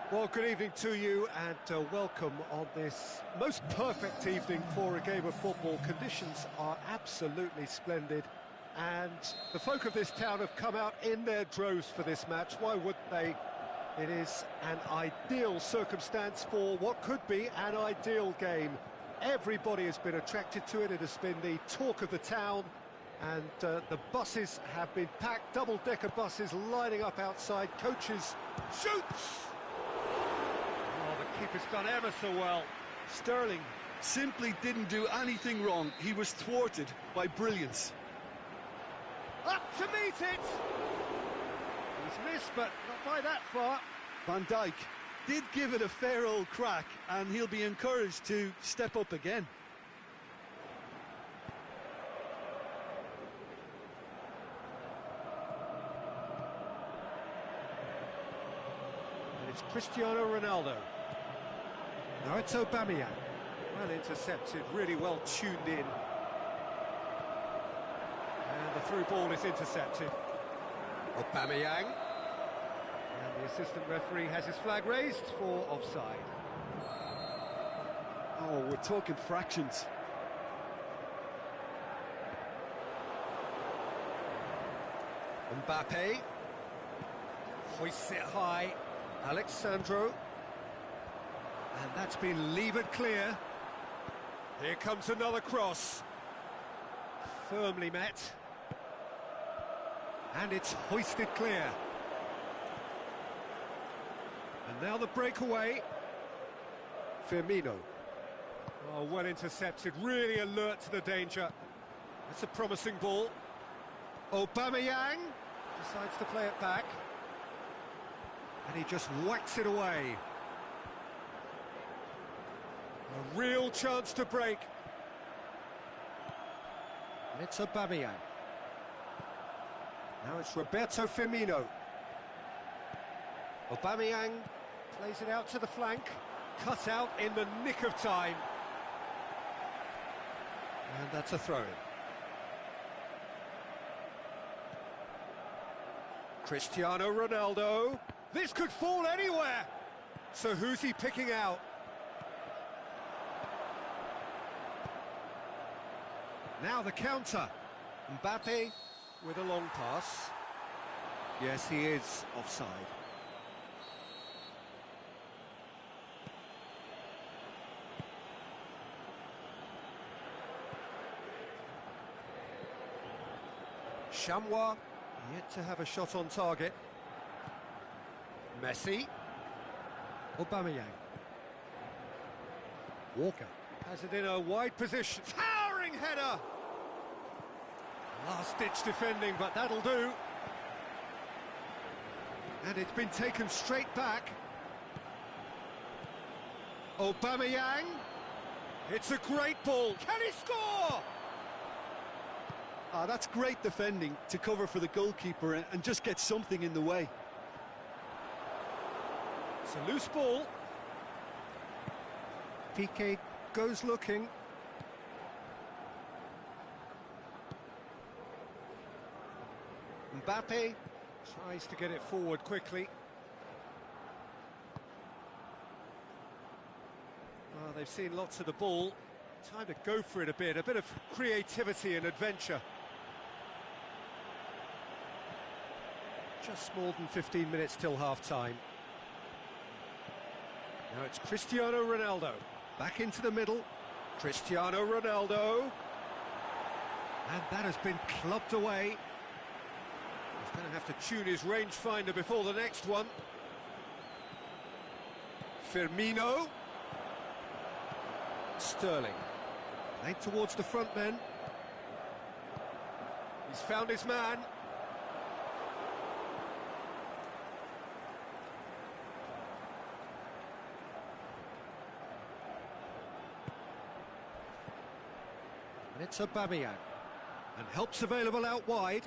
Well, good evening to you and welcome on this most perfect evening for a game of football. Conditions are absolutely splendid and the folk of this town have come out in their droves for this match. Why wouldn't they? It is an ideal circumstance for what could be an ideal game. Everybody has been attracted to it. It has been the talk of the town and the buses have been packed, double-decker buses lining up outside. Coaches shoots! Keeper's done ever so well. Sterling simply didn't do anything wrong. He was thwarted by brilliance. Up to meet it! He's missed, but not by that far. Van Dijk did give it a fair old crack, and he'll be encouraged to step up again. And it's Cristiano Ronaldo. Now it's Aubameyang. Well intercepted, really well tuned in. And the through ball is intercepted. Aubameyang. And the assistant referee has his flag raised for offside. Oh, we're talking fractions. Mbappe. Hoists it high. Alexandro. And that's been levered clear. Here comes another cross. Firmly met. And it's hoisted clear. And now the breakaway. Firmino. Oh, well intercepted, really alert to the danger. That's a promising ball. Aubameyang decides to play it back. And he just whacks it away. A real chance to break. And it's Aubameyang. Now it's Roberto Firmino. Aubameyang plays it out to the flank. Cut out in the nick of time. And that's a throw-in. Cristiano Ronaldo. This could fall anywhere. So who's he picking out? Now the counter. Mbappe with a long pass. Yes, he is offside. Chamois yet to have a shot on target. Messi. Aubameyang. Walker has it in a wide position. Towering header! Last-ditch defending, but that'll do. And it's been taken straight back. Aubameyang. It's a great ball. Can he score? That's great defending to cover for the goalkeeper and just get something in the way. It's a loose ball. Piqué goes looking. Mbappe tries to get it forward quickly. Well, they've seen lots of the ball. Time to go for it a bit of creativity and adventure. Just more than 15 minutes till half-time. Now it's Cristiano Ronaldo. Back into the middle. Cristiano Ronaldo. And that has been clubbed away. He's going to have to tune his rangefinder before the next one. Firmino. Sterling. Played towards the front men. He's found his man. And it's Aubameyang. And help's available out wide.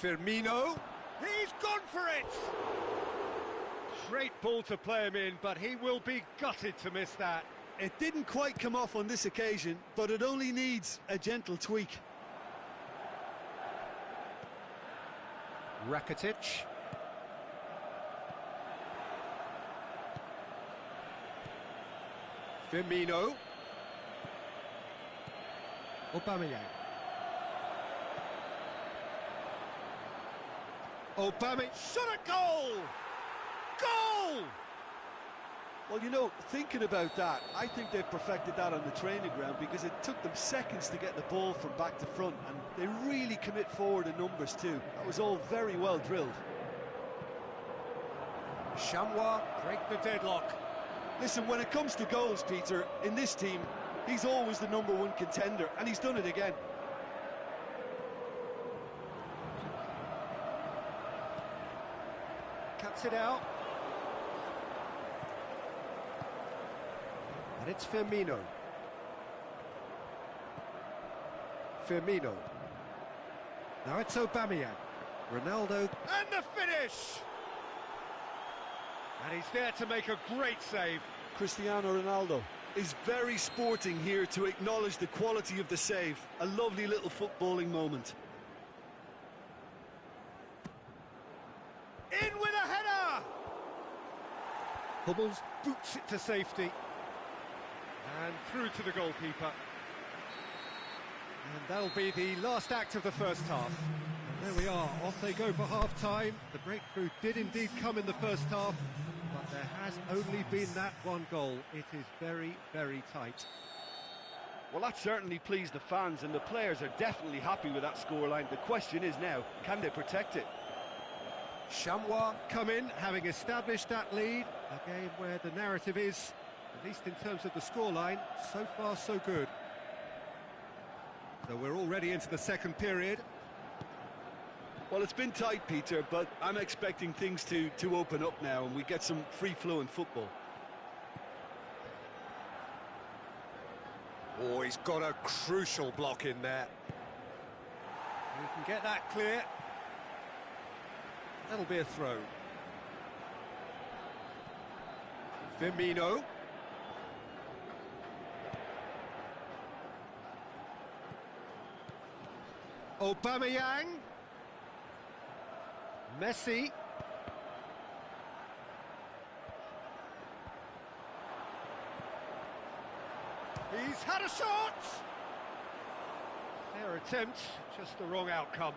Firmino. He's gone for it! Great ball to play him in, but he will be gutted to miss that. It didn't quite come off on this occasion, but it only needs a gentle tweak. Rakitic. Firmino. Aubameyang. Aubameyang. Shot a goal! Goal! Well, you know, thinking about that, I think they've perfected that on the training ground because it took them seconds to get the ball from back to front, and they really commit forward in numbers too. That was all very well drilled. Chamois break the deadlock. Listen, when it comes to goals, Peter, in this team, he's always the #1 contender, and he's done it again. Cuts it out. And it's Firmino. Firmino. Now it's Aubameyang. Ronaldo. And the finish! And he's there to make a great save. Cristiano Ronaldo is very sporting here to acknowledge the quality of the save. A lovely little footballing moment. In with a header! Hummels boots it to safety. And through to the goalkeeper. And that'll be the last act of the first half. And there we are, off they go for half-time. The breakthrough did indeed come in the first half, but there has only been that one goal. It is very, very tight. Well, that certainly pleased the fans, and the players are definitely happy with that scoreline. The question is now, can they protect it? Chamois come in, having established that lead. A game where the narrative is, at least in terms of the scoreline, so far so good. So we're already into the second period. Well, it's been tight, Peter, but I'm expecting things to open up now and we get some free-flowing football. Oh, he's got a crucial block in there. He can get that clear. That'll be a throw. Firmino. Aubameyang. Messi. He's had a shot! Fair attempt, just the wrong outcome.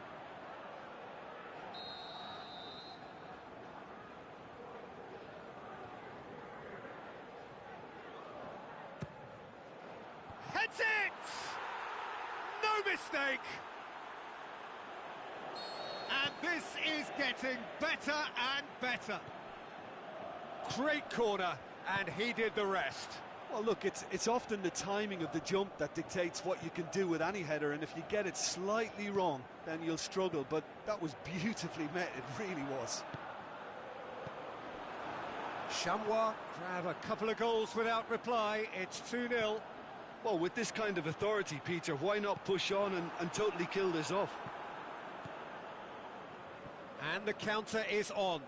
Heads it! No mistake! And this is getting better and better. Great corner, and he did the rest. Well, look, it's often the timing of the jump that dictates what you can do with any header, and if you get it slightly wrong, then you'll struggle, but that was beautifully met, it really was. Chamois grab a couple of goals without reply, it's 2-0. Well, with this kind of authority, Peter, why not push on and totally kill this off? And the counter is on.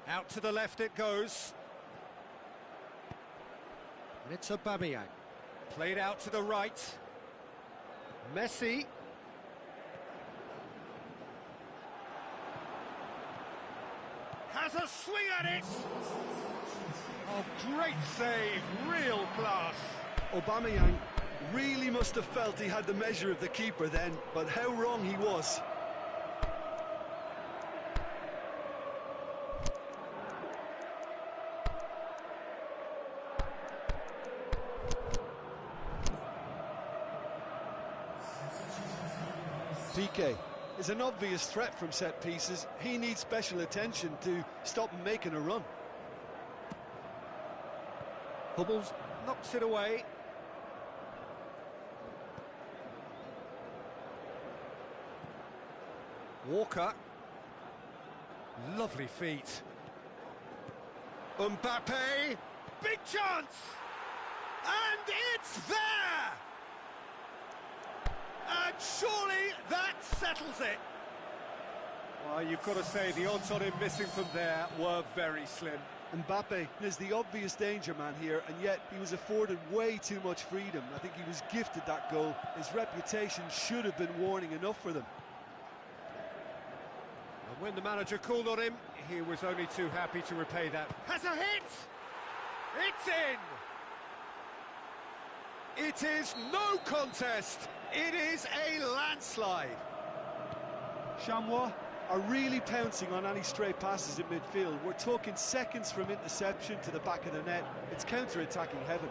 Out to the left it goes. And it's Aubameyang. Played out to the right. Messi. Has a swing at it! Oh, great save, real class. Aubameyang really must have felt he had the measure of the keeper then, but how wrong he was. PK is an obvious threat from set pieces. He needs special attention to stop him making a run. Hummels knocks it away. Walker. Lovely feet. Mbappe. Big chance! And it's there! And surely that settles it. Well, you've got to say the odds on him missing from there were very slim. Mbappe is the obvious danger man here, and yet he was afforded way too much freedom. I think he was gifted that goal. His reputation should have been warning enough for them. And when the manager called on him, he was only too happy to repay that. Has a hit! It's in! It is no contest. It is a landslide. Chamois are really pouncing on any stray passes in midfield. We're talking seconds from interception to the back of the net. It's counter-attacking heaven.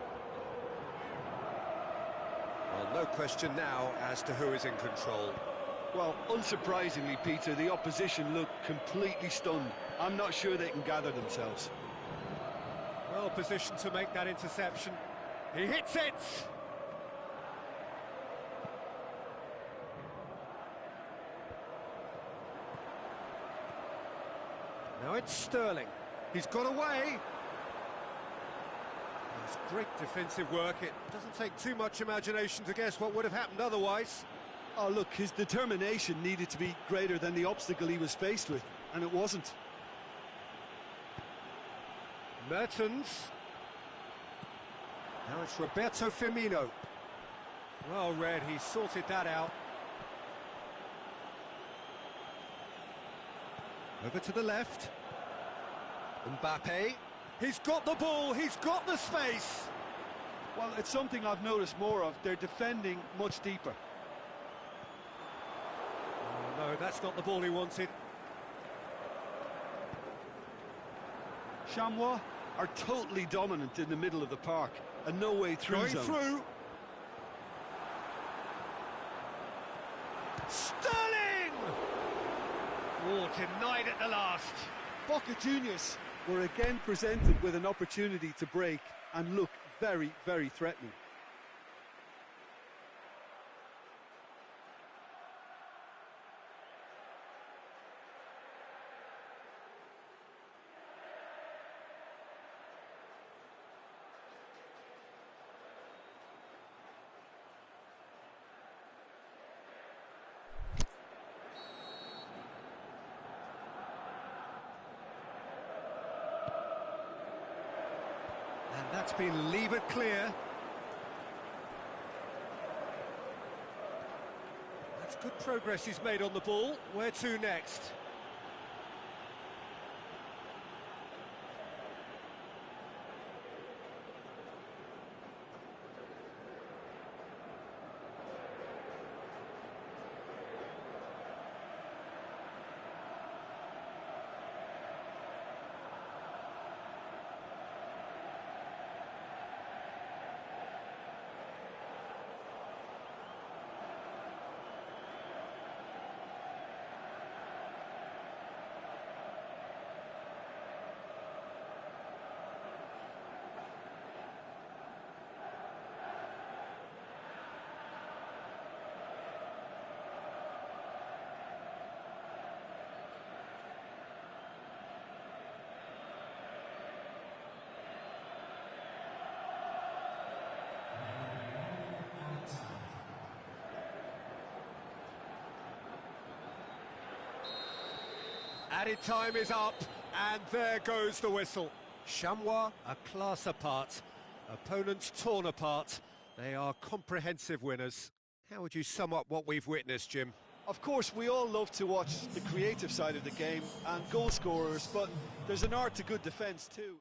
Well, no question now as to who is in control. Well, unsurprisingly, Peter, the opposition look completely stunned. I'm not sure they can gather themselves. Well positioned to make that interception. He hits it! Now it's Sterling. He's got away. It's great defensive work. It doesn't take too much imagination to guess what would have happened otherwise. Oh, look, his determination needed to be greater than the obstacle he was faced with, and it wasn't. Mertens. Now it's Roberto Firmino. Well read, he sorted that out. Over to the left. Mbappe. He's got the ball, he's got the space. Well, it's something I've noticed more of. They're defending much deeper. Oh, no, that's not the ball he wanted. Chamois are totally dominant in the middle of the park, and no way through Going zone. through. Sterling! Oh, denied at the last. Boca Juniors were again presented with an opportunity to break and look very, very threatening. And that's been levered clear. That's good progress he's made on the ball. Where to next? Added time is up, and there goes the whistle. Chamois a class apart, opponents torn apart. They are comprehensive winners. How would you sum up what we've witnessed, Jim? Of course, we all love to watch the creative side of the game and goal scorers, but there's an art to good defence too.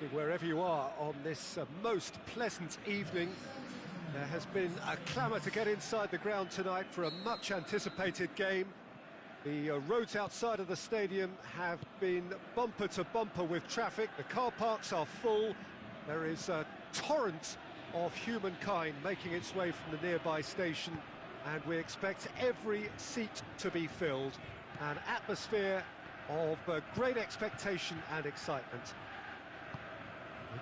evening, wherever you are on this most pleasant evening. There has been a clamour to get inside the ground tonight for a much-anticipated game. The roads outside of the stadium have been bumper to bumper with traffic. The car parks are full. There is a torrent of humankind making its way from the nearby station, and we expect every seat to be filled. An atmosphere of great expectation and excitement.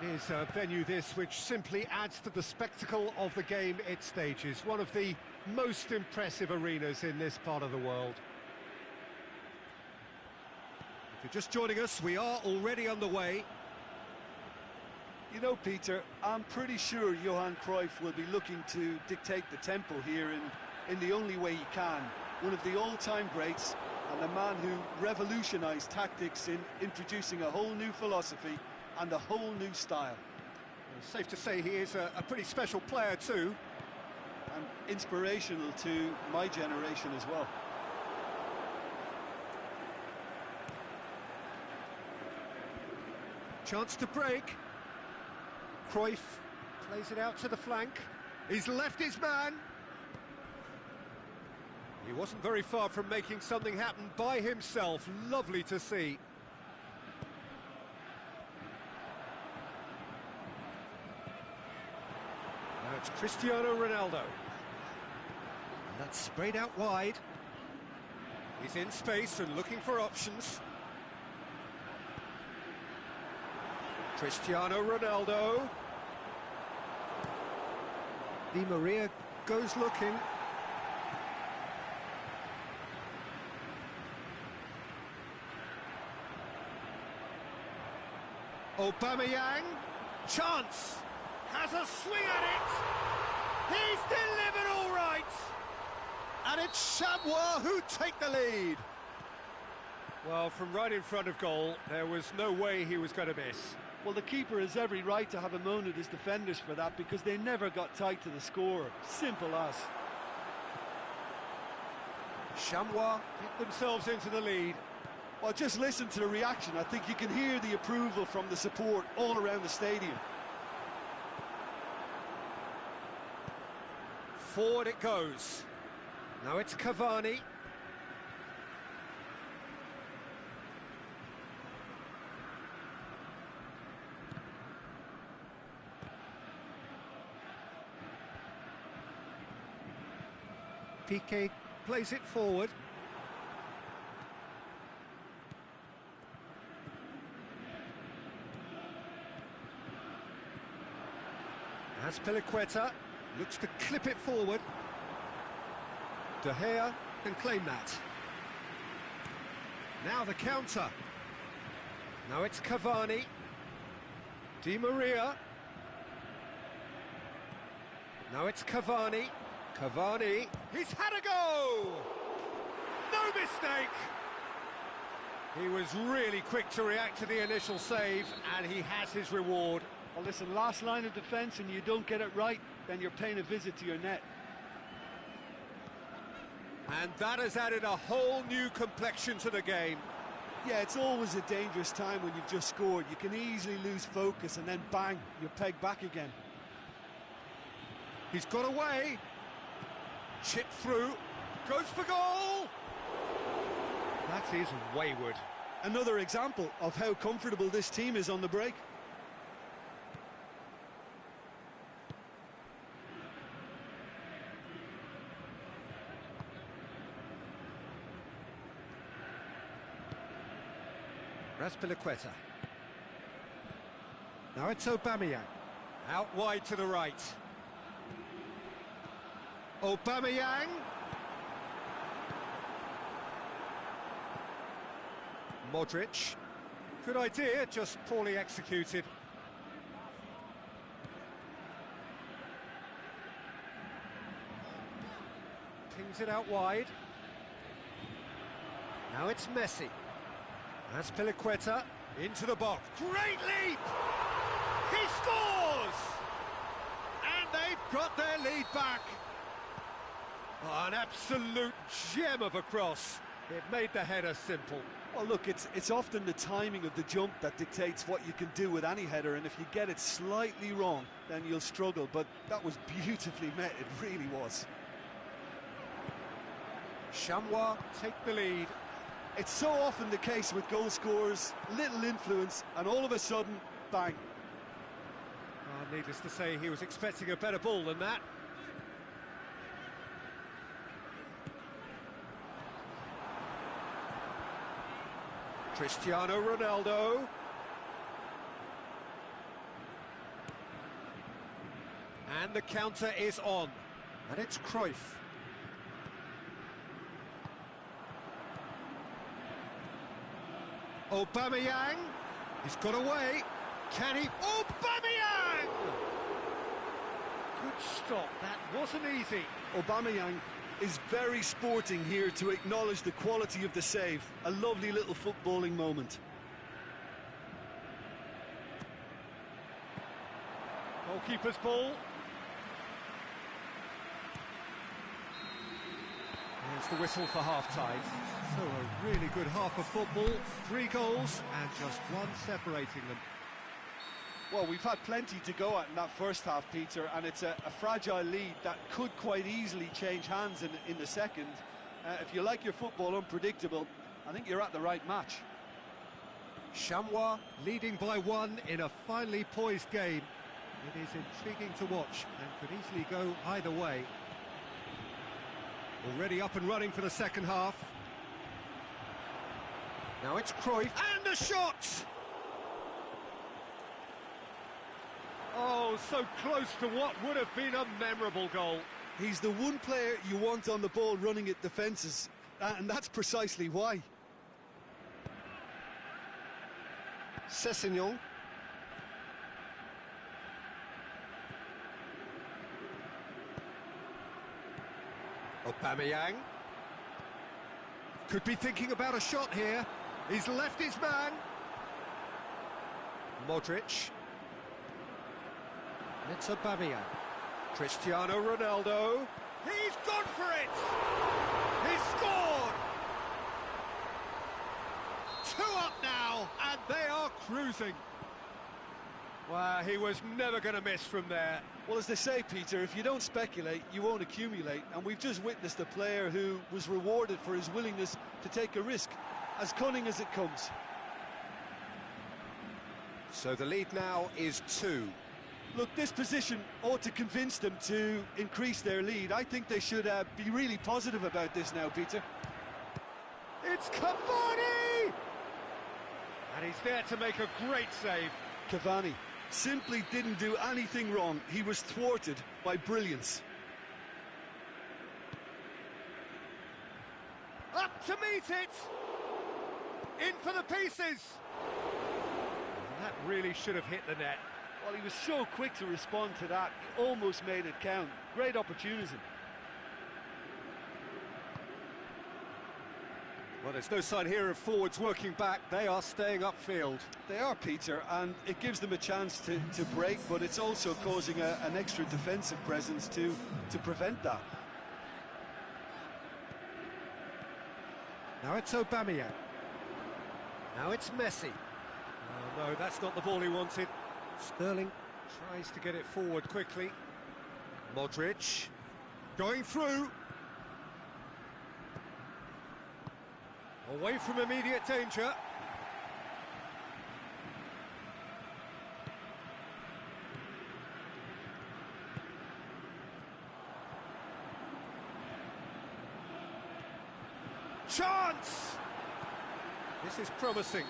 It is a venue this which simply adds to the spectacle of the game it stages. One of the most impressive arenas in this part of the world. If you're just joining us, we are already underway. You know, Peter, I'm pretty sure Johan Cruyff will be looking to dictate the tempo here in the only way he can. One of the all-time greats, and a man who revolutionised tactics in introducing a whole new philosophy and a whole new style. It's safe to say he is a pretty special player too. And inspirational to my generation as well. Chance to break. Cruyff plays it out to the flank. He's left his man. He wasn't very far from making something happen by himself. Lovely to see. Now it's Cristiano Ronaldo. And that's sprayed out wide. He's in space and looking for options. Cristiano Ronaldo. Di Maria goes looking. Aubameyang, chance, has a swing at it, he's delivered all right, and it's Chamois who take the lead. Well, from right in front of goal, there was no way he was going to miss. Well, the keeper has every right to have a moan at his defenders for that, because they never got tight to the score. Simple as. Chamois get themselves into the lead. Well, just listen to the reaction. I think you can hear the approval from the support all around the stadium. Forward it goes. Now it's Cavani. Piqué plays it forward. Azpilicueta looks to clip it forward. De Gea can claim that. Now the counter. Now it's Cavani. Di Maria. Now it's Cavani. Cavani, he's had a go! No mistake! He was really quick to react to the initial save, and he has his reward. Well, listen, last line of defence, and you don't get it right, then you're paying a visit to your net. And that has added a whole new complexion to the game. Yeah, it's always a dangerous time when you've just scored. You can easily lose focus, and then bang, you're pegged back again. He's got away. Chipped through. Goes for goal! That is wayward. Another example of how comfortable this team is on the break. Azpilicueta. Now it's Aubameyang. Out wide to the right. Aubameyang. Modric. Good idea, just poorly executed. Pings it out wide. Now it's Messi. Azpilicueta into the box. Great leap! He scores! And they've got their lead back. Oh, an absolute gem of a cross. It made the header simple. Well, look, it's often the timing of the jump that dictates what you can do with any header, and if you get it slightly wrong, then you'll struggle. But that was beautifully met, it really was. Chamois take the lead. It's so often the case with goal scorers, little influence, and all of a sudden, bang. Well, needless to say, he was expecting a better ball than that. Cristiano Ronaldo. And the counter is on. And it's Cruyff. Aubameyang. He's got away. Can he? Aubameyang! Good stop. That wasn't easy. Aubameyang is very sporting here to acknowledge the quality of the save. A lovely little footballing moment. Goalkeeper's ball. There's the whistle for half-time. So a really good half of football. 3 goals and just one separating them. Well, we've had plenty to go at in that first half, Peter, and it's a fragile lead that could quite easily change hands in the second. If you like your football unpredictable, I think you're at the right match. Chamois leading by 1 in a finely poised game. It is intriguing to watch and could easily go either way. Already up and running for the second half. Now it's Cruyff, and the shot! Oh, so close to what would have been a memorable goal. He's the one player you want on the ball running at defences, and that's precisely why. Sessegnon. Aubameyang. Could be thinking about a shot here. He's left his man. Modric. And it's Aubameyang. Cristiano Ronaldo. He's gone for it! He's scored! 2 up now, and they are cruising. Wow, he was never going to miss from there. Well, as they say, Peter, if you don't speculate, you won't accumulate. And we've just witnessed a player who was rewarded for his willingness to take a risk, as cunning as it comes. So the lead now is 2. Look, this position ought to convince them to increase their lead. I think they should be really positive about this now, Peter. It's Cavani! And he's there to make a great save. Cavani simply didn't do anything wrong. He was thwarted by brilliance. Up to meet it! In for the pieces! And that really should have hit the net. Well, he was so quick to respond to that, he almost made it count. Great opportunity. Well, there's no sign here of forwards working back. They are staying upfield. They are, Peter, and it gives them a chance to break, but it's also causing an extra defensive presence to prevent that. Now it's Aubameyang. Now it's Messi. Oh, no, that's not the ball he wanted. Sterling tries to get it forward quickly. Modric going through. Away from immediate danger. Chance! This is promising.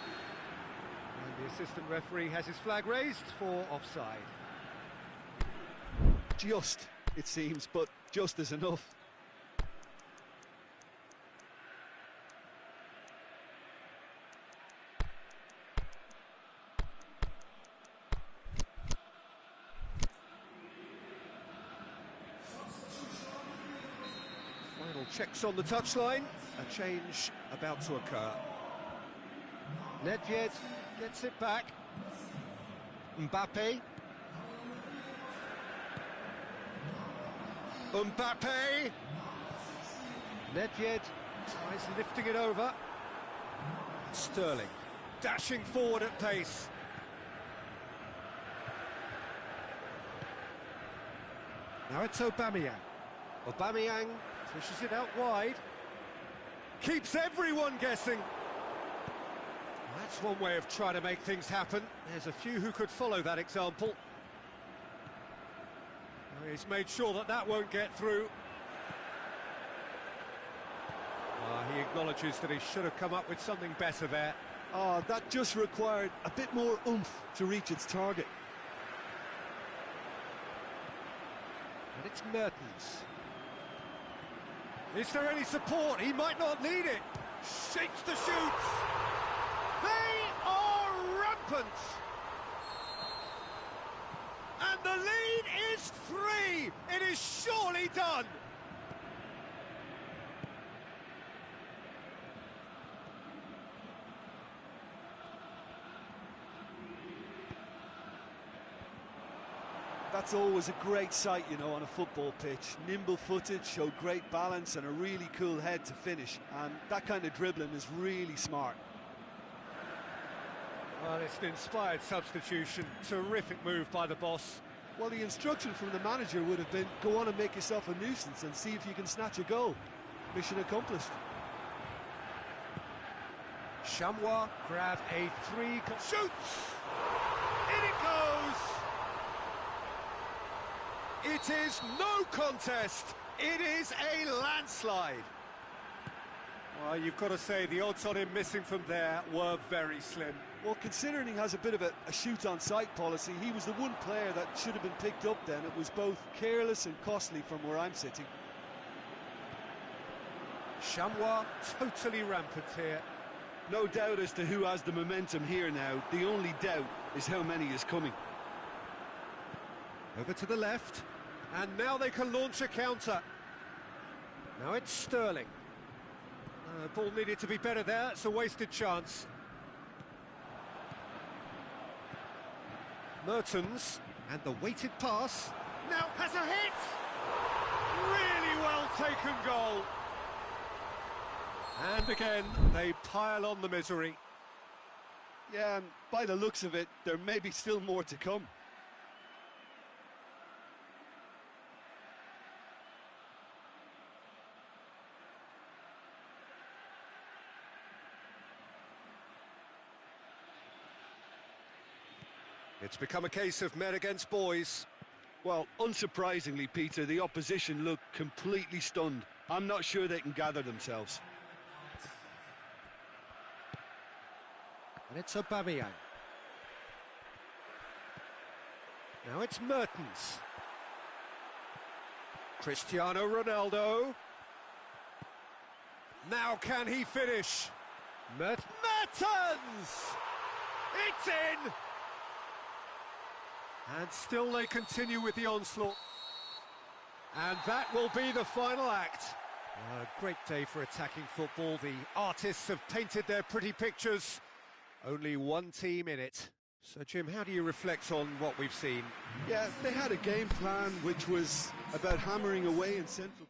And the assistant referee has his flag raised for offside. Just, it seems, but just is enough. Final checks on the touchline. A change about to occur. Nedved gets it back. Mbappe. Mbappe. Nedved Tries lifting it over. Sterling dashing forward at pace. Now it's Aubameyang. Aubameyang pushes it out wide. Keeps everyone guessing. That's one way of trying to make things happen. There's a few who could follow that example. He's made sure that that won't get through. He acknowledges that he should have come up with something better there. That just required a bit more oomph to reach its target. And it's Mertens. Is there any support? He might not need it. Shakes the shoots. They are rampant. And the lead is 3. It is surely done. That's always a great sight, you know, on a football pitch. Nimble-footed, showed great balance and a really cool head to finish. And that kind of dribbling is really smart. Well, it's an inspired substitution. Terrific move by the boss. Well, the instruction from the manager would have been, go on and make yourself a nuisance and see if you can snatch a goal. Mission accomplished. Chamois grab a 3. Shoots! In it goes! It is no contest. It is a landslide. Well, you've got to say the odds on him missing from there were very slim. Well, considering he has a bit of a shoot-on-sight policy, he was the one player that should have been picked up then. It was both careless and costly from where I'm sitting. Chamois totally rampant here. No doubt as to who has the momentum here now. The only doubt is how many is coming. Over to the left. And now they can launch a counter. Now it's Sterling. Ball needed to be better there. It's a wasted chance. Mertens, and the weighted pass. Now has a hit! Really well taken goal. And again, they pile on the misery. Yeah, and by the looks of it, there may be still more to come. It's become a case of men against boys. Well, unsurprisingly, Peter, the opposition look completely stunned. I'm not sure they can gather themselves. And it's Aubameyang. Now it's Mertens. Cristiano Ronaldo. Now can he finish? Mertens! It's in! And still they continue with the onslaught. And that will be the final act. A great day for attacking football. The artists have painted their pretty pictures. Only one team in it. So, Jim, how do you reflect on what we've seen? Yeah, they had a game plan which was about hammering away in central...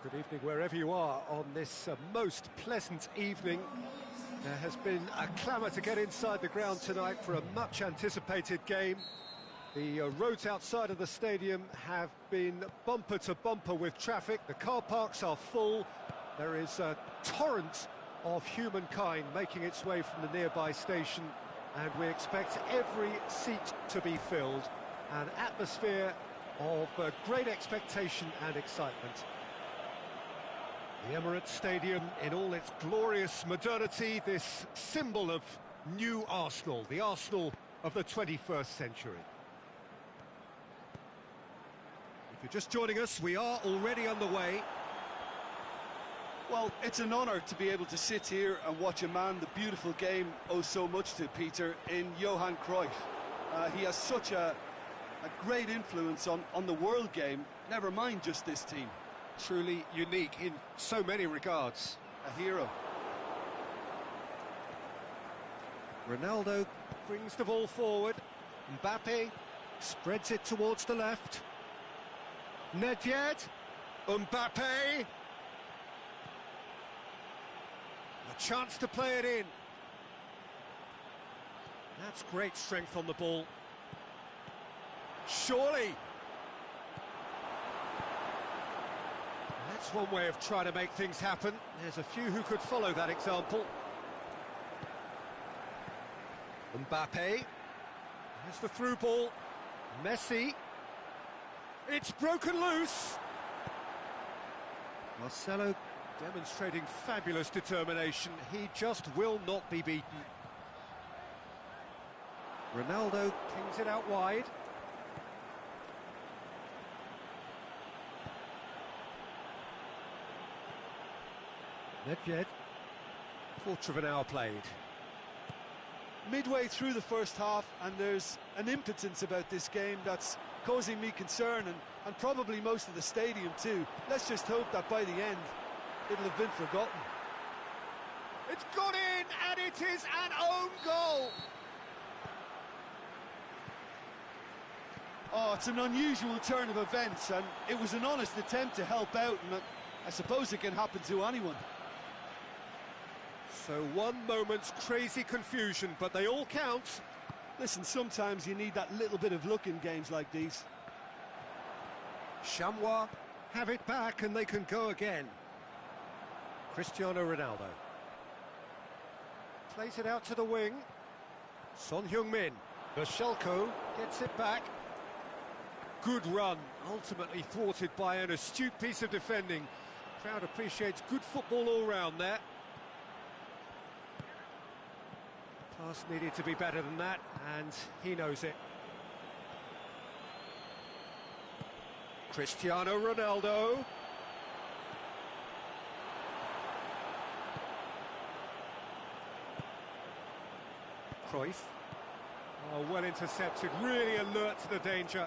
Well, good evening wherever you are on this most pleasant evening. There has been a clamour to get inside the ground tonight for a much-anticipated game. The roads outside of the stadium have been bumper to bumper with traffic. The car parks are full. There is a torrent of humankind making its way from the nearby station, and we expect every seat to be filled. An atmosphere of great expectation and excitement. The Emirates Stadium in all its glorious modernity, this symbol of new Arsenal, the Arsenal of the 21st century. If you're just joining us, we are already underway. Well, it's an honour to be able to sit here and watch a man the beautiful game owes so much to, Peter, in Johan Cruyff. He has such a great influence on the world game, never mind just this team. Truly unique in so many regards. A hero. Ronaldo brings the ball forward. Mbappe spreads it towards the left. Nedved. Mbappe. A chance to play it in. That's great strength on the ball. Surely. That's one way of trying to make things happen. There's a few who could follow that example. Mbappe. There's the through ball. Messi. It's broken loose. Marcelo demonstrating fabulous determination. He just will not be beaten. Ronaldo pings it out wide. Nedved. Quarter of an hour played. Midway through the first half, and there's an impotence about this game that's causing me concern, and probably most of the stadium too. Let's just hope that by the end it'll have been forgotten. It's gone in, and it is an own goal. Oh, it's an unusual turn of events, and it was an honest attempt to help out, and I suppose it can happen to anyone. So one moment's crazy confusion, but they all count. Listen, sometimes you need that little bit of luck in games like these. Chamois have it back and they can go again. Cristiano Ronaldo. Plays it out to the wing. Son Heung-min. Berchelko gets it back. Good run, ultimately thwarted by an astute piece of defending. Crowd appreciates good football all round there. Pass needed to be better than that, and he knows it. Cristiano Ronaldo. Cruyff. Oh, well intercepted, really alert to the danger.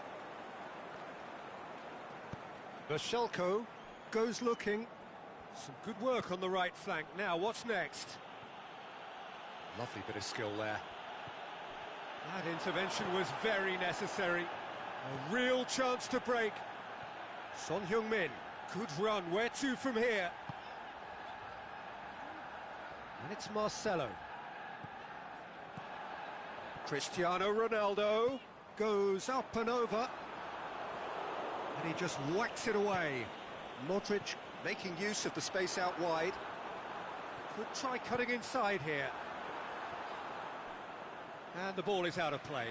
Berchelko goes looking. Some good work on the right flank. Now, what's next? Lovely bit of skill there. That intervention was very necessary. A real chance to break. Son Heung-min, good run. Where to from here? And it's Marcelo. Cristiano Ronaldo goes up and over. And he just whacks it away. Modric making use of the space out wide. Could try cutting inside here. And the ball is out of play.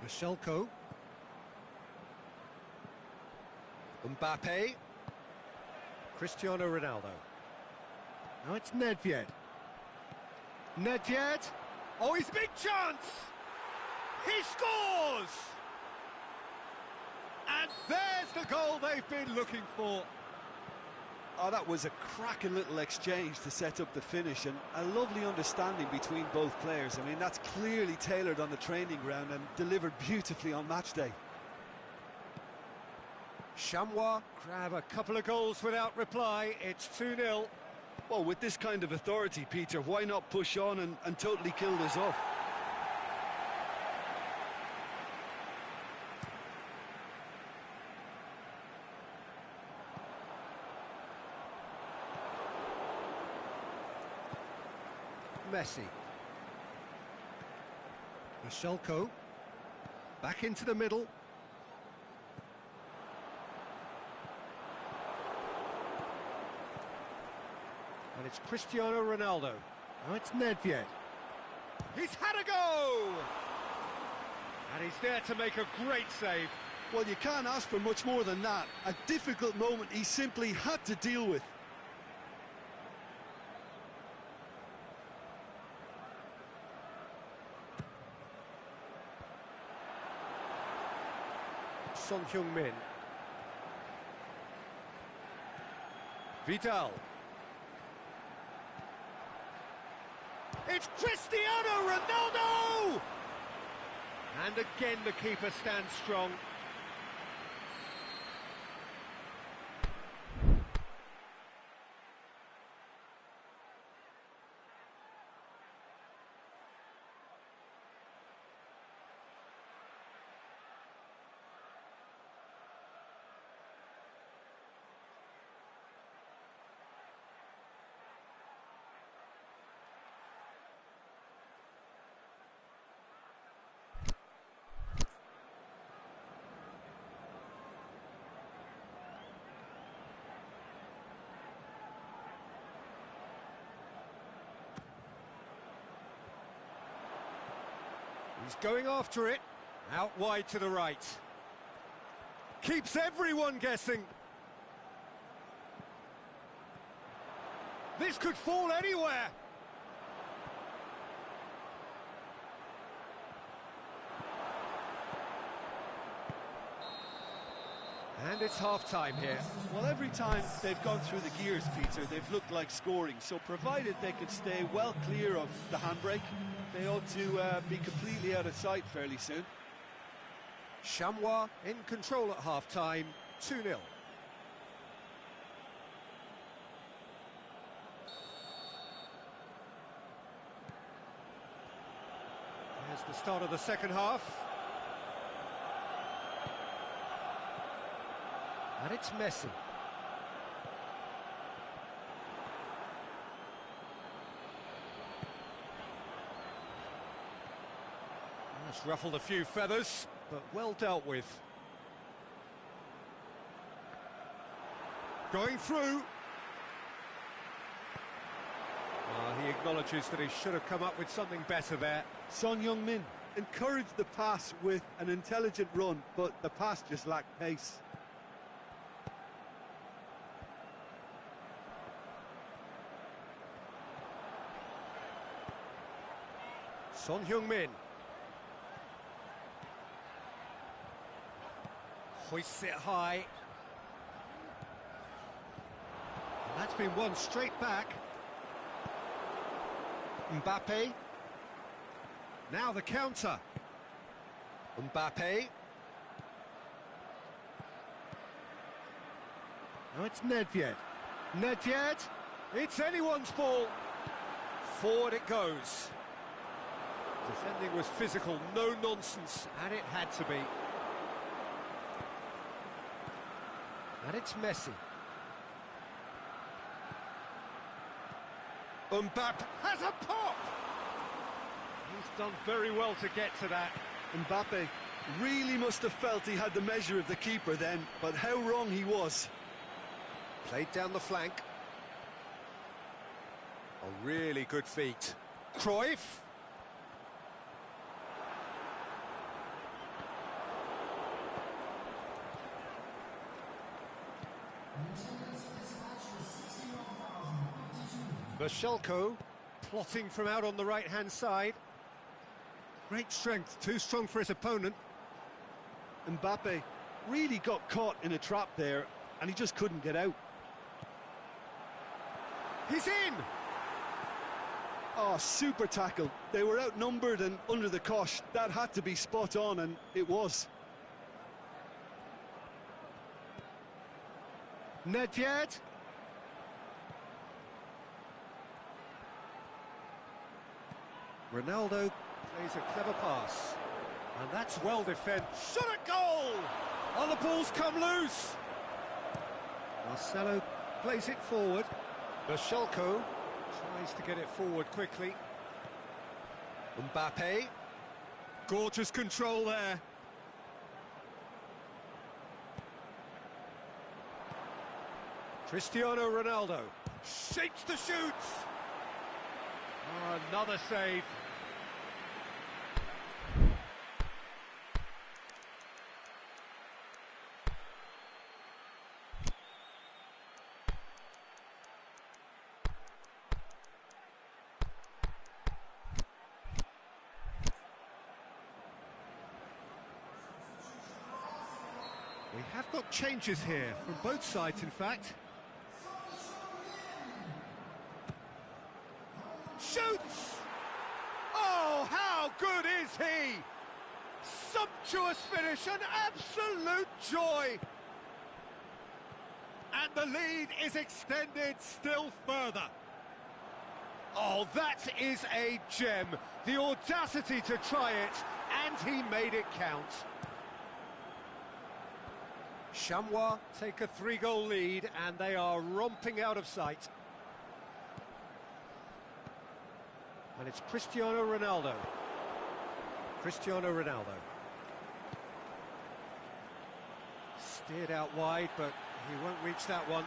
Berchelko. Mbappe. Cristiano Ronaldo. Now it's Nedved. Nedved. Oh, his big chance! He scores! And there's the goal they've been looking for. Oh, that was a cracking little exchange to set up the finish, and a lovely understanding between both players. I mean, that's clearly tailored on the training ground and delivered beautifully on match day. Chamois grab a couple of goals without reply. It's 2-0. Well, with this kind of authority, Peter, why not push on and totally kill this off? Messi. Michelko. Back into the middle. And it's Cristiano Ronaldo. Now it's Nedved. He's had a go! And he's there to make a great save. Well, you can't ask for much more than that. A difficult moment he simply had to deal with. Son Heung-min. Vidal. It's Cristiano Ronaldo! And again the keeper stands strong. He's going after it, out wide to the right. Keeps everyone guessing. This could fall anywhere. And it's half-time here. Well, every time they've gone through the gears, Peter, they've looked like scoring. So provided they can stay well clear of the handbrake, they ought to be completely out of sight fairly soon. Chamois in control at half-time, 2-0. Here's the start of the second half. And it's Messi. That's ruffled a few feathers, but well dealt with. Going through. He acknowledges that he should have come up with something better there. Son Heung-min encouraged the pass with an intelligent run, but the pass just lacked pace. Son Heung-min. Hoists it high. And that's been won straight back. Mbappe. Now the counter. Mbappe. Now it's Nedved. Nedved. It's anyone's ball. Forward it goes. Defending was physical, no nonsense, and it had to be. And it's Messi. Mbappe has a pop! He's done very well to get to that. Mbappe really must have felt he had the measure of the keeper then, but how wrong he was. Played down the flank. A really good feat. Cruyff. Michelko plotting from out on the right-hand side. Great strength, too strong for his opponent. Mbappe really got caught in a trap there, and he just couldn't get out. He's in! Oh, super tackle. They were outnumbered and under the cosh. That had to be spot on, and it was. Nedved. Ronaldo plays a clever pass. And that's well defended. Shot a goal! Oh, the ball's come loose! Marcelo plays it forward. Michelko tries to get it forward quickly. Mbappe. Gorgeous control there. Cristiano Ronaldo shapes the shoots. Oh, another save. We have got changes here from both sides, in fact. Shoots! Oh, how good is he? Sumptuous finish, an absolute joy. And the lead is extended still further. Oh, that is a gem. The audacity to try it, and he made it count. Chamois take a 3-goal lead, and they are romping out of sight. And it's Cristiano Ronaldo. Cristiano Ronaldo. Steered out wide, but he won't reach that one.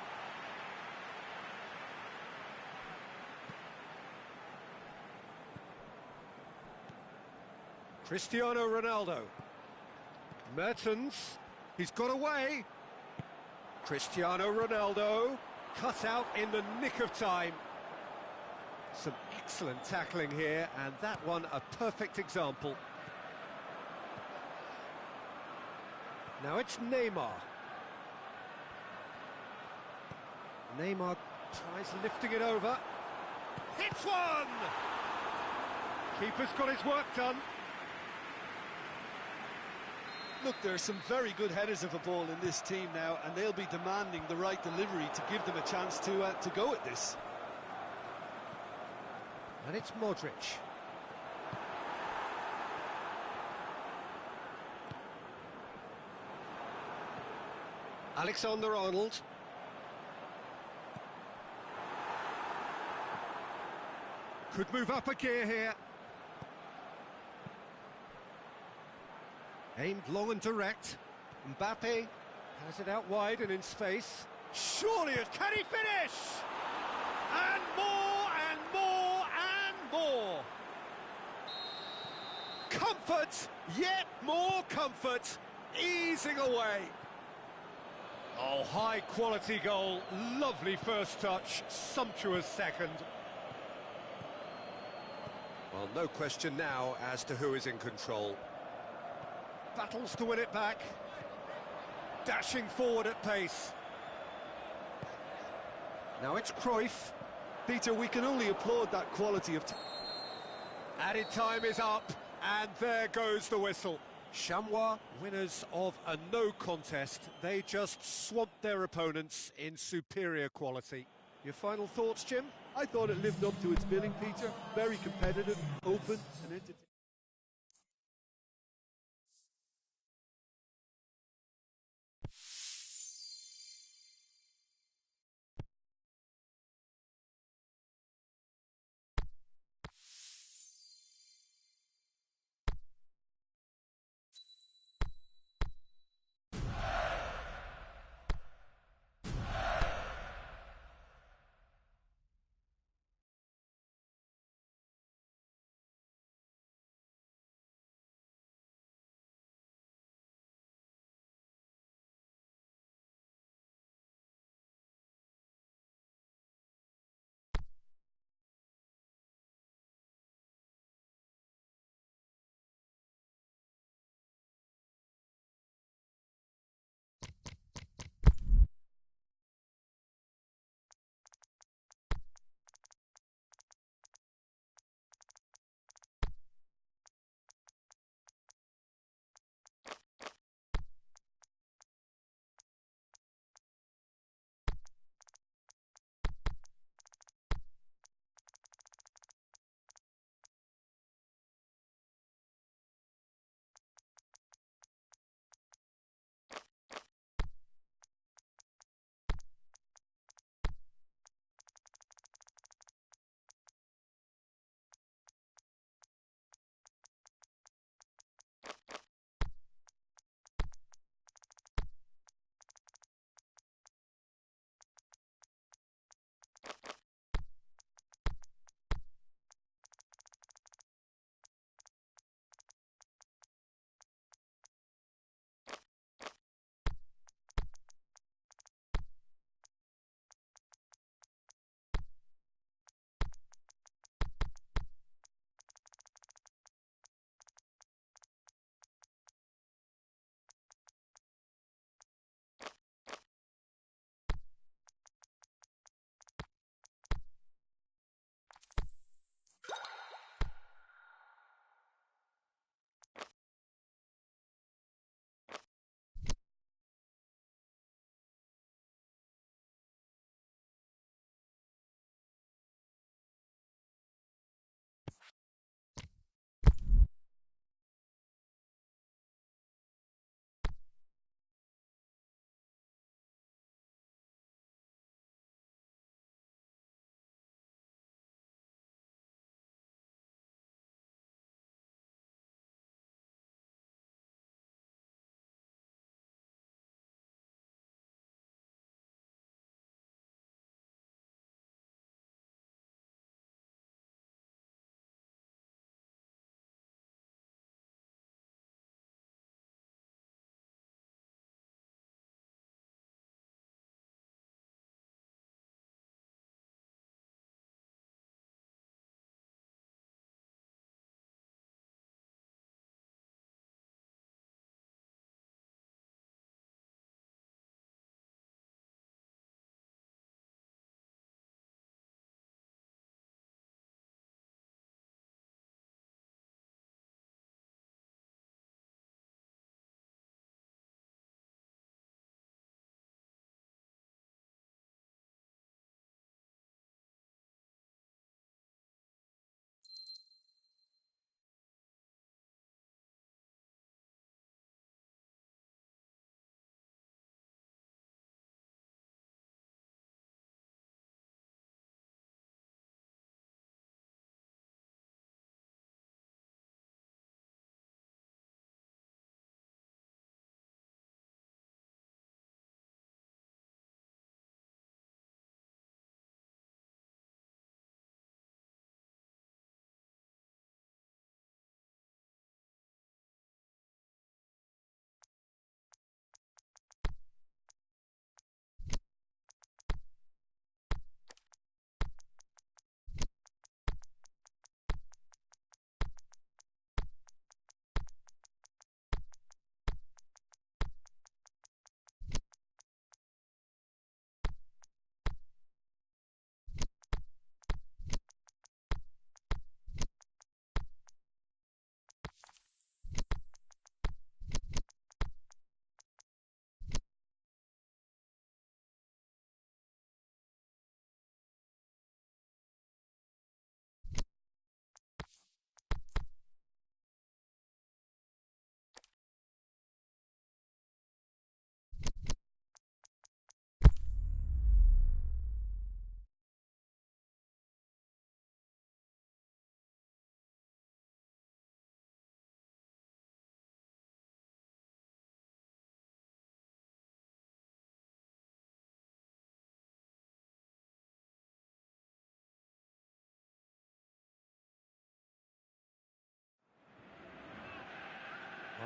Cristiano Ronaldo. Mertens. He's got away. Cristiano Ronaldo. Cut out in the nick of time. Some excellent tackling here, and that one a perfect example. Now it's Neymar. Neymar tries lifting it over. Hits one! Keeper's got his work done. Look, there are some very good headers of a ball in this team now, and they'll be demanding the right delivery to give them a chance to go at this. And it's Modric. Alexander-Arnold. Could move up a gear here. Aimed long and direct. Mbappe has it out wide and in space. Surely, can he finish? And more and more and more. Comfort, yet more comfort, easing away. Oh, high quality goal, lovely first touch, sumptuous second. Well, no question now as to who is in control. Battles to win it back. Dashing forward at pace. Now it's Cruyff. Peter, we can only applaud that quality of... Added time is up, and there goes the whistle. Chamois, winners of a no contest. They just swamped their opponents in superior quality. Your final thoughts, Jim? I thought it lived up to its billing, Peter. Very competitive, open and entertaining.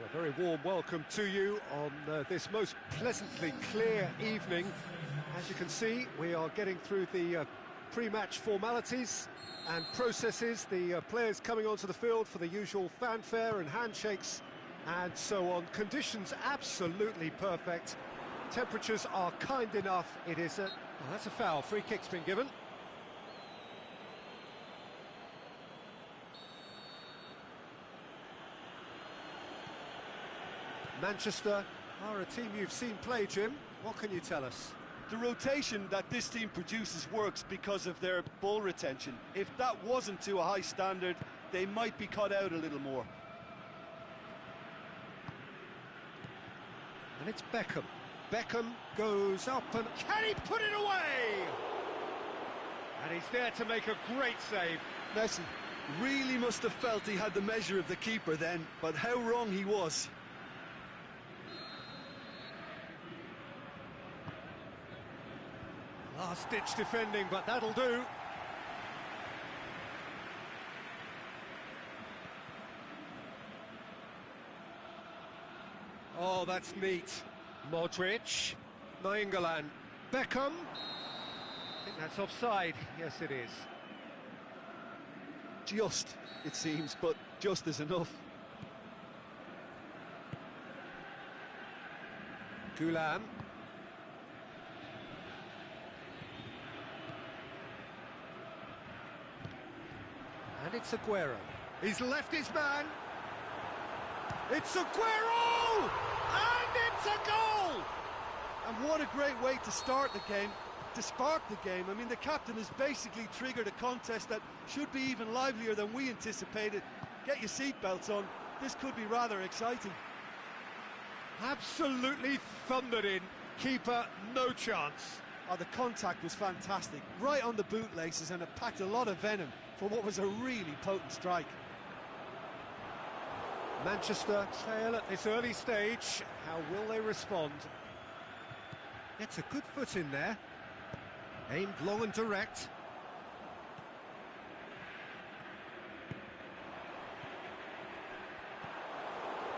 A very warm welcome to you on this most pleasantly clear evening. As you can see, we are getting through the pre-match formalities and processes, the players coming onto the field for the usual fanfare and handshakes and so on. Conditions absolutely perfect. Temperatures are kind enough. It is a... Oh, that's a foul. Free kick's been given. Manchester are a team you've seen play, Jim. What can you tell us? The rotation that this team produces works because of their ball retention. If that wasn't to a high standard, they might be cut out a little more. And it's Beckham. Beckham goes up and can he put it away? And he's there to make a great save. Messi really must have felt he had the measure of the keeper then, but how wrong he was. Last-ditch defending, but that'll do. Oh, that's neat. Modric, Nainggolan, Beckham. I think that's offside. Yes, it is. Just, it seems, but just is enough. Gulam. And it's Aguero. He's left his man. It's Aguero! And it's a goal! And what a great way to start the game, to spark the game. I mean, the captain has basically triggered a contest that should be even livelier than we anticipated. Get your seatbelts on. This could be rather exciting. Absolutely thundered in. Keeper, no chance. Oh, the contact was fantastic. Right on the bootlaces, and it packed a lot of venom for what was a really potent strike. Manchester trail at this early stage. How will they respond? It's a good foot in there. Aimed long and direct.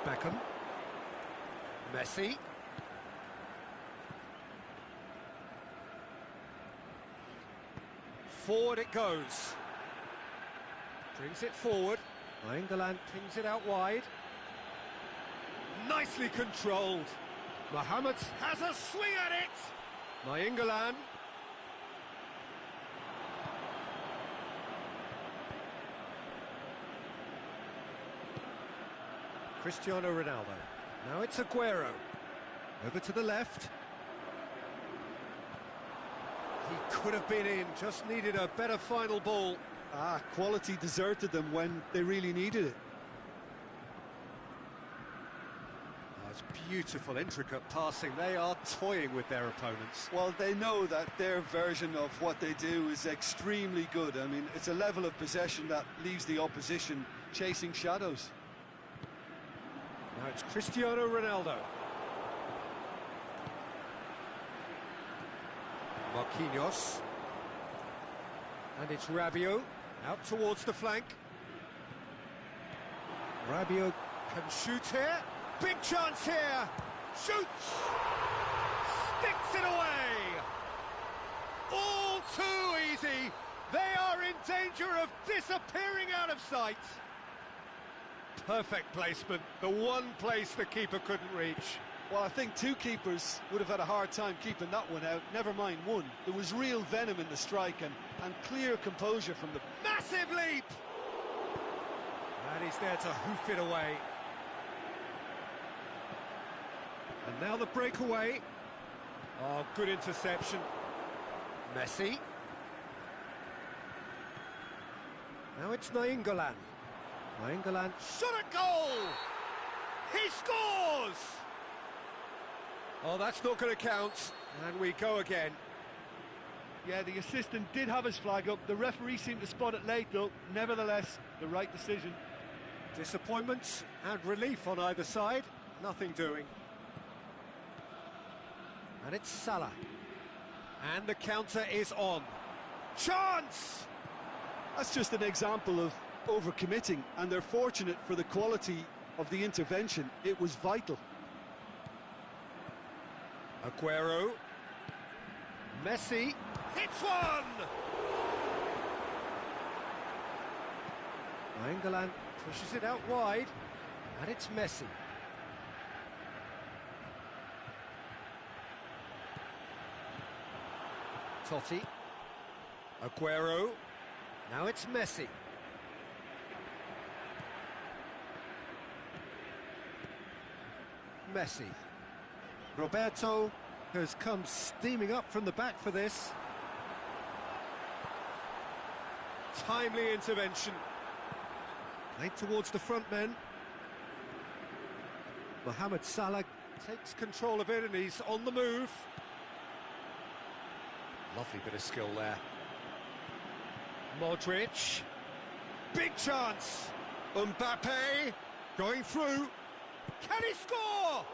Beckham. Messi. Forward it goes. Brings it forward. Nainggolan pings it out wide. Nicely controlled. Mohamed has a swing at it. Nainggolan. Cristiano Ronaldo. Now it's Aguero. Over to the left. He could have been in, just needed a better final ball. Quality deserted them when they really needed it. Oh, it's beautiful, intricate passing. They are toying with their opponents. Well, they know that their version of what they do is extremely good. I mean, it's a level of possession that leaves the opposition chasing shadows. Now it's Cristiano Ronaldo. Marquinhos. And it's Rabiot, out towards the flank. Rabiot can shoot here. Big chance here. Shoots. Sticks it away. All too easy. They are in danger of disappearing out of sight. Perfect placement. The one place the keeper couldn't reach. Well, I think two keepers would have had a hard time keeping that one out, never mind one. There was real venom in the strike and clear composure from the... Massive leap! And he's there to hoof it away. And now the breakaway. Oh, good interception. Messi. Now it's Nainggolan. Nainggolan shot a goal! He scores! Oh, that's not going to count, and we go again. Yeah, the assistant did have his flag up. The referee seemed to spot it late, though. Nevertheless, the right decision. Disappointment and relief on either side. Nothing doing. And it's Salah. And the counter is on. Chance! That's just an example of overcommitting, and they're fortunate for the quality of the intervention. It was vital. Aguero. Messi hits one! England pushes it out wide, and it's Messi. Totti. Aguero. Now it's Messi. Messi. Roberto has come steaming up from the back for this. Timely intervention. Played towards the front men. Mohamed Salah takes control of it and he's on the move. Lovely bit of skill there. Modric. Big chance. Mbappe going through. Can he score?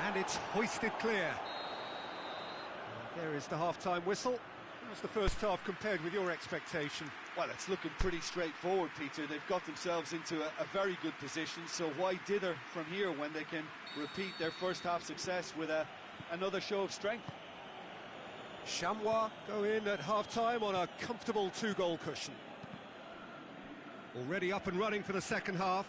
And it's hoisted clear. And there is the half-time whistle. How's the first half compared with your expectation? Well, it's looking pretty straightforward, Peter. They've got themselves into a very good position, so why dither from here when they can repeat their first half success with another show of strength? Chamois go in at half-time on a comfortable 2-goal cushion. Already up and running for the second half.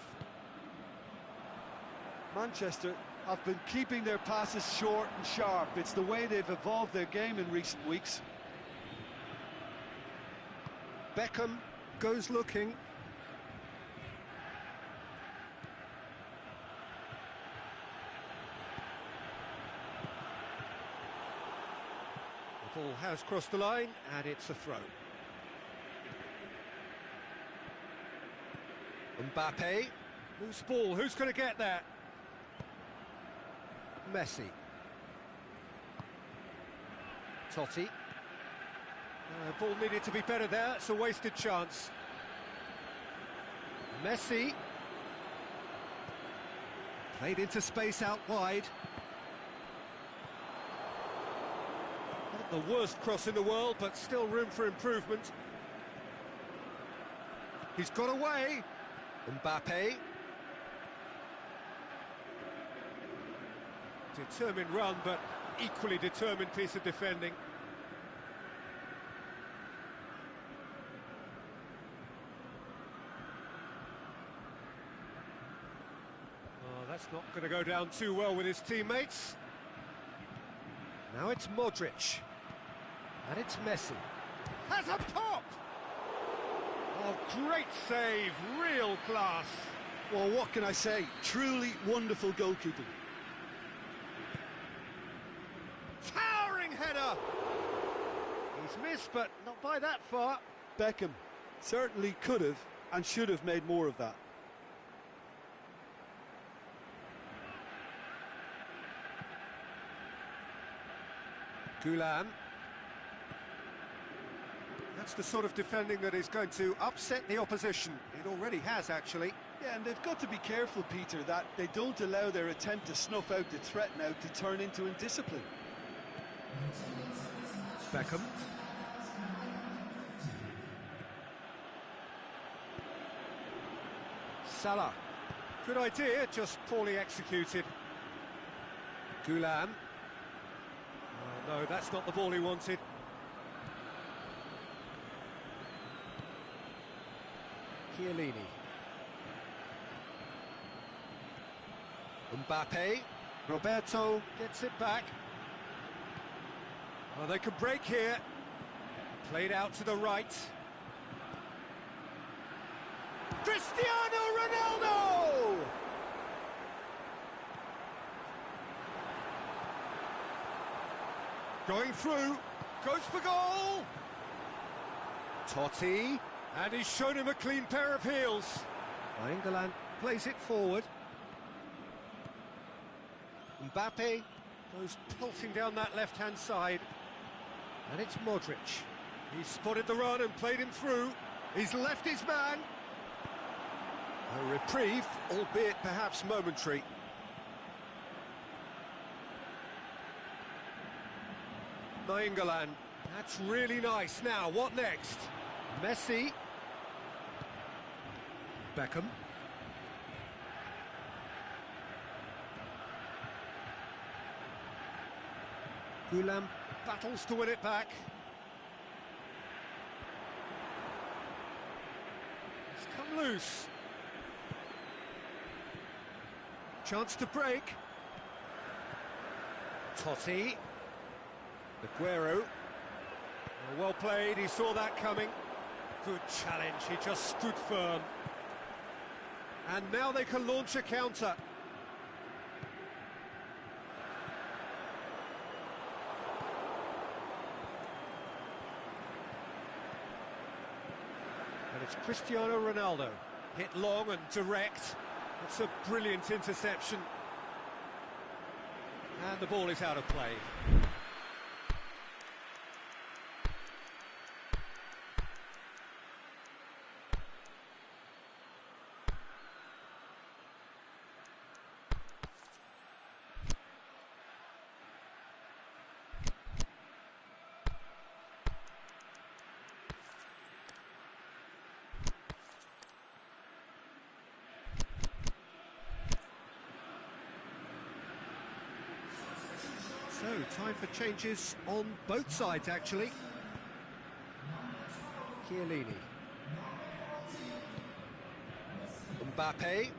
Manchester have been keeping their passes short and sharp. It's the way they've evolved their game in recent weeks. Beckham goes looking. The ball has crossed the line, and it's a throw. Mbappe. Loose ball, who's going to get that? Messi. Totti. Ball needed to be better there, it's a wasted chance. Messi. Played into space out wide. Not the worst cross in the world, but still room for improvement. He's got away. Mbappe. Determined run, but equally determined piece of defending. Oh, that's not going to go down too well with his teammates. Now it's Modric. And it's Messi. Has a pop! Oh, great save, real class. Well, what can I say? Truly wonderful goalkeeping. Towering header! He's missed, but not by that far. Beckham certainly could have and should have made more of that. Gulam. That's the sort of defending that is going to upset the opposition. It already has, actually. Yeah, and they've got to be careful, Peter, that they don't allow their attempt to snuff out the threat now to turn into indiscipline. Beckham. Salah. Good idea, just poorly executed. Gulam. Oh, no, that's not the ball he wanted. Chiellini. Mbappe. Roberto gets it back. Oh, they can break here. Played out to the right. Cristiano Ronaldo! Going through, goes for goal! Totti, and he's shown him a clean pair of heels. England plays it forward. Mbappe goes pelting down that left-hand side. And it's Modric. He's spotted the run and played him through. He's left his man. A reprieve, albeit perhaps momentary. England, that's really nice. Now, what next? Messi. Beckham. Gulam battles to win it back. It's come loose. Chance to break. Totti. Aguero. Well played, he saw that coming. Good challenge, he just stood firm. And now they can launch a counter. And it's Cristiano Ronaldo. Hit long and direct. It's a brilliant interception. And the ball is out of play. So, time for changes on both sides, actually. Chiellini. Mbappe.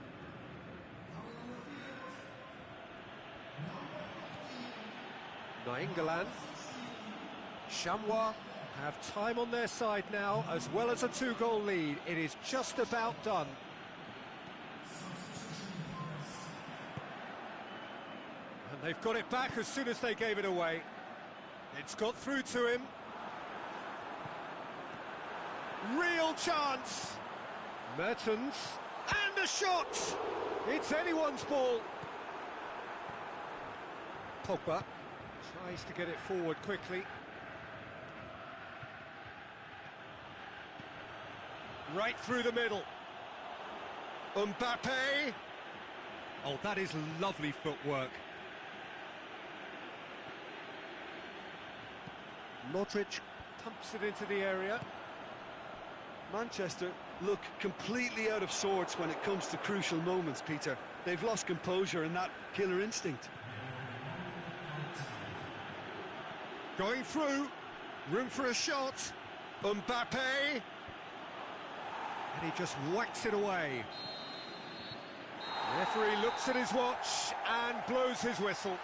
Nainggolan. Chamois have time on their side now, as well as a two-goal lead. It is just about done. They've got it back as soon as they gave it away. It's got through to him. Real chance. Mertens. And a shot! It's anyone's ball. Pogba tries to get it forward quickly. Right through the middle. Mbappe. Oh, that is lovely footwork. Modric pumps it into the area. Manchester look completely out of sorts when it comes to crucial moments, Peter. They've lost composure and that killer instinct. Going through, room for a shot. Mbappe. And he just whacks it away. The referee looks at his watch and blows his whistle.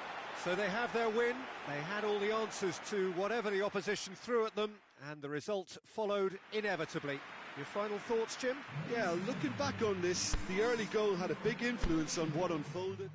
So they have their win. They had all the answers to whatever the opposition threw at them, and the result followed inevitably. Your final thoughts, Jim? Yeah, looking back on this, the early goal had a big influence on what unfolded.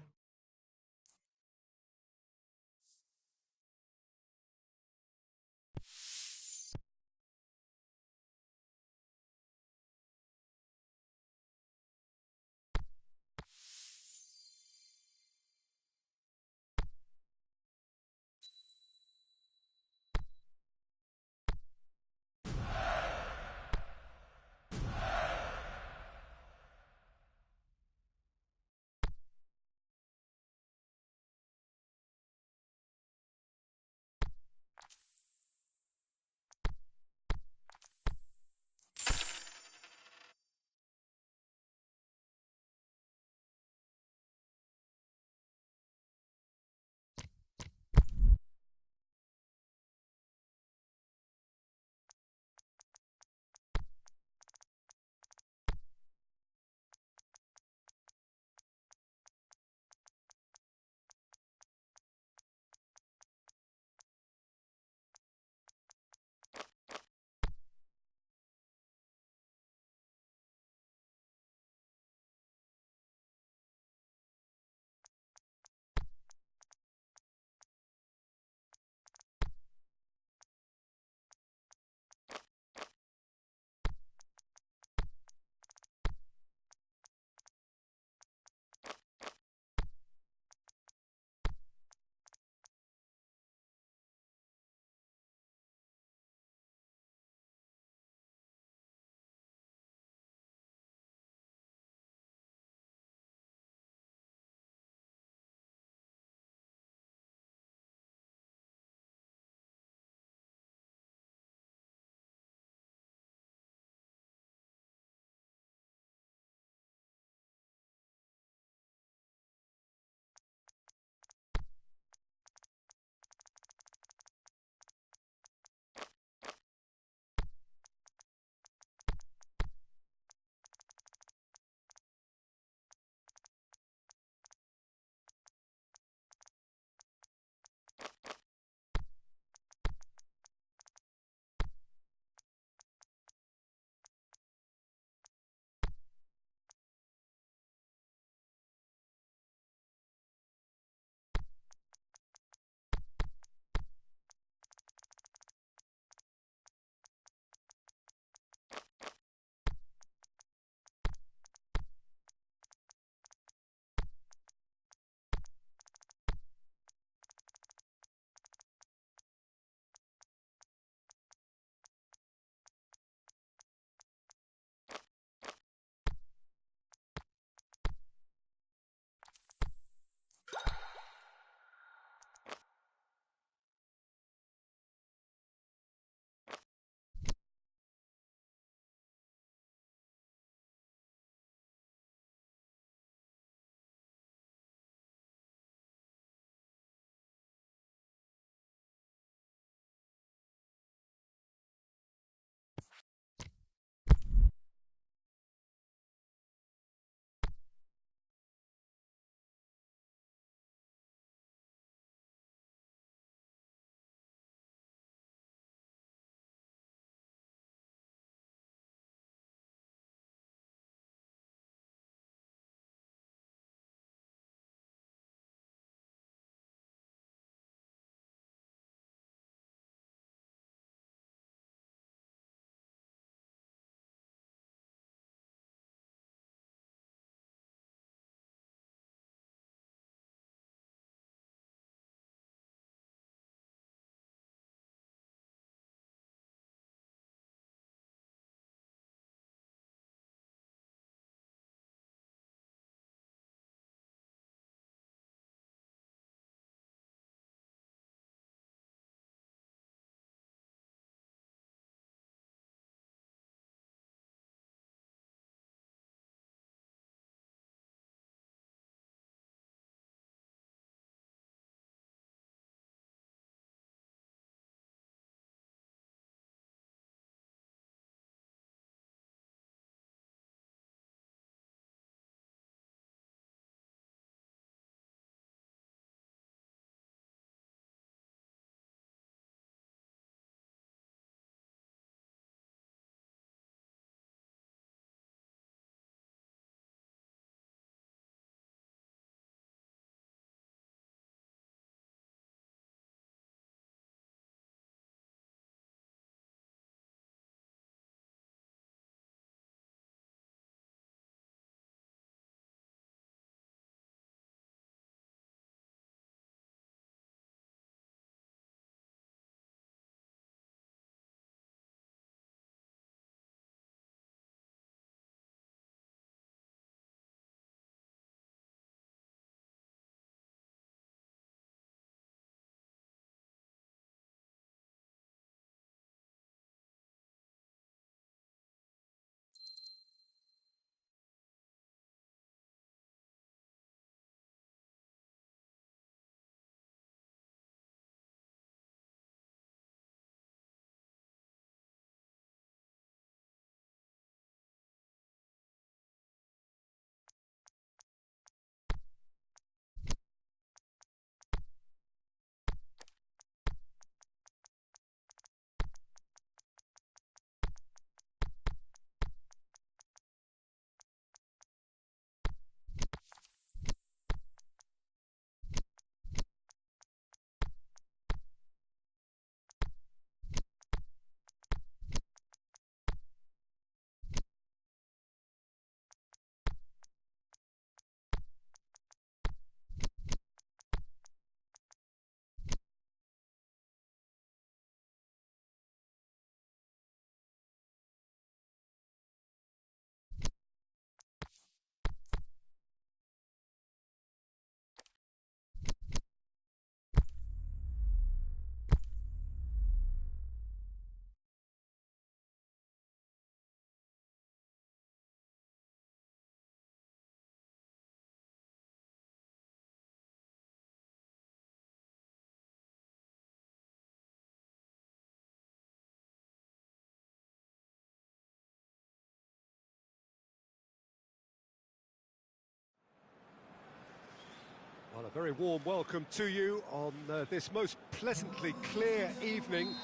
Well, a very warm welcome to you on this most pleasantly clear evening.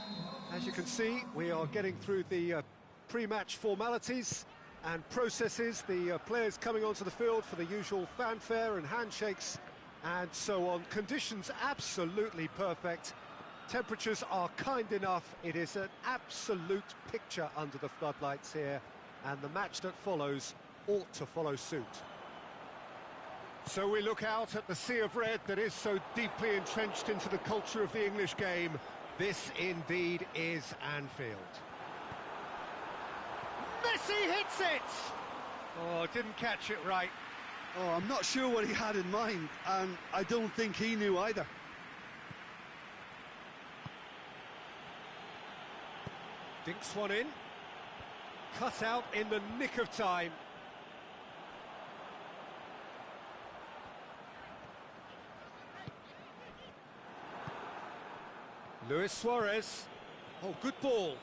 As you can see, we are getting through the pre-match formalities and processes, the players coming onto the field for the usual fanfare and handshakes and so on. Conditions absolutely perfect. Temperatures are kind enough. It is an absolute picture under the floodlights here, and the match that follows ought to follow suit. So we look out at the sea of red that is so deeply entrenched into the culture of the English game. This indeed is Anfield. Messi hits it! Oh, didn't catch it right. Oh, I'm not sure what he had in mind, and I don't think he knew either. Dinks one in. Cut out in the nick of time. Luis Suarez. Oh, good ball.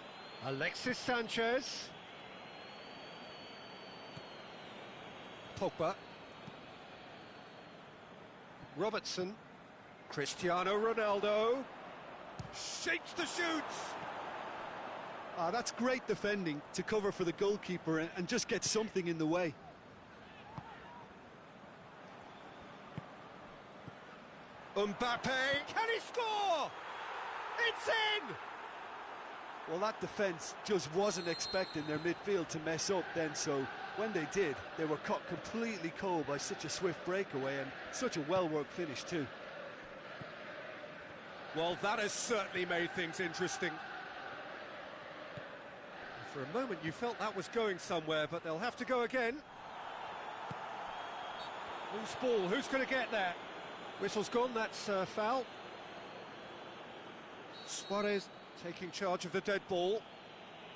Alexis Sanchez. Pogba. Robertson. Cristiano Ronaldo. Shapes the shoots. Ah, that's great defending to cover for the goalkeeper and just get something in the way. Mbappe. Can he score? It's in! Well, that defence just wasn't expecting their midfield to mess up then, so when they did, they were caught completely cold by such a swift breakaway and such a well-worked finish too. Well, that has certainly made things interesting. For a moment you felt that was going somewhere, but they'll have to go again. Loose ball, who's going to get there? Whistle's gone, that's foul. Suarez taking charge of the dead ball.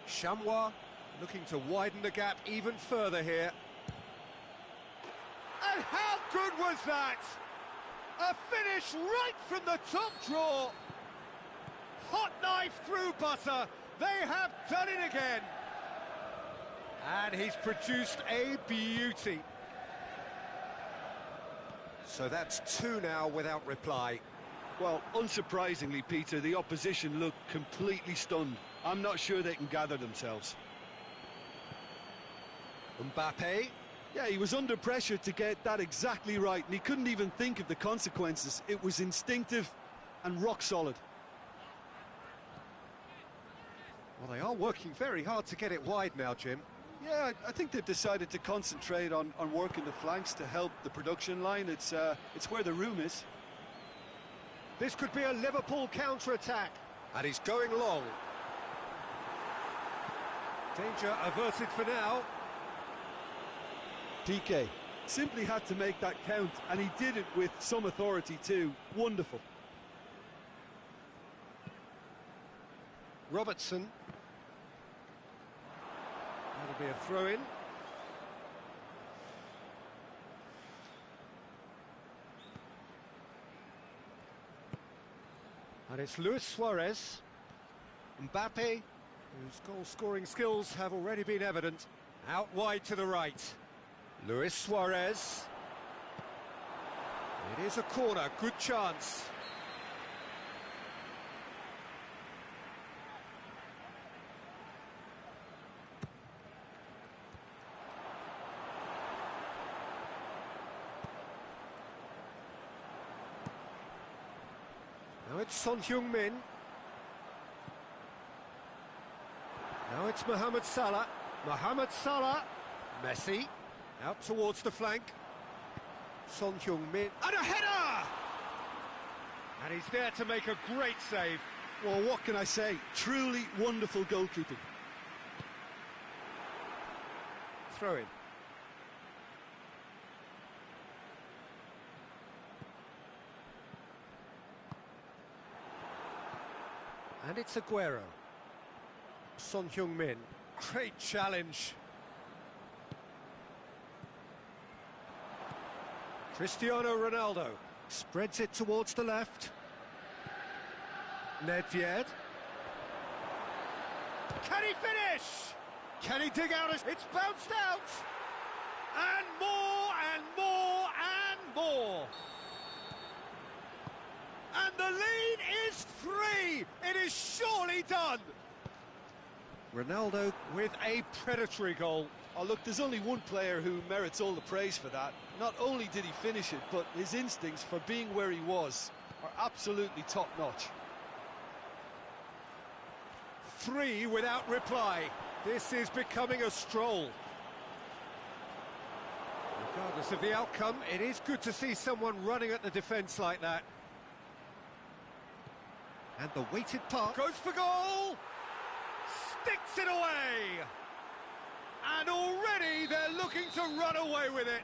Chamois looking to widen the gap even further here. And how good was that? A finish right from the top draw. Hot knife through butter. They have done it again. And he's produced a beauty. So that's two now without reply. Well, unsurprisingly, Peter, the opposition looked completely stunned. I'm not sure they can gather themselves. Mbappe. Yeah, he was under pressure to get that exactly right, and he couldn't even think of the consequences. It was instinctive and rock solid. Well, they are working very hard to get it wide now, Jim. Yeah, I think they've decided to concentrate on working the flanks to help the production line. It's where the room is. This could be a Liverpool counter-attack. And he's going long. Danger averted for now. PK simply had to make that count, and he did it with some authority too. Wonderful. Robertson. That'll be a throw-in. And it's Luis Suarez. Mbappe, whose goal-scoring skills have already been evident. Out wide to the right. Luis Suarez. It is a corner, good chance. Now it's Son Heung-min. Now it's Mohamed Salah. Mohamed Salah. Messi. Out towards the flank. Son Heung-min. And a header! And he's there to make a great save. Well, what can I say? Truly wonderful goalkeeping. Throw in. And it's Aguero. Son Heung-min. Great challenge. Cristiano Ronaldo spreads it towards the left. Nedved. Can he finish? Can he dig out? It's bounced out. And more and more and more. And the lead is 3. It is surely done. Ronaldo with a predatory goal. Oh, look, there's only one player who merits all the praise for that. Not only did he finish it, but his instincts for being where he was are absolutely top-notch. 3 without reply. This is becoming a stroll. Regardless of the outcome, it is good to see someone running at the defence like that. And the weighted pass goes for goal! Sticks it away! And already they're looking to run away with it.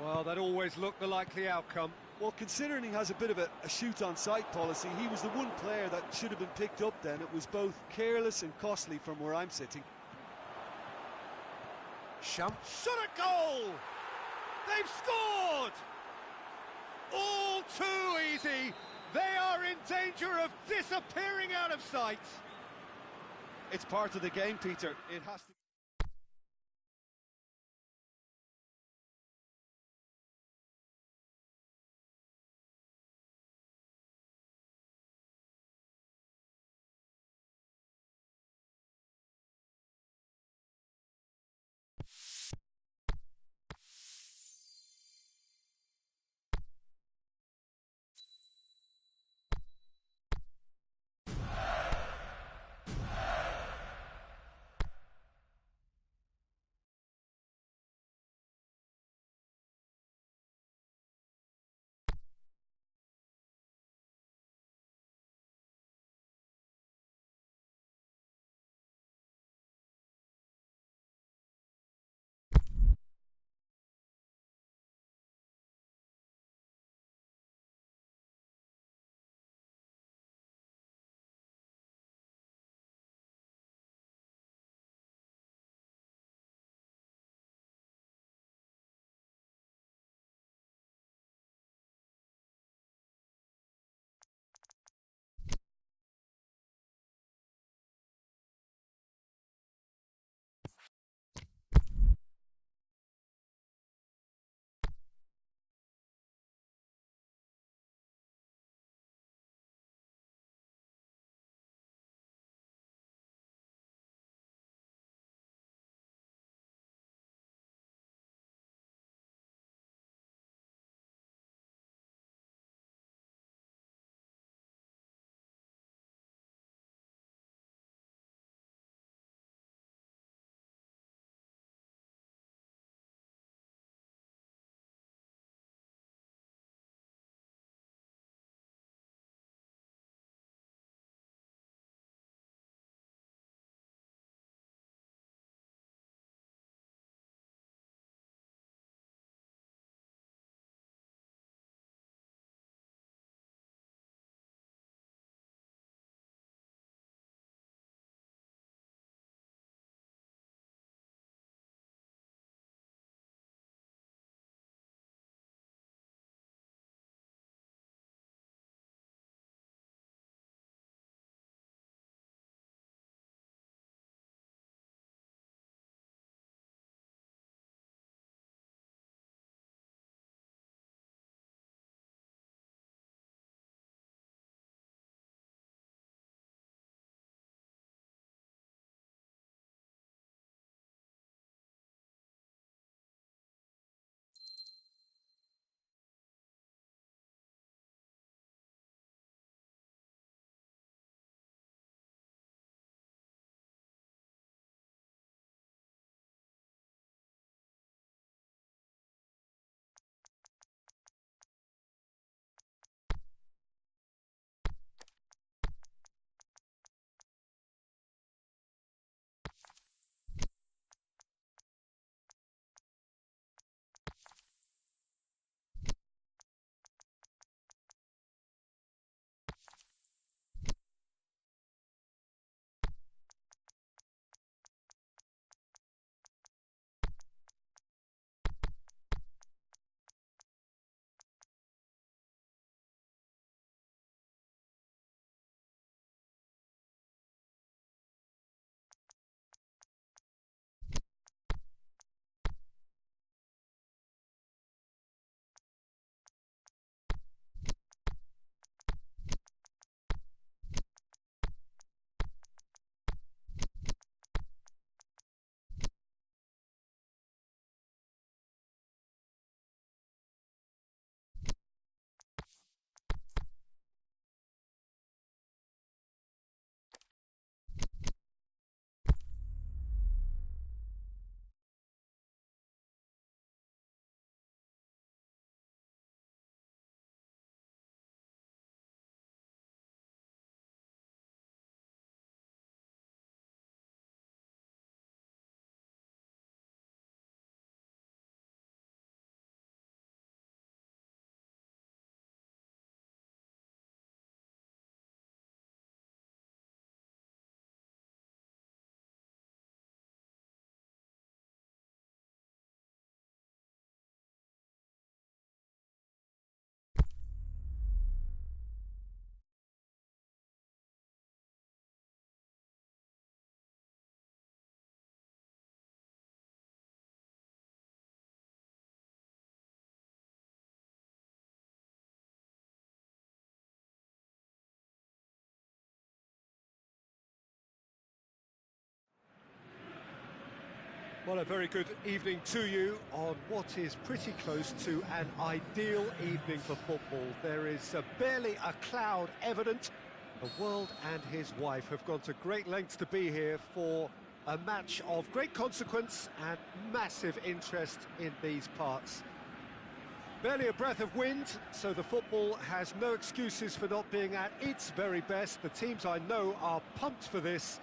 Well, that always looked the likely outcome. Well, considering he has a bit of a shoot-on-sight policy, he was the one player that should have been picked up then. It was both careless and costly from where I'm sitting. Shot at goal! They've scored! All too easy. They are in danger of disappearing out of sight. It's part of the game, Peter. It has to. Well, a very good evening to you on what is pretty close to an ideal evening for football. There is barely a cloud evident. The world and his wife have gone to great lengths to be here for a match of great consequence and massive interest in these parts. Barely a breath of wind, so the football has no excuses for not being at its very best. The teams I know are pumped for this.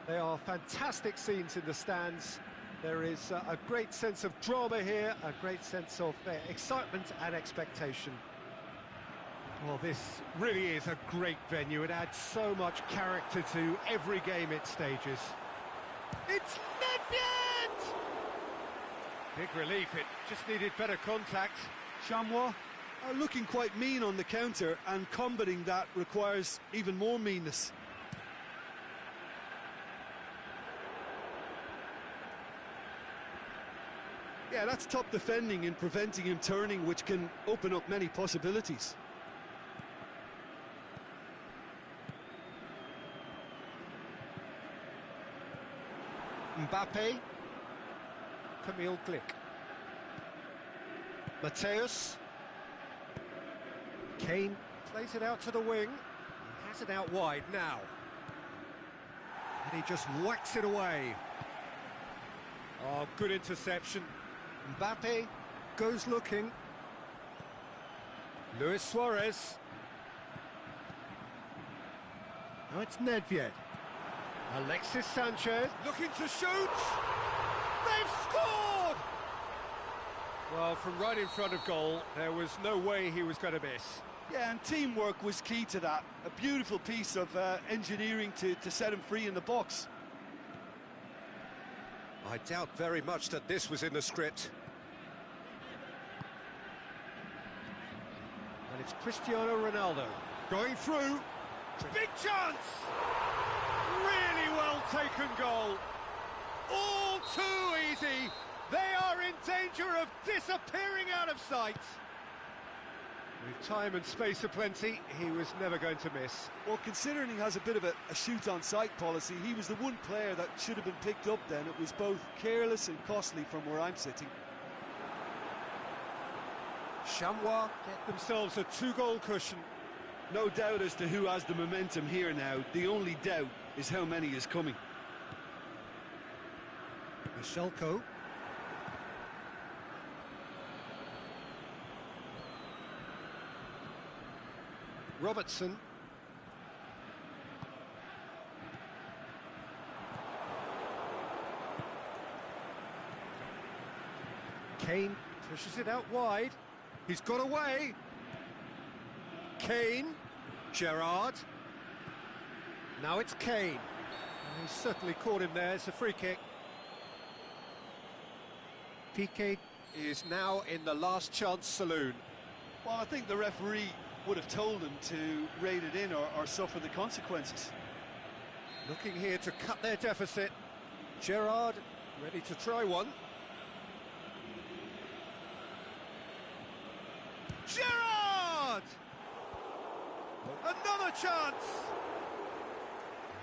They are fantastic scenes in the stands. There is a great sense of drama here, a great sense of excitement and expectation. Well, this really is a great venue. It adds so much character to every game it stages. It's Nedved! Big relief, it just needed better contact. Chamois are looking quite mean on the counter, and combating that requires even more meanness. Yeah, that's top defending in preventing him turning, which can open up many possibilities. Mbappe. Camille Glick. Mateus. Kane plays it out to the wing. He has it out wide now. And he just whacks it away. Oh, good interception. Mbappe goes looking. Luis Suarez. Now it's Nedved. Alexis Sanchez looking to shoot. They've scored! Well, from right in front of goal, there was no way he was going to miss. Yeah, and teamwork was key to that. A beautiful piece of engineering to set him free in the box. I doubt very much that this was in the script. And it's Cristiano Ronaldo going through. Big chance! Really well taken goal. All too easy. They are in danger of disappearing out of sight. With time and space aplenty, he was never going to miss. Well, considering he has a bit of a shoot-on-sight policy, he was the one player that should have been picked up then. It was both careless and costly from where I'm sitting. Chamois get themselves a 2-goal cushion. No doubt as to who has the momentum here now. The only doubt is how many is coming. Michelko. Robertson. Kane pushes it out wide. He's got away. Kane. Gerrard. Now it's Kane. And he's certainly caught him there. It's a free kick. Piqué is now in the last chance saloon. Well, I think the referee would have told him to rate it in or suffer the consequences. Looking here to cut their deficit. Gerrard ready to try one. Gerrard! Another chance!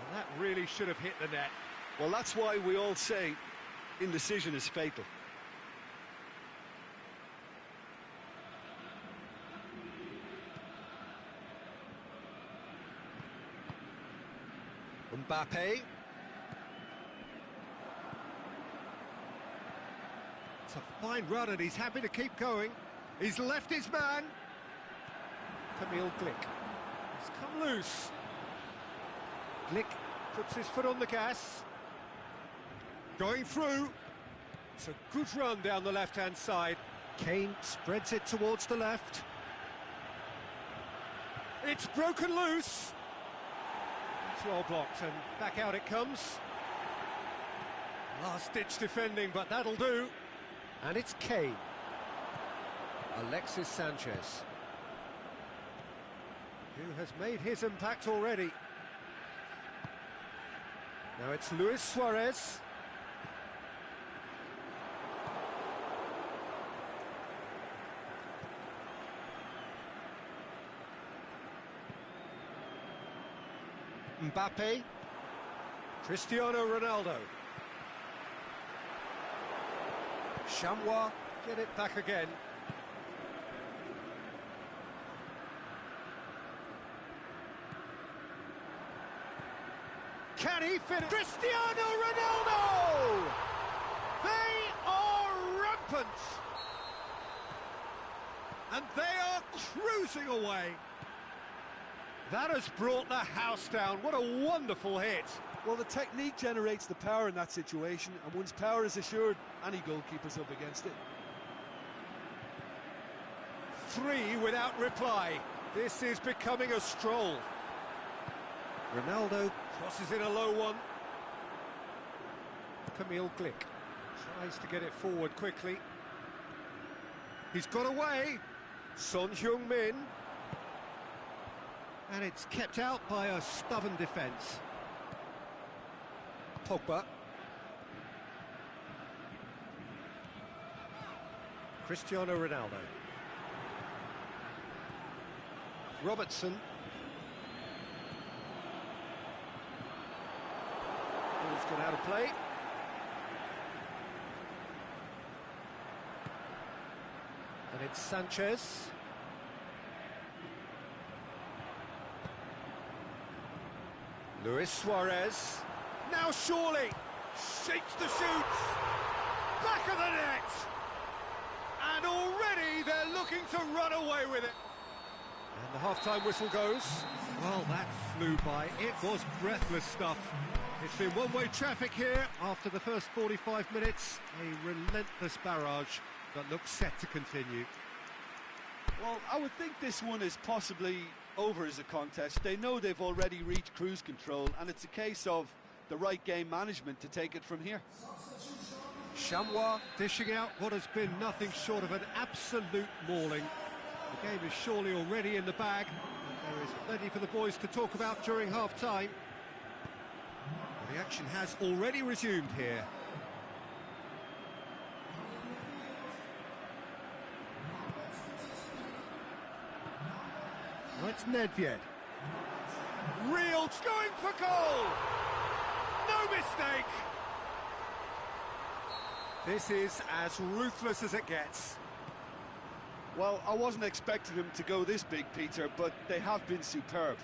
And that really should have hit the net. Well, that's why we all say indecision is fatal. Mbappe. It's a fine run and he's happy to keep going. He's left his man. Camille Glick. He's come loose. Glick puts his foot on the gas. Going through. It's a good run down the left-hand side. Kane spreads it towards the left. It's broken loose. It's well blocked and back out it comes. Last-ditch defending, but that'll do. And it's Kane. Alexis Sanchez, who has made his impact already. Now it's Luis Suarez. Mbappe. Cristiano Ronaldo. Chamois get it back again. Can he finish? Cristiano Ronaldo! They are rampant! And they are cruising away. That has brought the house down. What a wonderful hit. Well, the technique generates the power in that situation, and once power is assured, any goalkeeper's up against it. 3 without reply. This is becoming a stroll. Ronaldo crosses in a low one. Camille Glick tries to get it forward quickly. He's got away. Son Heung-min. And it's kept out by a stubborn defence. Pogba. Cristiano Ronaldo. Robertson. Ball's gone out of play. And it's Sanchez. Luis Suarez. Now surely. Shakes the shoots. Back of the net. And already they're looking to run away with it. And the half-time whistle goes. Well, that flew by. It was breathless stuff. It's been one-way traffic here after the first 45 minutes. A relentless barrage that looks set to continue. Well, I would think this one is possibly over as a contest. They know they've already reached cruise control, and it's a case of the right game management to take it from here. Chamois dishing out what has been nothing short of an absolute mauling. The game is surely already in the bag, and there is plenty for the boys to talk about during half-time. The action has already resumed here. Well, it's Nedved. Real going for goal! No mistake! This is as ruthless as it gets. Well, I wasn't expecting them to go this big, Peter, but they have been superb.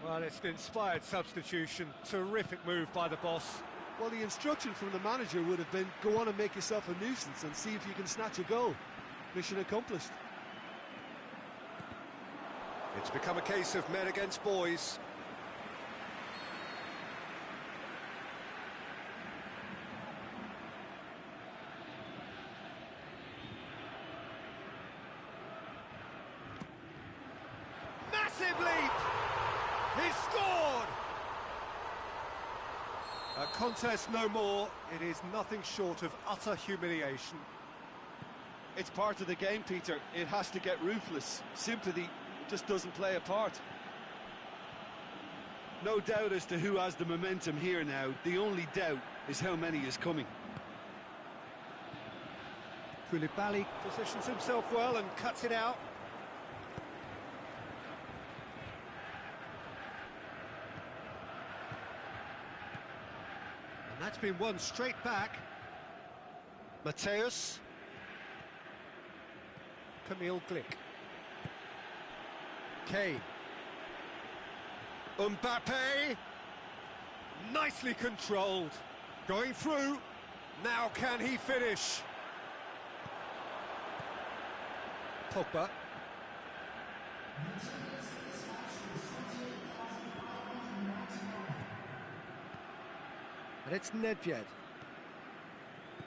Well, it's an inspired substitution. Terrific move by the boss. Well, the instruction from the manager would have been, go on and make yourself a nuisance and see if you can snatch a goal. Mission accomplished. It's become a case of men against boys. Massive leap! He scored! A contest no more. It is nothing short of utter humiliation. It's part of the game, Peter. It has to get ruthless. Sympathy just doesn't play a part. No doubt as to who has the momentum here now. The only doubt is how many is coming. Koulibaly positions himself well and cuts it out. And that's been won straight back. Mateus. Camille Glick. Kane. Mbappe. Nicely controlled. Going through. Now can he finish? Pogba. And it's Nedved.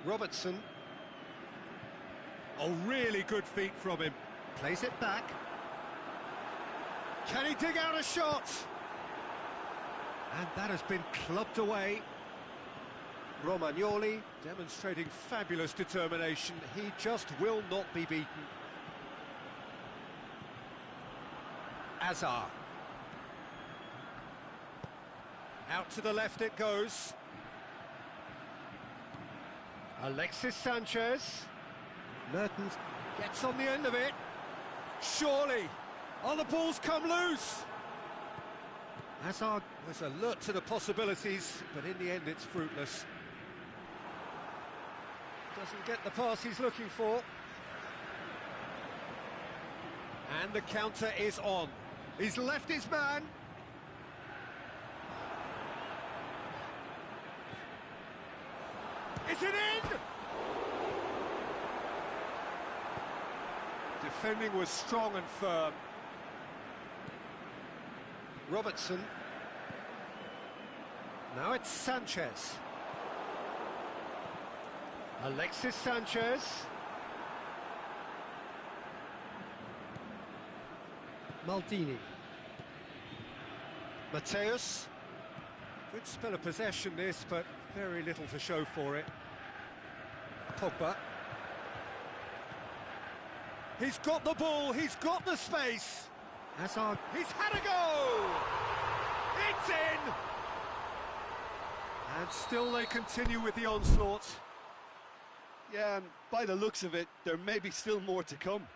Robertson. Oh, really good feet from him. Plays it back. Can he dig out a shot? And that has been clubbed away. Romagnoli demonstrating fabulous determination. He just will not be beaten. Azar. Out to the left it goes. Alexis Sanchez. Mertens gets on the end of it. Surely. Oh, the ball's come loose. Hazard was alert to the possibilities, but in the end it's fruitless. Doesn't get the pass he's looking for. And the counter is on. He's left his man. Is it in? Defending was strong and firm. Robertson. Now it's Sanchez. Alexis Sanchez. Maldini. Mateus. Good spell of possession this, but very little to show for it. Pogba. He's got the ball, he's got the space. Hazard. He's had a go! It's in! And still they continue with the onslaught. Yeah, and by the looks of it, there may be still more to come.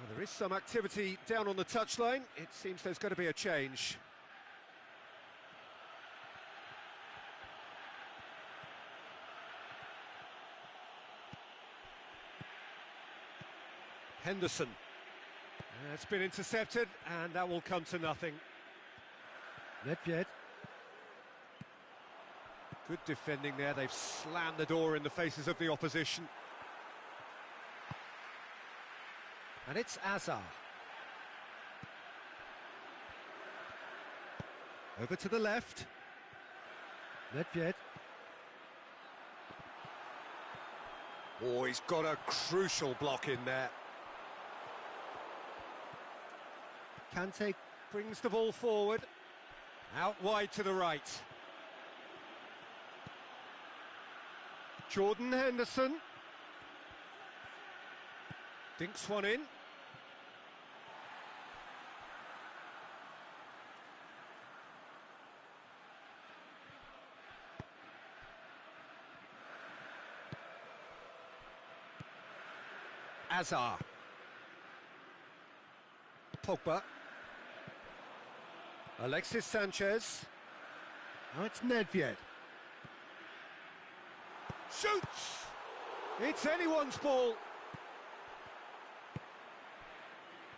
Well, there is some activity down on the touchline. It seems there's going to be a change. Henderson. It's been intercepted, and that will come to nothing. Nedved. Good defending there. They've slammed the door in the faces of the opposition. And it's Azar. Over to the left. Nedved. Oh, he's got a crucial block in there. Kante brings the ball forward. Out wide to the right. Jordan Henderson. Dinks one in. Azar. Pogba. Alexis Sanchez. Now it's Nedved. Shoots! It's anyone's ball.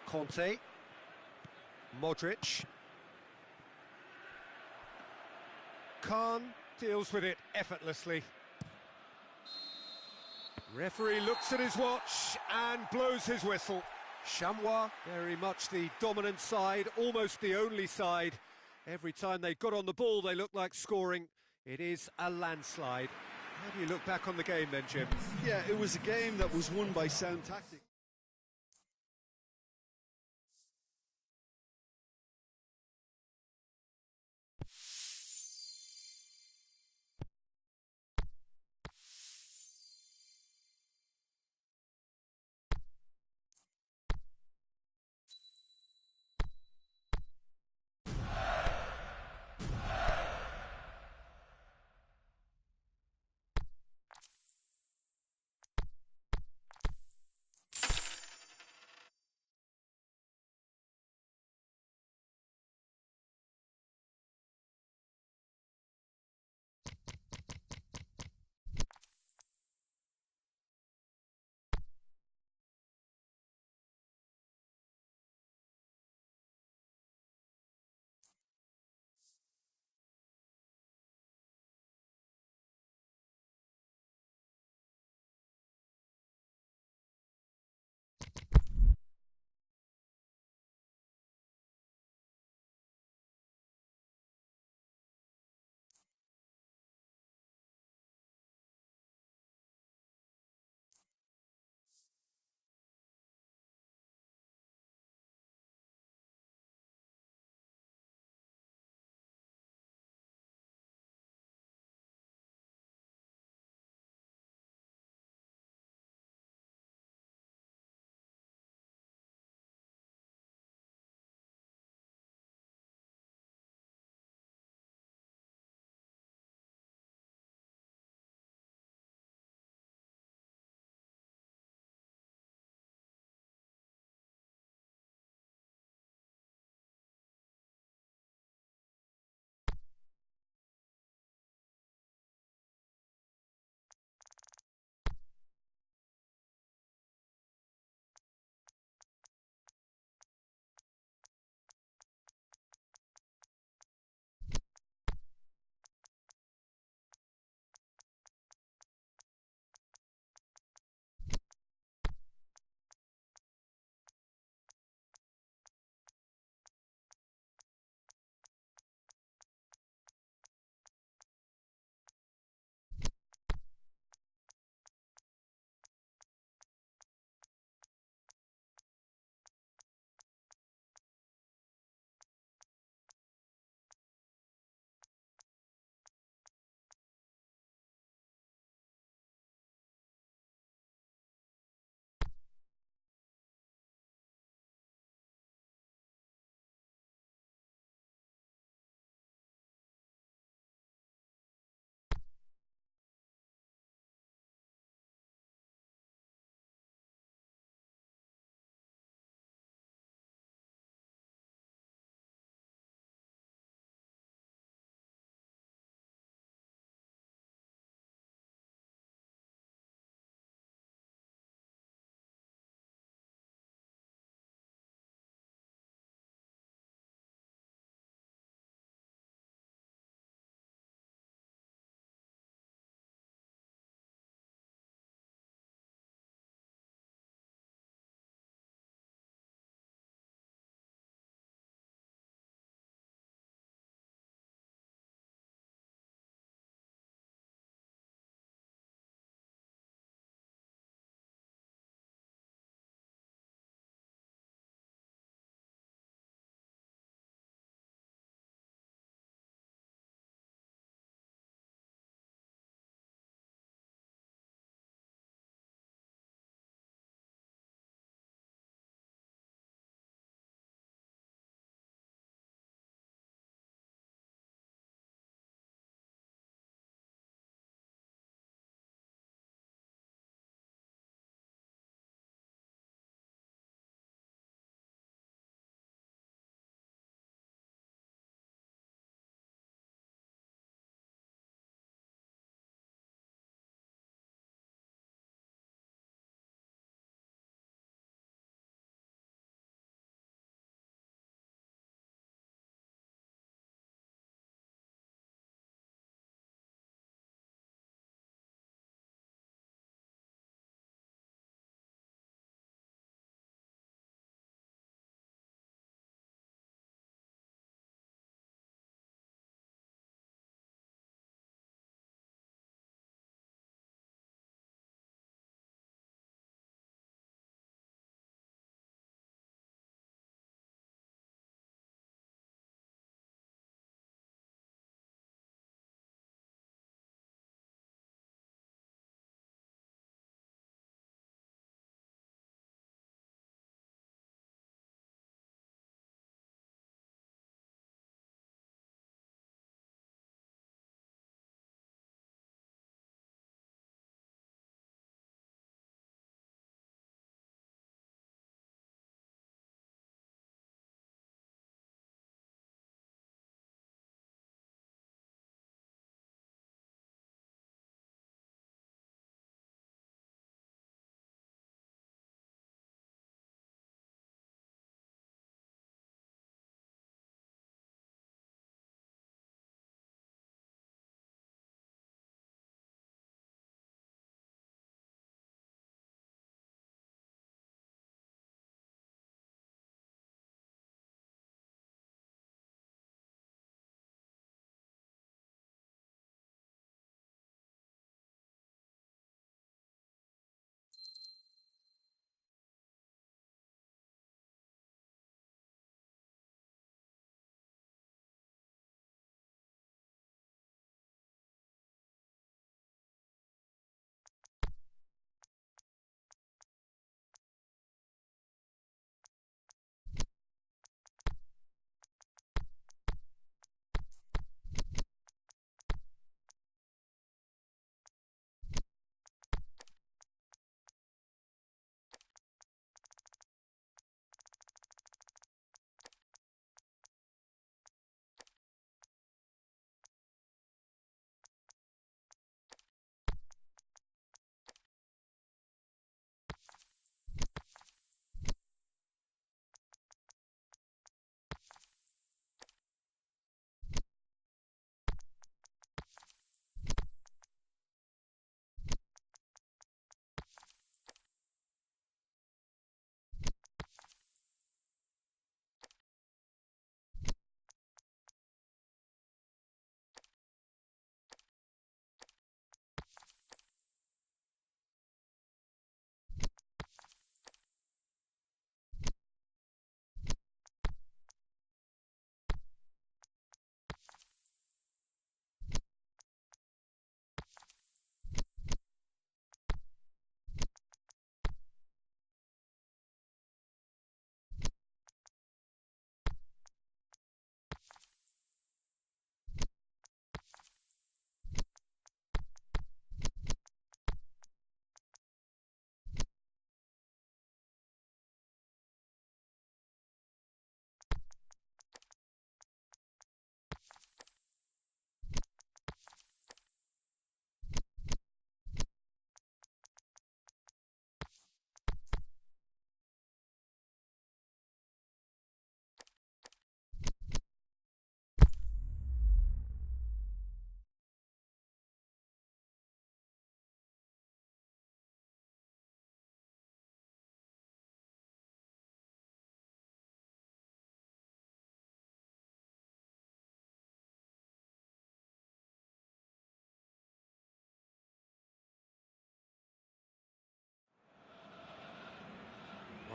Conte. Modric. Khan deals with it effortlessly. Referee looks at his watch and blows his whistle. Chamois, very much the dominant side, almost the only side. Every time they got on the ball, they looked like scoring. It is a landslide. How do you look back on the game then, Jim? Yeah, it was a game that was won by sound tactics.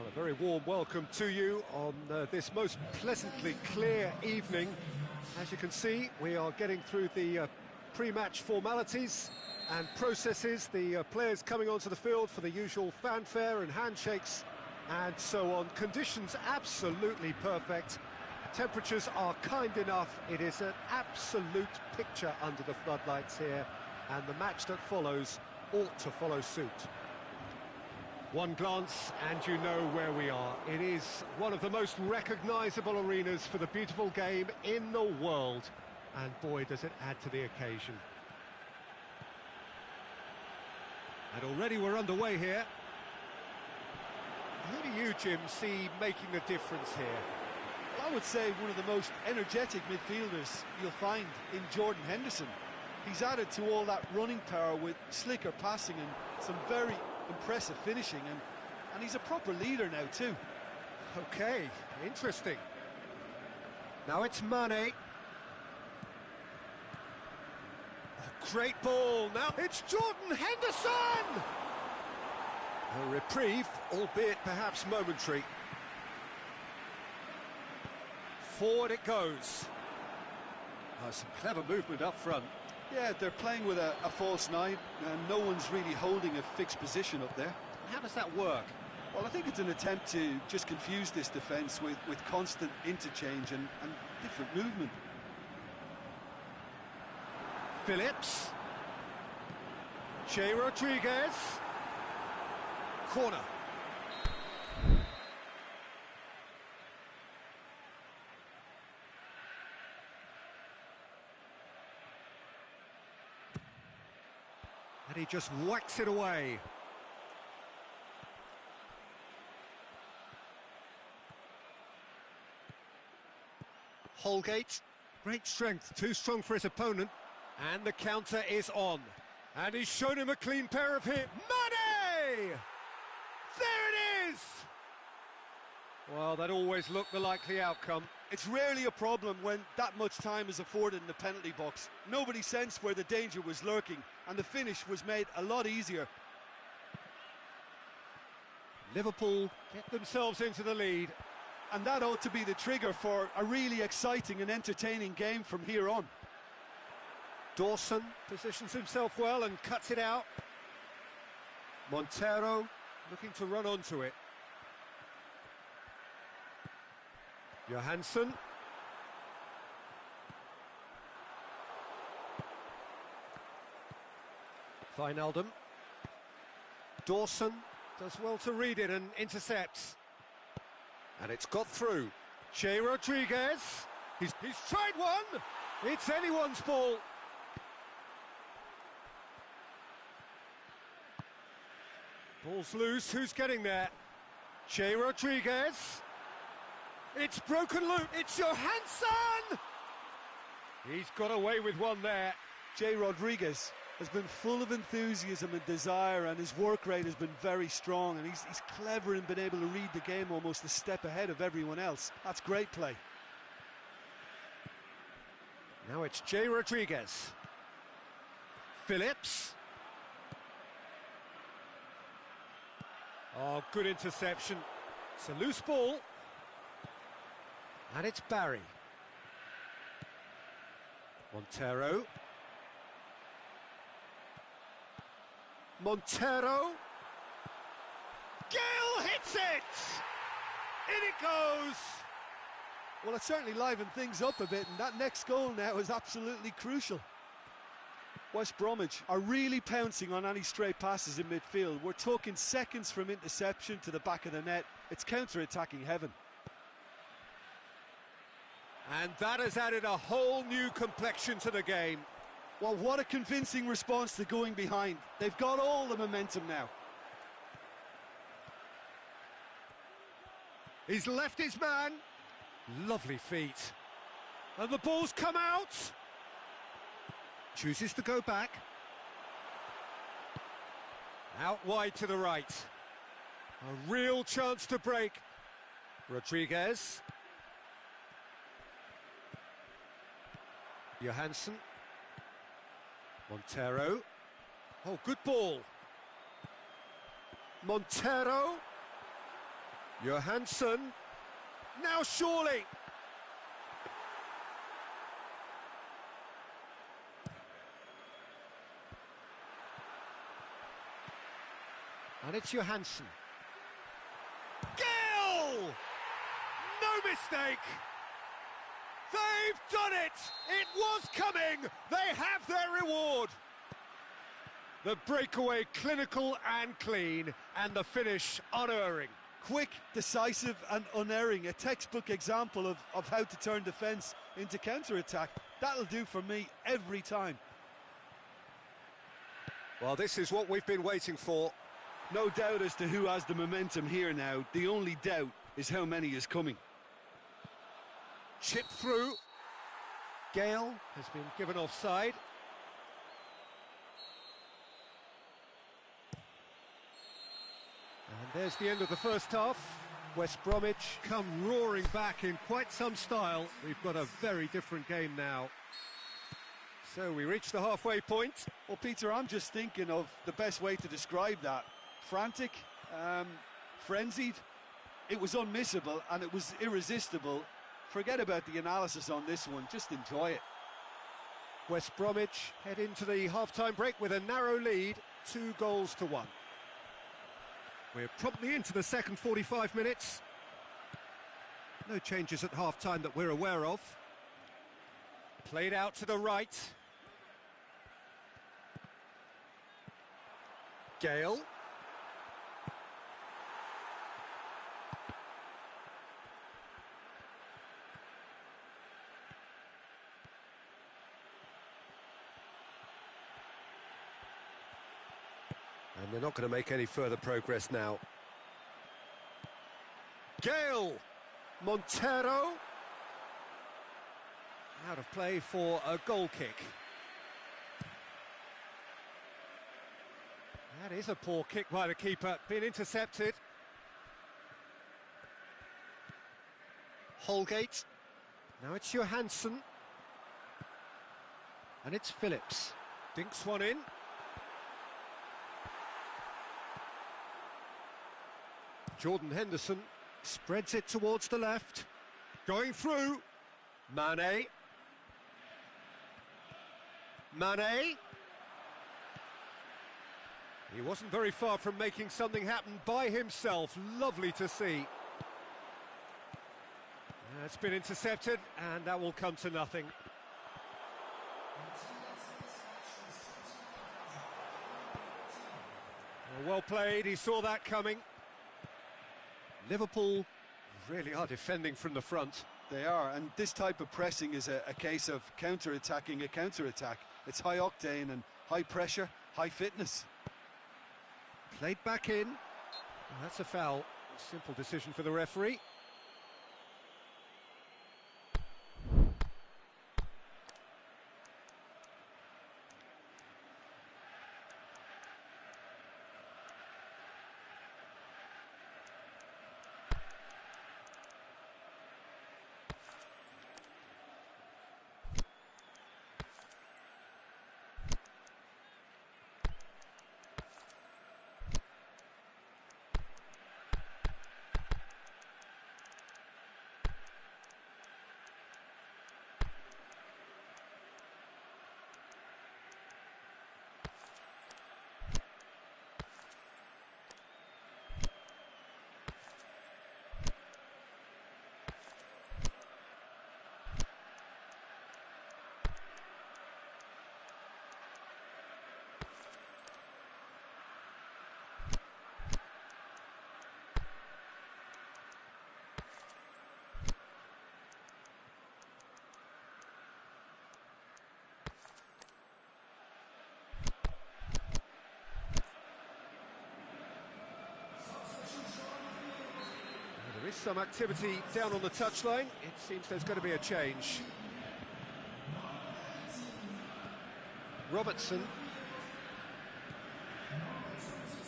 Well, a very warm welcome to you on this most pleasantly clear evening. As you can see, we are getting through the pre-match formalities and processes, the players coming onto the field for the usual fanfare and handshakes and so on. Conditions absolutely perfect. Temperatures are kind enough. It is an absolute picture under the floodlights here, and the match that follows ought to follow suit. One glance and you know where we are. It is one of the most recognisable arenas for the beautiful game in the world, and boy does it add to the occasion. And already we're underway here. Who do you, Jim, see making a difference here? Well, I would say one of the most energetic midfielders you'll find in Jordan Henderson. He's added to all that running power with slicker passing and some very impressive finishing, and he's a proper leader now too. Okay, interesting. Now it's Mane. Oh, great ball, now it's Jordan Henderson! A reprieve, albeit perhaps momentary. Forward it goes. Oh, some clever movement up front. Yeah, they're playing with a false nine, and no one's really holding a fixed position up there. How does that work? Well, I think it's an attempt to just confuse this defence with constant interchange and different movement. Phillips. Che Rodriguez. Corner. And he just whacks it away. Holgate, great strength, too strong for his opponent. And the counter is on. And he's shown him a clean pair of hips. Mane! There it is! Well, that always looked the likely outcome. It's rarely a problem when that much time is afforded in the penalty box. Nobody sensed where the danger was lurking, and the finish was made a lot easier. Liverpool get themselves into the lead. And that ought to be the trigger for a really exciting and entertaining game from here on. Dawson positions himself well and cuts it out. Montero looking to run onto it. Johansson. Wijnaldum. Dawson does well to read it and intercepts. And it's got through. Che Rodriguez. He's tried one. It's anyone's ball. Ball's loose. Who's getting there? Che Rodriguez. It's broken loose. It's Johansson. He's got away with one there. Che Rodriguez has been full of enthusiasm and desire, and his work rate has been very strong, and he's clever in being able to read the game almost a step ahead of everyone else. That's great play. Now it's Che Rodriguez. Phillips. Oh, good interception. It's a loose ball. And it's Barry. Montero. Montero. Gale hits it! In it goes! Well, it certainly livened things up a bit, and that next goal now is absolutely crucial. West Bromwich are really pouncing on any stray passes in midfield. We're talking seconds from interception to the back of the net. It's counter-attacking heaven. And that has added a whole new complexion to the game. Well, what a convincing response to going behind. They've got all the momentum now. He's left his man. Lovely feet. And the ball's come out. Chooses to go back. Out wide to the right. A real chance to break. Rodriguez. Johansson. Montero. Oh, good ball. Montero. Johansson. Now surely. And it's Johansson. Gale! No mistake! They've done it! It was coming! They have their reward! The breakaway clinical and clean, and the finish unerring. Quick, decisive and unerring. A textbook example of how to turn defence into counter-attack. That'll do for me every time. Well, this is what we've been waiting for. No doubt as to who has the momentum here now. The only doubt is how many is coming. Chip through. Gale has been given offside. And there's the end of the first half. West Bromwich come roaring back in quite some style. We've got a very different game now. So we reach the halfway point. Well, Peter, I'm just thinking of the best way to describe that. Frantic, frenzied. It was unmissable and it was irresistible. Forget about the analysis on this one, just enjoy it. West Bromwich head into the half-time break with a narrow lead, 2-1. We're promptly into the second 45 minutes. No changes at half-time that we're aware of. Played out to the right. Gale. And they're not going to make any further progress now. Gale! Montero! Out of play for a goal kick. That is a poor kick by the keeper, been intercepted. Holgate. Now it's Johansson. And it's Phillips. Dinks one in. Jordan Henderson spreads it towards the left. Going through. Mane. Mane. He wasn't very far from making something happen by himself. Lovely to see. It's been intercepted, and that will come to nothing. Well played, he saw that coming. Liverpool really are defending from the front. They are, and this type of pressing is a case of counter-attacking a counter-attack. It's high octane and high pressure, high fitness. Played back in. Well, that's a foul. Simple decision for the referee. There is some activity down on the touchline. It seems there's going to be a change. Robertson.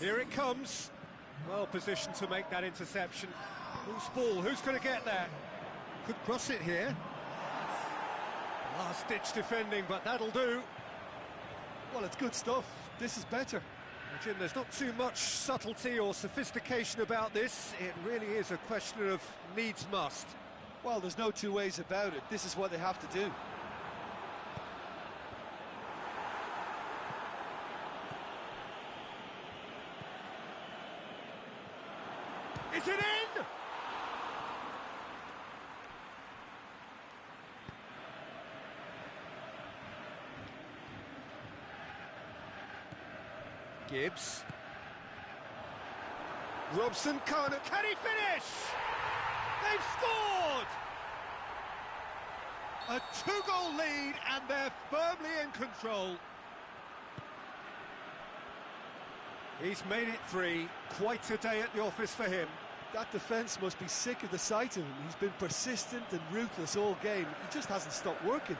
Here it comes. Well positioned to make that interception. Who's ball? Who's going to get there? Could cross it here. Last-ditch defending, but that'll do. Well, it's good stuff. This is better. Jim, there's not too much subtlety or sophistication about this. It really is a question of needs must. Well, there's no two ways about it. This is what they have to do. Is it in? Gibbs. Robson can he finish? They've scored! A two-goal lead and they're firmly in control. He's made it 3. Quite a day at the office for him. That defence must be sick of the sight of him. He's been persistent and ruthless all game. He just hasn't stopped working.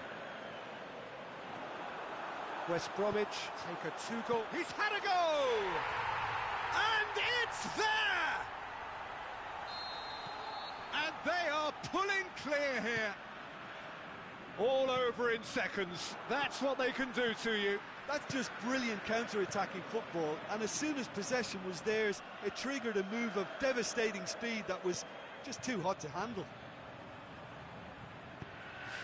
West Bromwich take a 2-goal. He's had a go! And it's there! And they are pulling clear here. All over in seconds. That's what they can do to you. That's just brilliant counter-attacking football, and as soon as possession was theirs, it triggered a move of devastating speed that was just too hot to handle.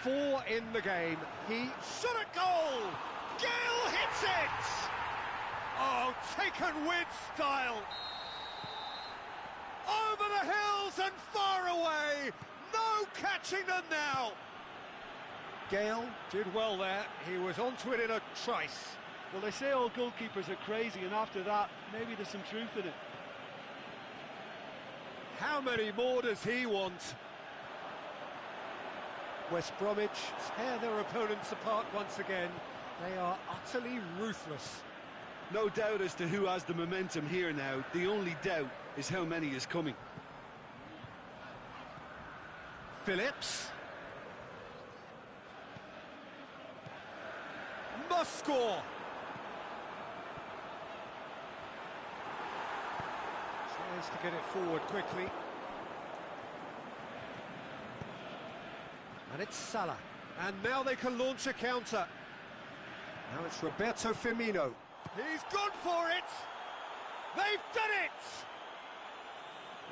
4 in the game. He shot a goal! Gale hits it! Oh, taken with style! Over the hills and far away! No catching them now! Gale did well there. He was onto it in a trice. Well, they say all goalkeepers are crazy, and after that, maybe there's some truth in it. How many more does he want? West Bromwich tear their opponents apart once again. They are utterly ruthless. No doubt as to who has the momentum here now. The only doubt is how many is coming. Phillips. Must score. Tries to get it forward quickly. And it's Salah. And now they can launch a counter. Now it's Roberto Firmino. He's gone for it! They've done it!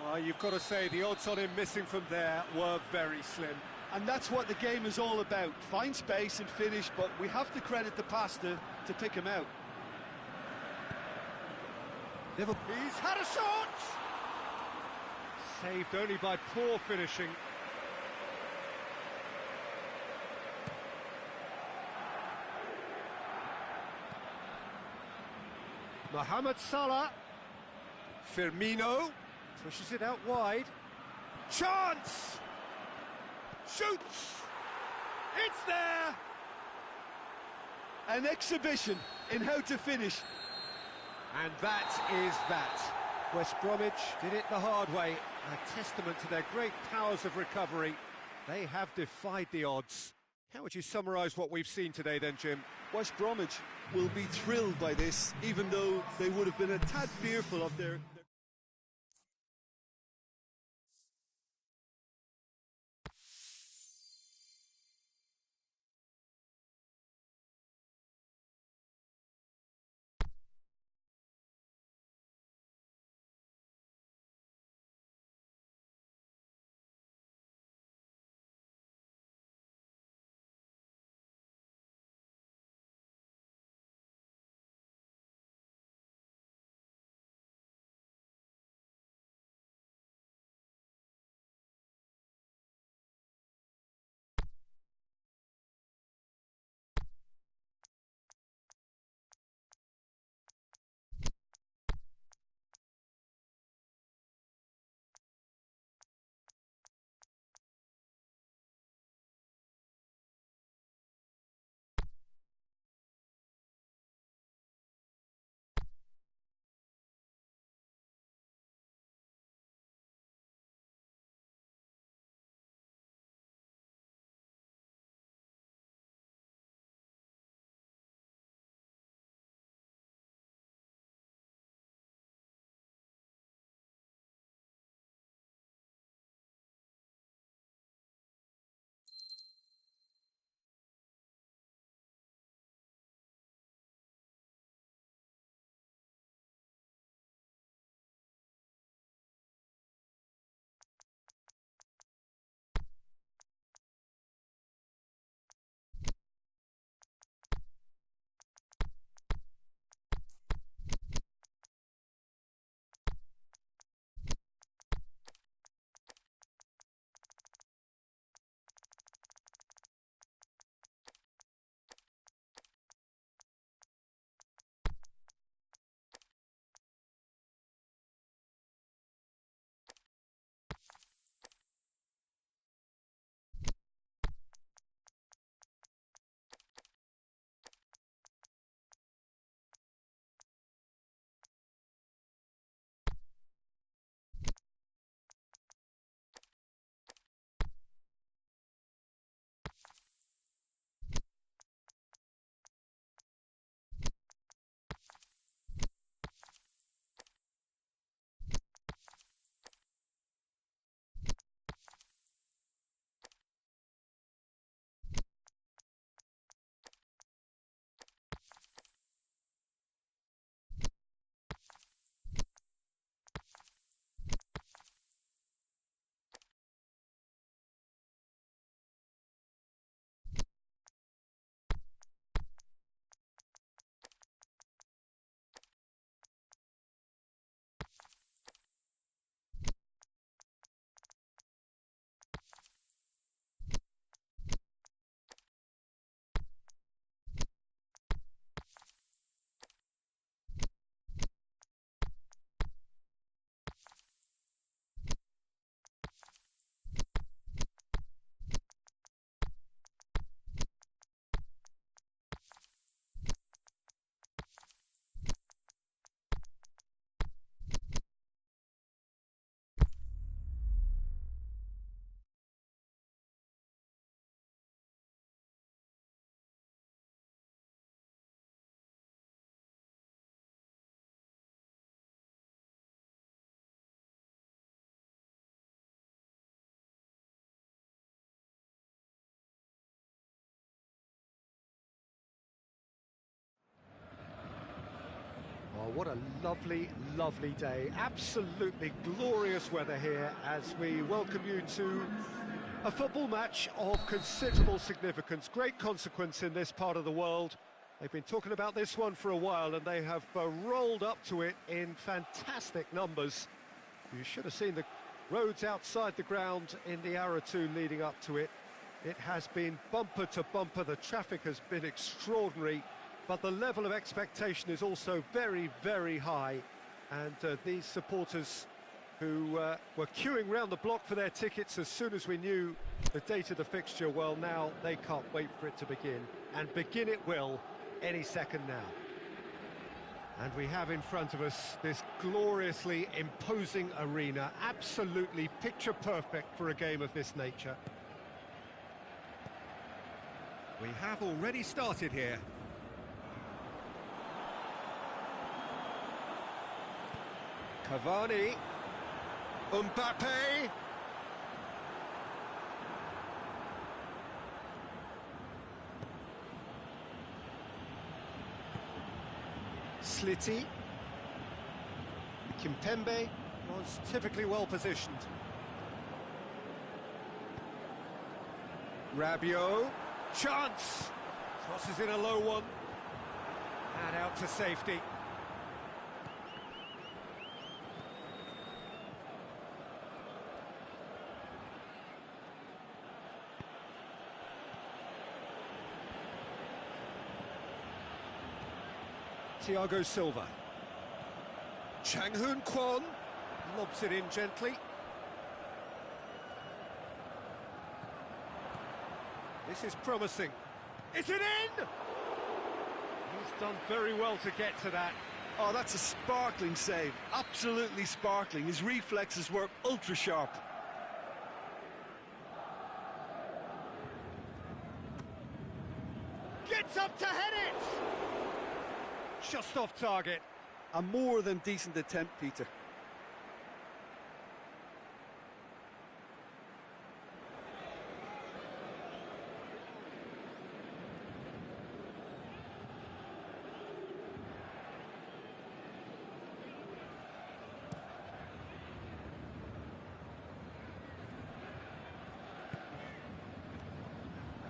Well, you've got to say the odds on him missing from there were very slim. And that's what the game is all about. Find space and finish, but we have to credit the passer to pick him out. Liverpool. He's had a shot! Saved only by poor finishing. Mohamed Salah. Firmino pushes it out wide. Chance! Shoots! It's there! An exhibition in how to finish. And that is that. West Bromwich did it the hard way. A testament to their great powers of recovery. They have defied the odds. How would you summarise what we've seen today then, Jim? West Bromwich will be thrilled by this, even though they would have been a tad fearful of their What a lovely, lovely day. Absolutely glorious weather here as we welcome you to a football match of considerable significance, great consequence in this part of the world. They've been talking about this one for a while and they have rolled up to it in fantastic numbers. You should have seen the roads outside the ground in the hour or two leading up to it. It has been bumper to bumper, the traffic has been extraordinary, but the level of expectation is also very, very high. And these supporters who were queuing round the block for their tickets as soon as we knew the date of the fixture, well, now they can't wait for it to begin. And begin it will any second now. And we have in front of us this gloriously imposing arena, absolutely picture perfect for a game of this nature. We have already started here. Cavani, Mbappe, Slitty, Kimpembe was typically well positioned. Rabiot, chance, crosses in a low one, and out to safety. Thiago Silva. Chang-Hoon Kwon lobs it in gently. This is promising. Is it in? He's done very well to get to that. Oh, that's a sparkling save. Absolutely sparkling. His reflexes were ultra sharp. Gets up to head it! Just off target. A more than decent attempt, Peter.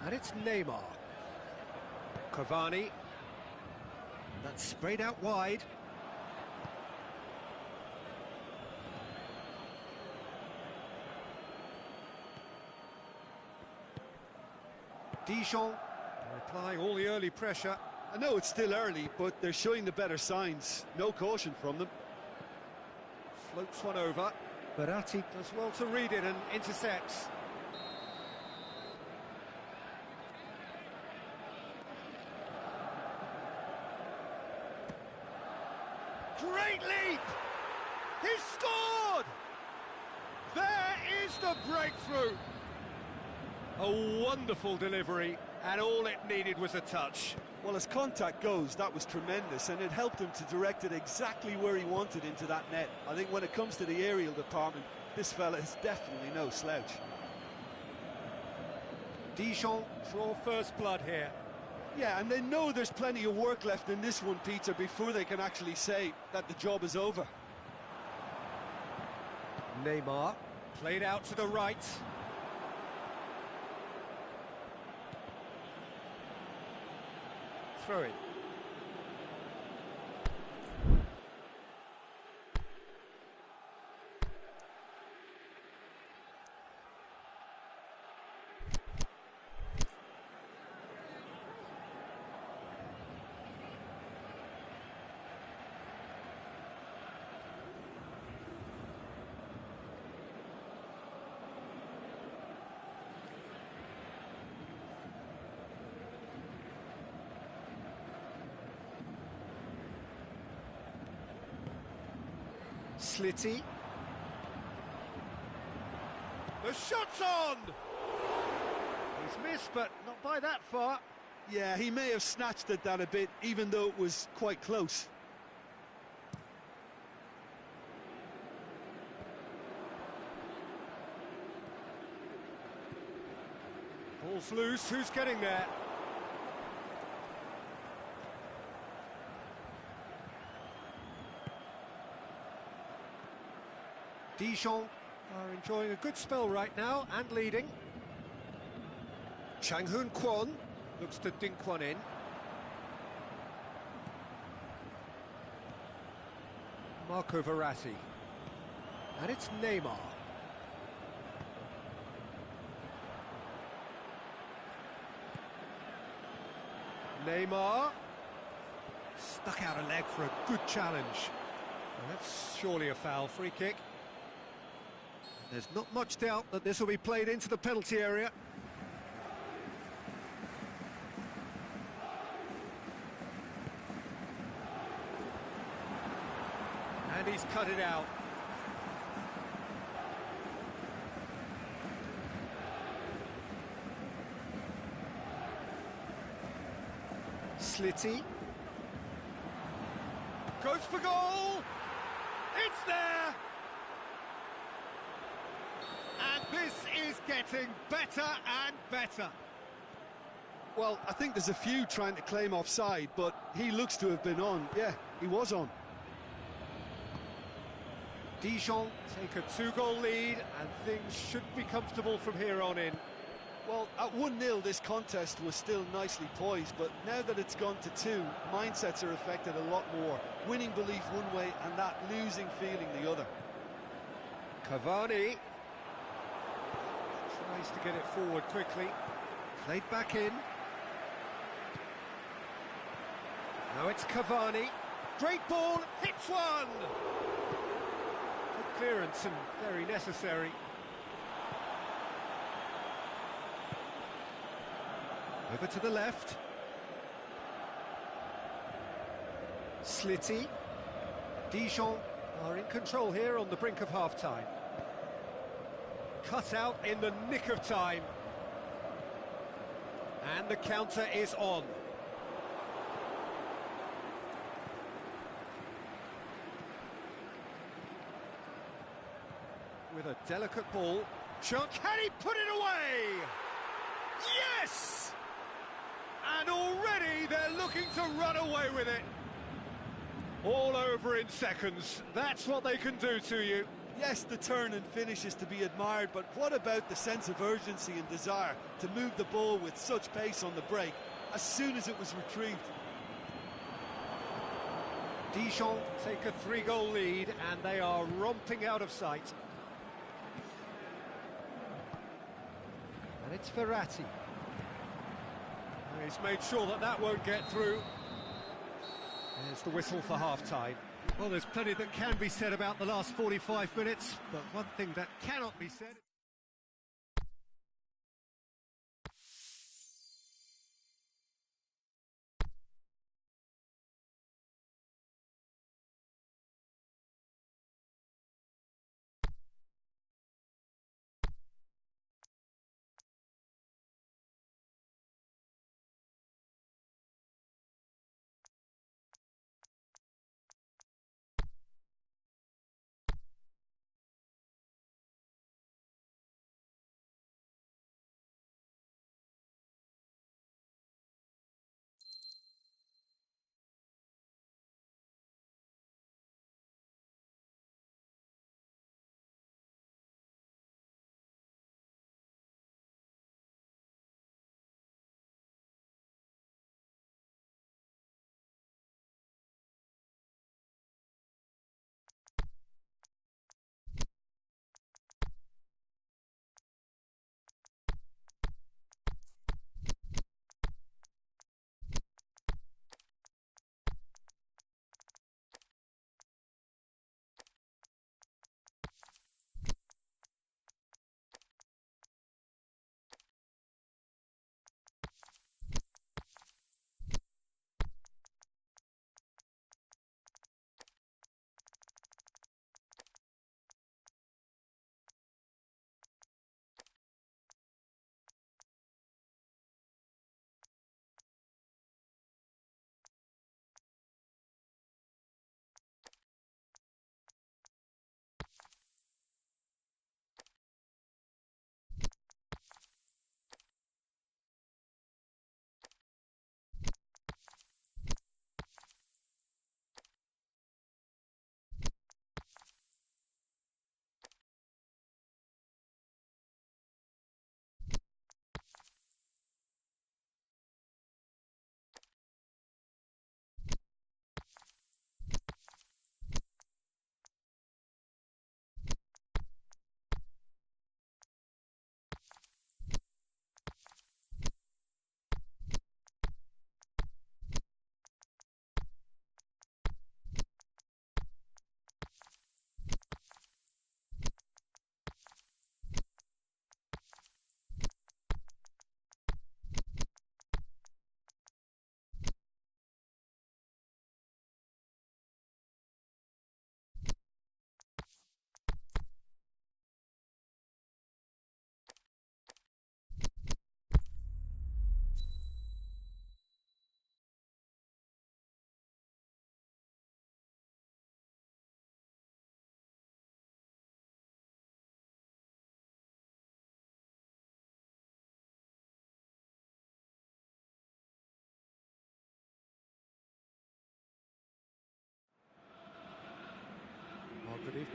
And it's Neymar. Cavani. That's sprayed out wide. Dijon applying all the early pressure. I know it's still early, but they're showing the better signs. No caution from them. Floats one over. Verratti does well to read it and intercepts. Great leap! He's scored! There is the breakthrough! A wonderful delivery, and all it needed was a touch. Well, as contact goes, that was tremendous, and it helped him to direct it exactly where he wanted into that net. I think when it comes to the aerial department, this fella is definitely no slouch. Dijon draw first blood here. Yeah, and they know there's plenty of work left in this one, Peter, before they can actually say that the job is over. Neymar, played out to the right. Throw it. Slitty. The shot's on! He's missed, but not by that far. Yeah, he may have snatched at that a bit, even though it was quite close. Ball's loose, who's getting there? Dijon are enjoying a good spell right now and leading. Chang Hoon Kwon looks to dink one in. Marco Verratti. And it's Neymar. Neymar. Stuck out a leg for a good challenge. Well, that's surely a foul. Free kick. There's not much doubt that this will be played into the penalty area. And he's cut it out. Slitty. Goes for goal! It's there! And this is getting better and better. Well, I think there's a few trying to claim offside, but he looks to have been on. Yeah, he was on. Dijon take a 2-goal lead, and things should be comfortable from here on in. Well, at 1-0 this contest was still nicely poised, but now that it's gone to 2, mindsets are affected a lot more. Winning belief one way and that losing feeling the other. Cavani tries to get it forward quickly. Played back in. Now it's Cavani. Great ball, hits one! Good clearance and very necessary. Over to the left. Slitty. Dijon are in control here on the brink of half-time. Cut out in the nick of time. And the counter is on. With a delicate ball. Shot. Can he put it away? Yes! And already they're looking to run away with it. All over in seconds. That's what they can do to you. Yes, the turn and finish is to be admired, but what about the sense of urgency and desire to move the ball with such pace on the break as soon as it was retrieved? Dijon take a 3-goal lead and they are romping out of sight. And it's Verratti. He's made sure that that won't get through. There's the whistle for half-time. Well, there's plenty that can be said about the last 45 minutes, but one thing that cannot be said...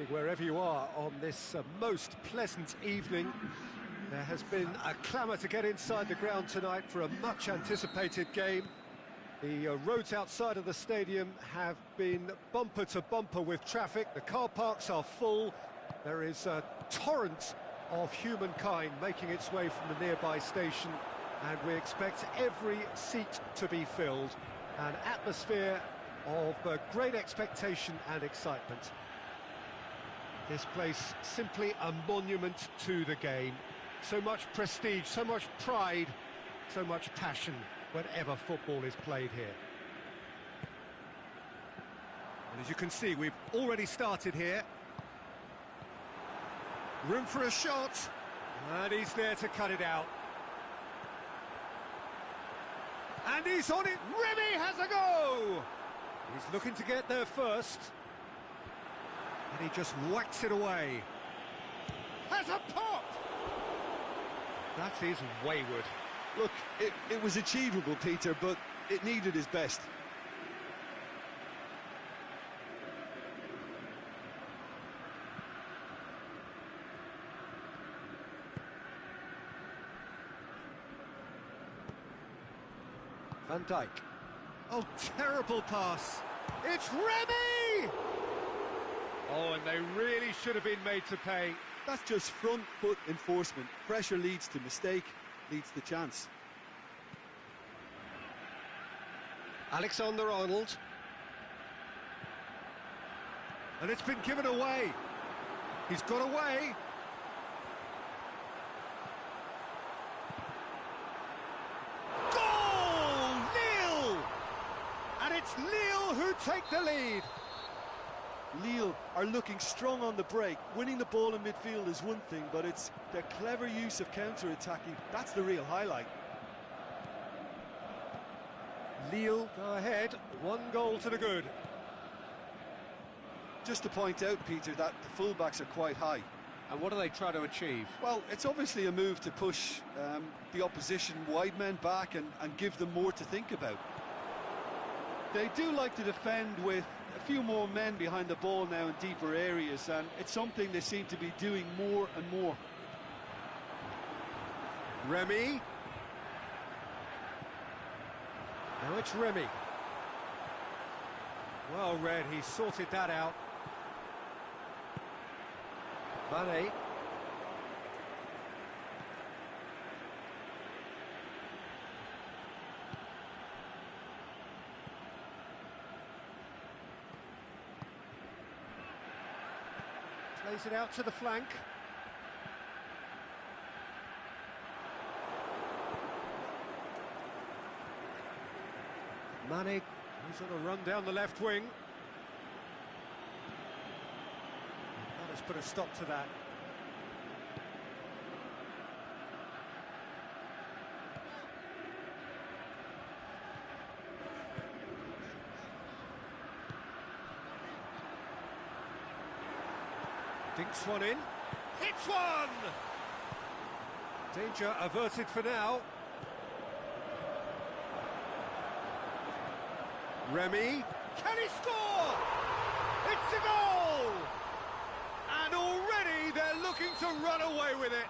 Wherever you are on this most pleasant evening, there has been a clamour to get inside the ground tonight for a much-anticipated game. The roads outside of the stadium have been bumper to bumper with traffic. The car parks are full. There is a torrent of humankind making its way from the nearby station, and we expect every seat to be filled. An atmosphere of great expectation and excitement. This place simply a monument to the game. So much prestige, so much pride, so much passion whenever football is played here. And as you can see, we've already started here. Room for a shot, and he's there to cut it out. And he's on it. Remy has a go! He's looking to get there first. And he just whacks it away. Has a pop! That is wayward. Look, it was achievable, Peter, but it needed his best. Van Dijk. Oh, terrible pass. It's Remy! Oh, and they really should have been made to pay. That's just front foot enforcement. Pressure leads to mistake, leads to chance. Alexander-Arnold. And it's been given away. He's got away. Goal! Lille! And it's Lille who take the lead. Lille are looking strong on the break. Winning the ball in midfield is one thing, but it's their clever use of counter-attacking. That's the real highlight. Lille go ahead, 1 goal to the good. Just to point out, Peter, that the fullbacks are quite high. And what do they try to achieve? Well, it's obviously a move to push the opposition wide men back and give them more to think about. They do like to defend with a few more men behind the ball now in deeper areas, and it's something they seem to be doing more and more. Remy. Now it's Remy. Well read, he sorted that out. Mane. Plays it out to the flank. Mane, he's on a run down the left wing. That has put a stop to that. Dinks one in. Hits one! Danger averted for now. Remy, can he score? It's a goal! And already they're looking to run away with it.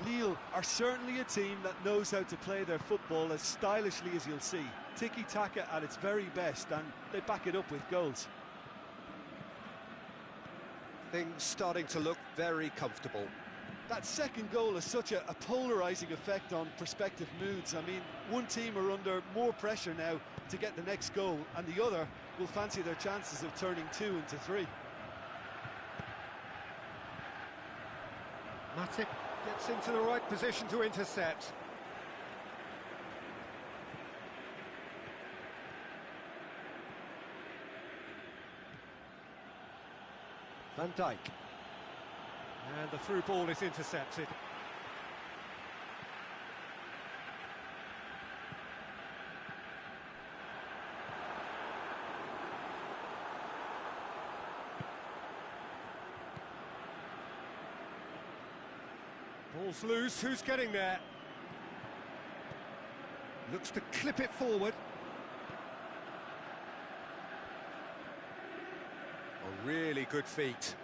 Lille are certainly a team that knows how to play their football as stylishly as you'll see. Tiki-taka at its very best, and they back it up with goals. Things starting to look very comfortable. That second goal has such a polarising effect on prospective moods. I mean, one team are under more pressure now to get the next goal, and the other will fancy their chances of turning 2 into 3. Matic gets into the right position to intercept. Van Dijk. And the through ball is intercepted. Ball's loose, who's getting there? Looks to clip it forward. Really good feet.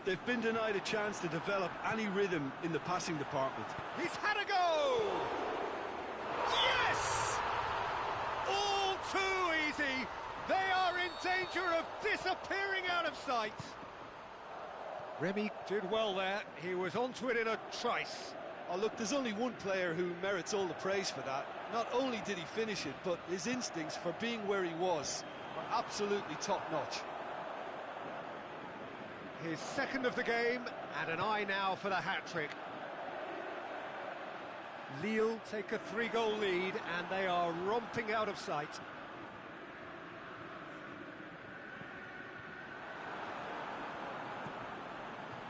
They've been denied a chance to develop any rhythm in the passing department. He's had a go! Yes! All too easy. They are in danger of disappearing out of sight. Remy did well there. He was onto it in a trice. Oh, look, there's only one player who merits all the praise for that. Not only did he finish it, but his instincts for being where he was are absolutely top-notch. His second of the game, and an eye now for the hat-trick. Lille take a 3-goal lead, and they are romping out of sight.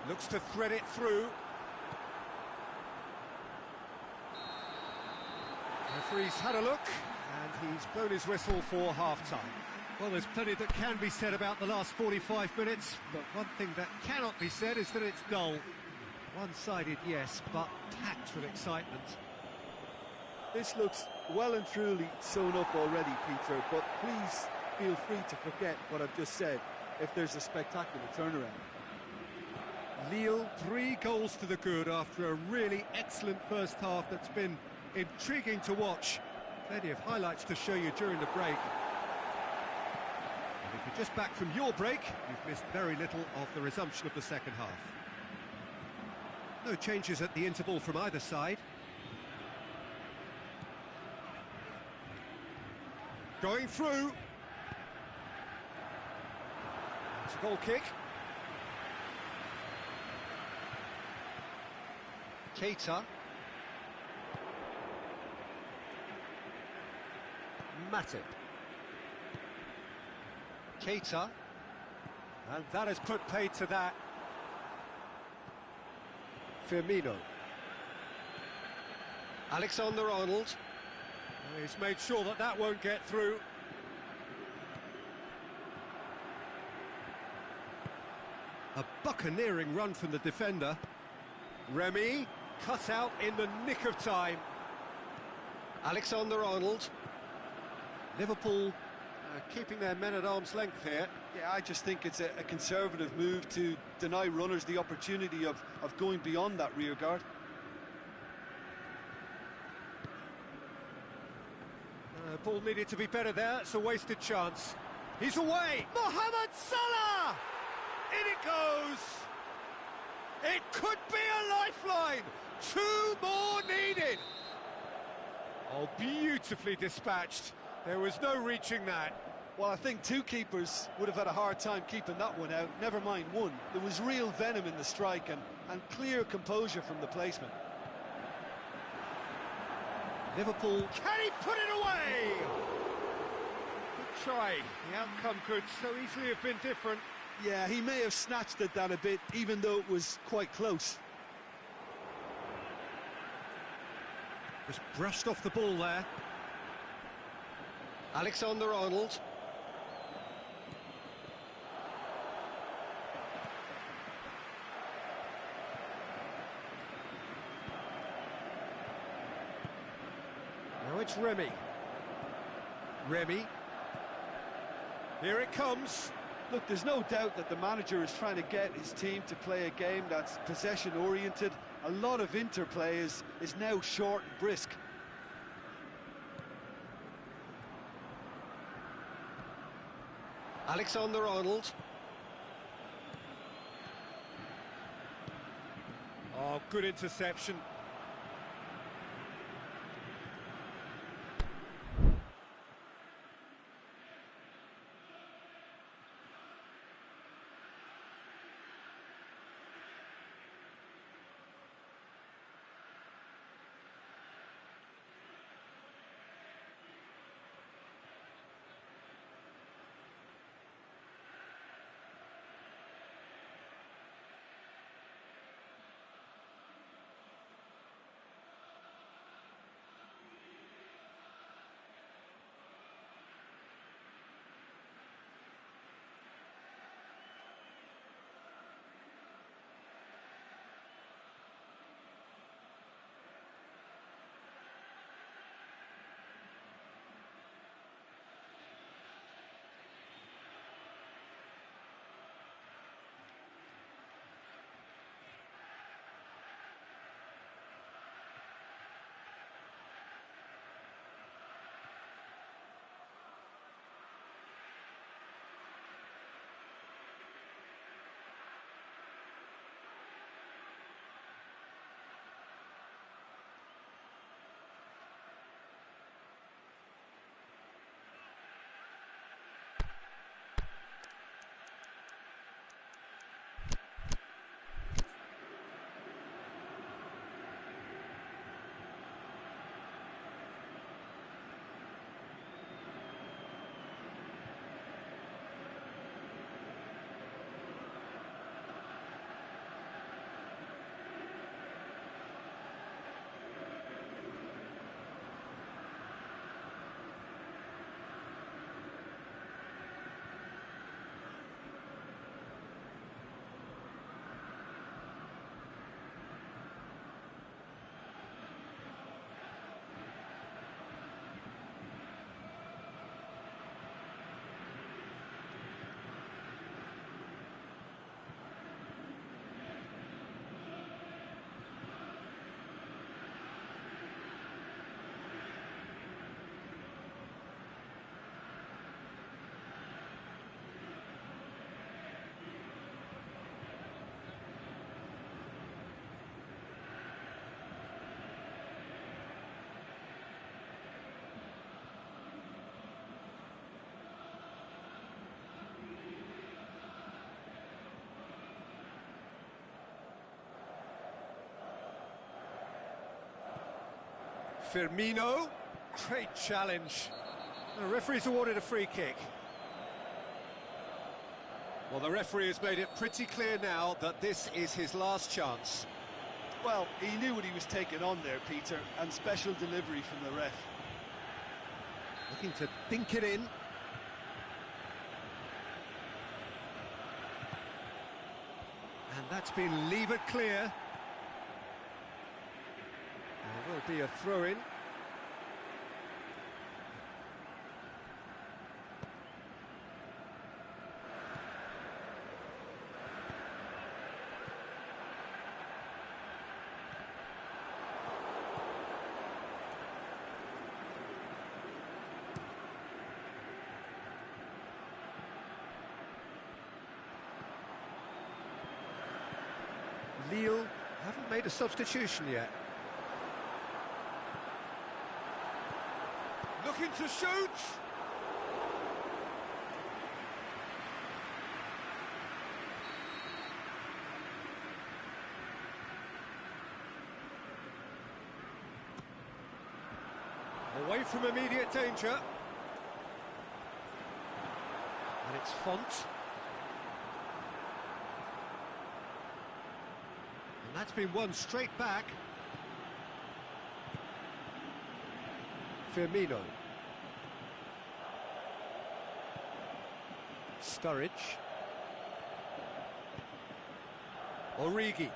Looks to thread it through. Referee's had a look, and he's blown his whistle for half-time. Well, there's plenty that can be said about the last 45 minutes, but one thing that cannot be said is that it's dull. One-sided, yes, but packed with excitement. This looks well and truly sewn up already, Peter, but please feel free to forget what I've just said if there's a spectacular turnaround. Lille, 3 goals to the good after a really excellent first half that's been intriguing to watch. Plenty of highlights to show you during the break. And if you're just back from your break, you've missed very little of the resumption of the second half. No changes at the interval from either side. Going through. It's a goal kick. Keita. Matip. Keita. And that has put paid to that. Firmino. Alexander-Arnold. He's made sure that that won't get through. A buccaneering run from the defender. Remy, cut out in the nick of time. Alexander-Arnold. Liverpool keeping their men at arm's length here. Yeah, I just think it's a conservative move to deny runners the opportunity of going beyond that rear guard. Ball needed to be better there. It's a wasted chance. He's away. Mohamed Salah! In it goes. It could be a lifeline. 2 more needed. Oh, beautifully dispatched. There was no reaching that. Well, I think 2 keepers would have had a hard time keeping that one out, never mind 1. There was real venom in the strike and clear composure from the placement. Liverpool, can he put it away? Good try. The outcome could so easily have been different. Yeah, he may have snatched at that a bit, even though it was quite close. Just brushed off the ball there. Alexander-Arnold. Now it's Remy. Remy. Here it comes. Look, there's no doubt that the manager is trying to get his team to play a game that's possession-oriented. A lot of interplay is now short and brisk. Alexander-Arnold. Oh, good interception. Firmino, great challenge. The referee's awarded a free kick. Well, the referee has made it pretty clear now that this is his last chance. Well, he knew what he was taking on there, Peter, and special delivery from the ref. Looking to dink it in. And that's been levered clear. There will be a throw-in. Lille haven't made a substitution yet. Looking to shoot! Away from immediate danger. And it's Font. And that's been won straight back. Firmino. Sturridge. Origi.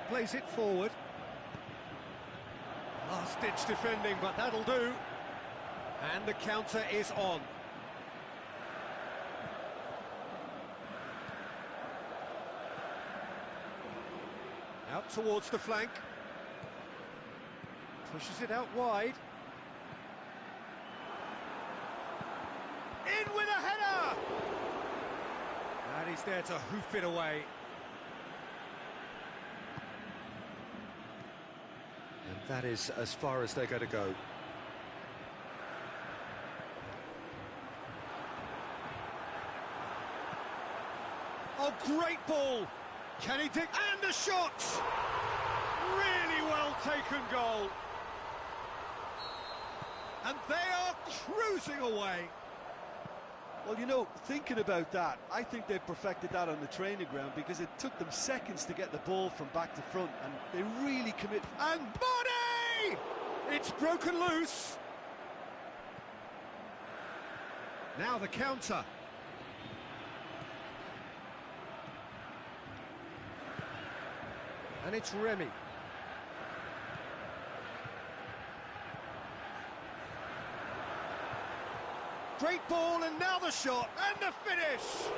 Plays it forward. Last-ditch defending, but that'll do. And the counter is on. Out towards the flank. Pushes it out wide. In with a header! And he's there to hoof it away. And that is as far as they're going to go. Oh, great ball! Can he dig? And a shot! Really well taken goal. And they are cruising away. Well, you know, thinking about that, I think they've perfected that on the training ground because it took them seconds to get the ball from back to front, and they really commit. And Body! It's broken loose. Now the counter. And it's Remy. Great ball, and now the shot, and the finish!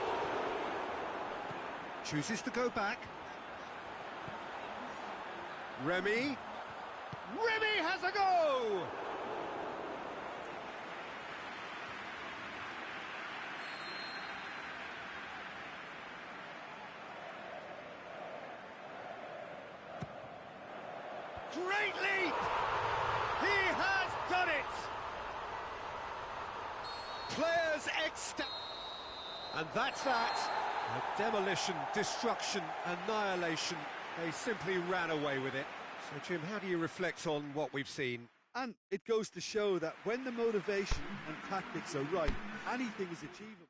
Chooses to go back. Remy. Remy has a go! Great leap! He has done it! Players and that's that. A demolition, destruction, annihilation. They simply ran away with it. So, Jim, how do you reflect on what we've seen? And it goes to show that when the motivation and tactics are right, anything is achievable.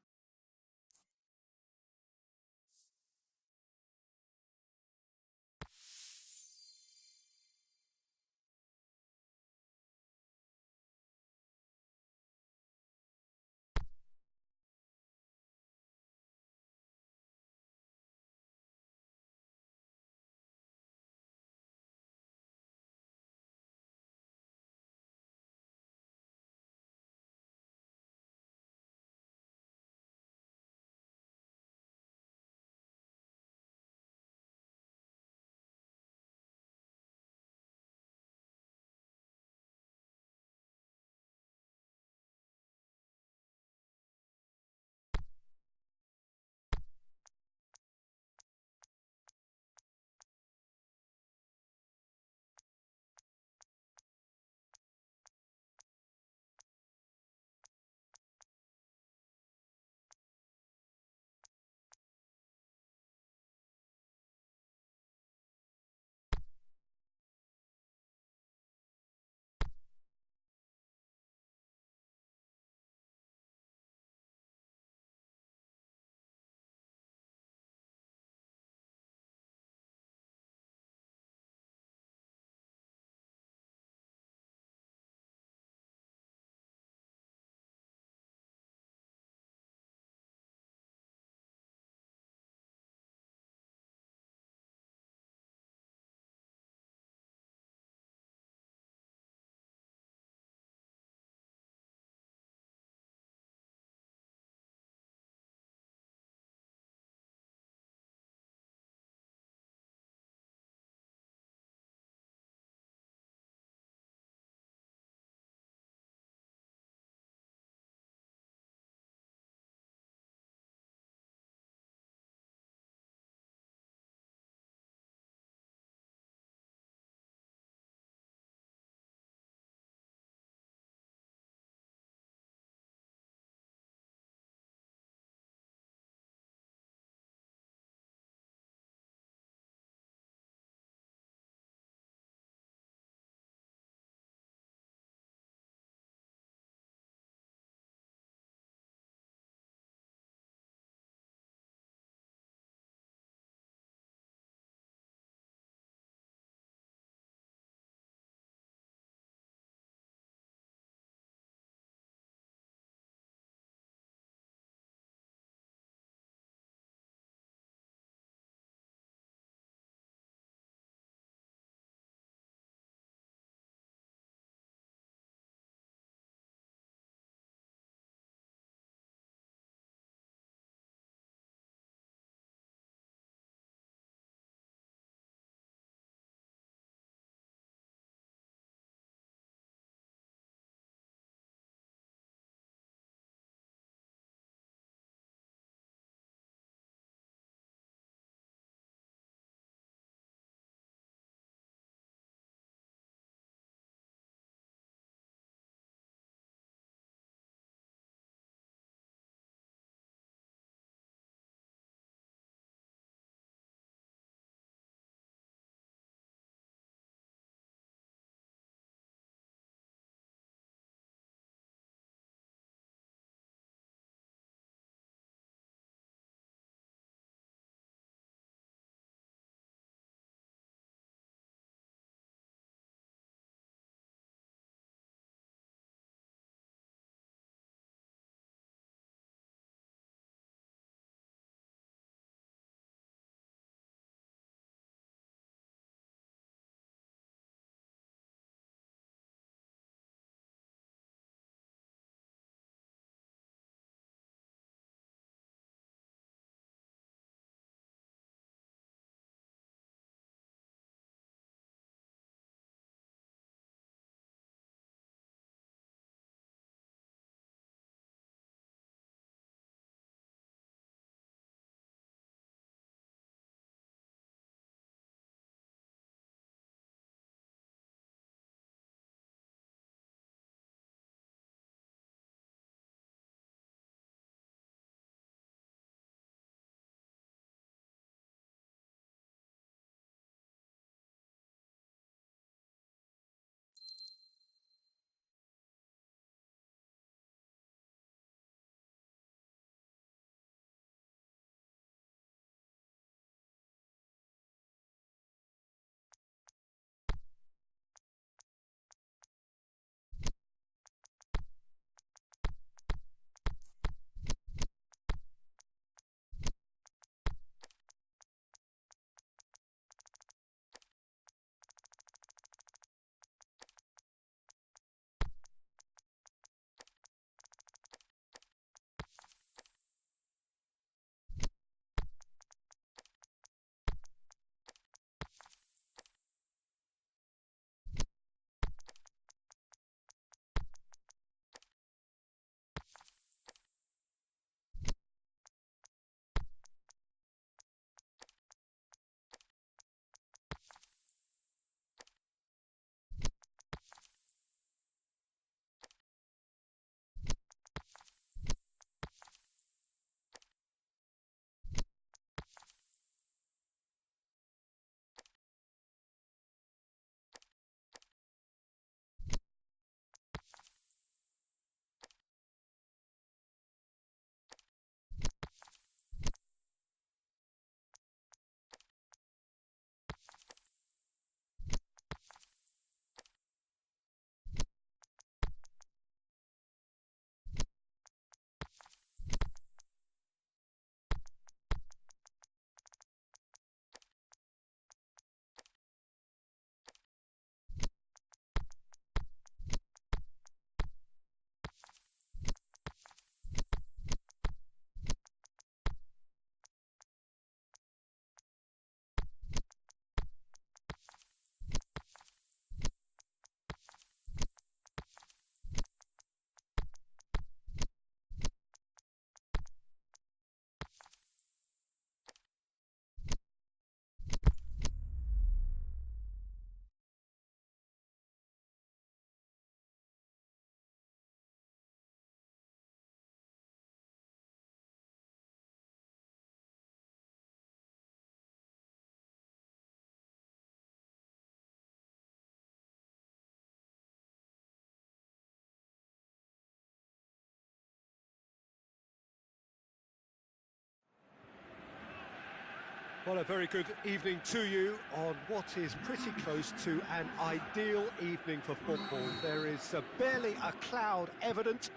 Well, a very good evening to you on what is pretty close to an ideal evening for football. There is barely a cloud evident.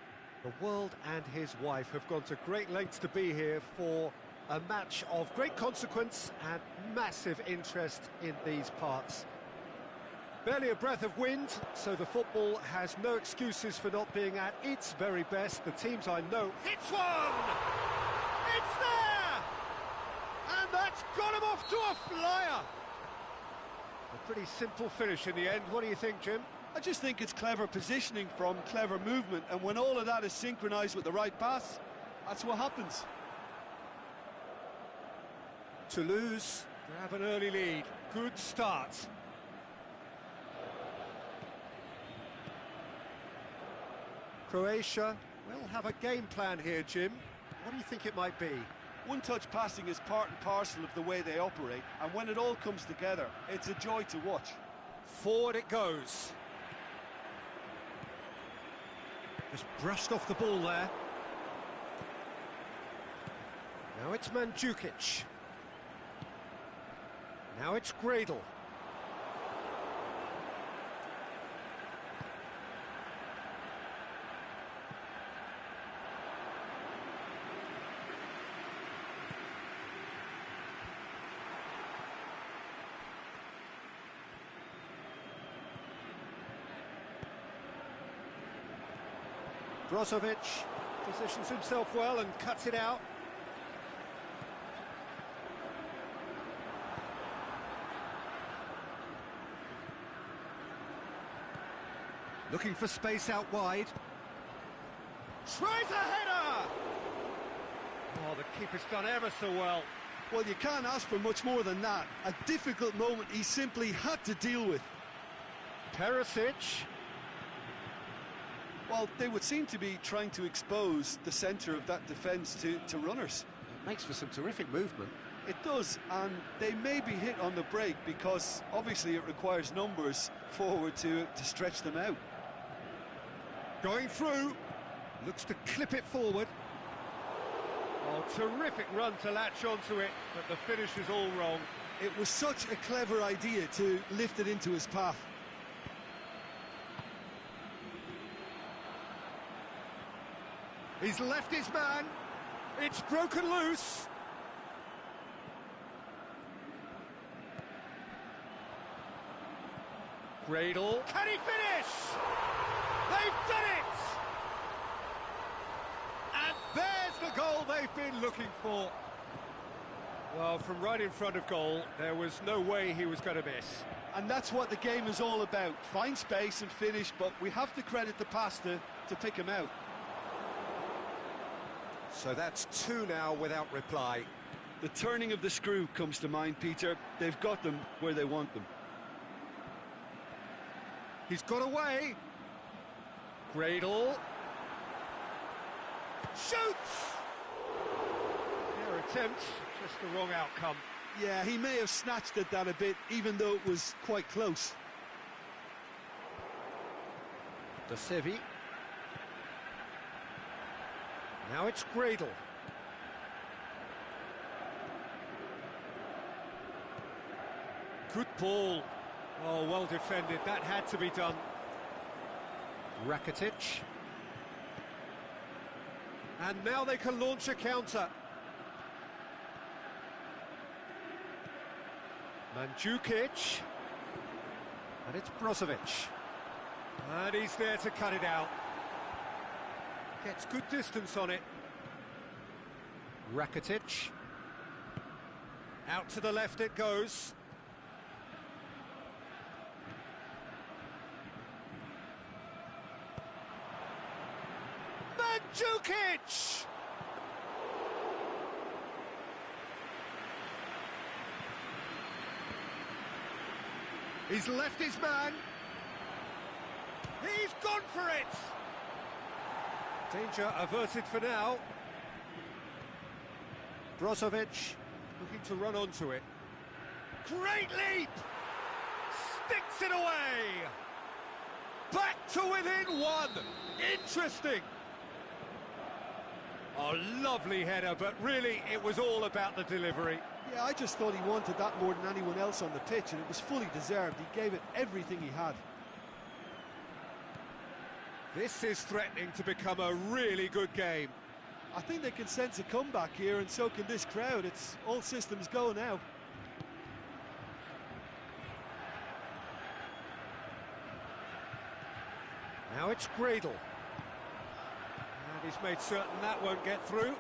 The world and his wife have gone to great lengths to be here for a match of great consequence and massive interest in these parts. Barely a breath of wind, so the football has no excuses for not being at its very best. The teams I know hits one! It's there! And that's got him off to a flyer! A pretty simple finish in the end. What do you think, Jim? I just think it's clever positioning from clever movement, and when all of that is synchronised with the right pass, that's what happens. Toulouse grab an early lead. Good start. Croatia will have a game plan here, Jim. What do you think it might be? One-touch passing is part and parcel of the way they operate, and when it all comes together, it's a joy to watch. Forward it goes. Just brushed off the ball there. Now it's Mandzukic. Now it's Gradle. Brozovic positions himself well and cuts it out. Looking for space out wide. Tries a header! Oh, the keeper's done ever so well. Well, you can't ask for much more than that. A difficult moment he simply had to deal with. Perisic. Well, they would seem to be trying to expose the centre of that defence to runners. It makes for some terrific movement. It does, and they may be hit on the break because obviously it requires numbers forward to stretch them out. Going through, looks to clip it forward. Oh, terrific run to latch onto it, but the finish is all wrong. It was such a clever idea to lift it into his path. He's left his man. It's broken loose. Gradle. Can he finish? They've done it! And there's the goal they've been looking for. Well, from right in front of goal, there was no way he was going to miss. And that's what the game is all about. Find space and finish, but we have to credit the pass to pick him out. So that's two now without reply. The turning of the screw comes to mind, Peter. They've got them where they want them. He's got away. Gradle. Shoots! Fair attempt, just the wrong outcome. Yeah, he may have snatched at that a bit, even though it was quite close. De Sevi. Now it's Gradle. Good ball. Oh, well defended. That had to be done. Rakitic. And now they can launch a counter. Mandzukic. And it's Brozovic. And he's there to cut it out. Gets good distance on it. Rakitic. Out to the left it goes. Mandzukic! He's left his man. He's gone for it! Danger averted for now. Brozovic looking to run onto it. Great leap! Sticks it away! Back to within one! Interesting! Oh, lovely header, but really it was all about the delivery. Yeah, I just thought he wanted that more than anyone else on the pitch, and it was fully deserved. He gave it everything he had. This is threatening to become a really good game. I think they can sense a comeback here, and so can this crowd. It's all systems go now. Now it's Gradle. And he's made certain that won't get through.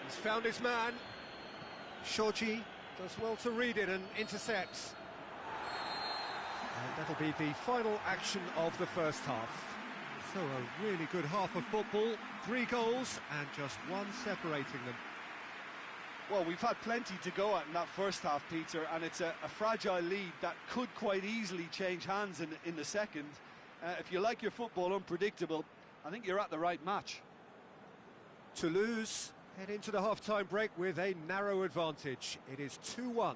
He's found his man. Shoji does well to read it and intercepts. And that'll be the final action of the first half. So a really good half of football, 3 goals and just one separating them. Well, we've had plenty to go at in that first half, Peter, and it's a fragile lead that could quite easily change hands in the second. If you like your football unpredictable, I think you're at the right match. Toulouse head into the half-time break with a narrow advantage. It is 2-1.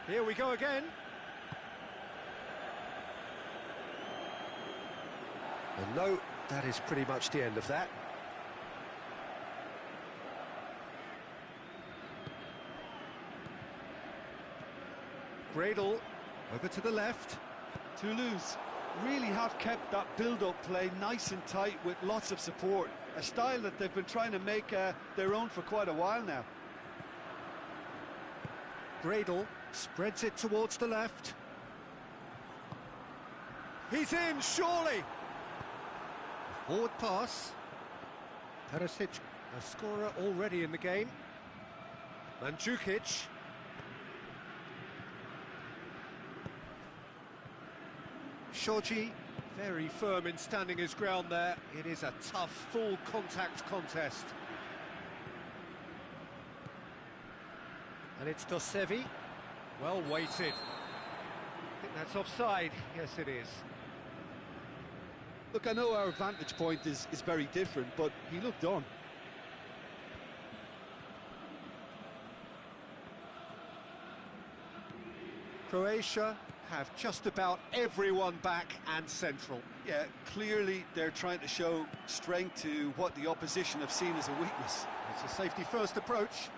Here we go again. And no, that is pretty much the end of that. Gradle over to the left. Toulouse really have kept that build-up play nice and tight with lots of support, a style that they've been trying to make their own for quite a while now. Gradle spreads it towards the left. He's in, surely! Forward pass. Perisic, a scorer already in the game. Mandzukic. Shoji, very firm in standing his ground there. It is a tough, full contact contest. And it's Dosevi. Well weighted. I think that's offside. Yes, it is. Look, I know our vantage point is very different, but he looked on. Croatia have just about everyone back and central. Yeah, clearly they're trying to show strength to what the opposition have seen as a weakness. It's a safety-first approach.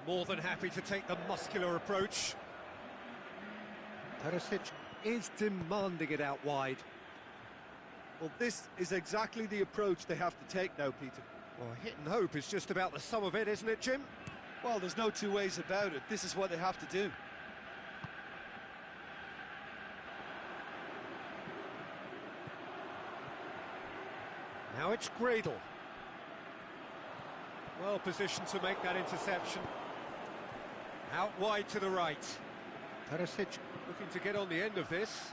More than happy to take the muscular approach. Perisic is demanding it out wide. Well, this is exactly the approach they have to take now, Peter. Well, hit and hope is just about the sum of it, isn't it, Jim? Well, there's no two ways about it. This is what they have to do. Now it's Gradle. Well positioned to make that interception. Out wide to the right. Perisic looking to get on the end of this.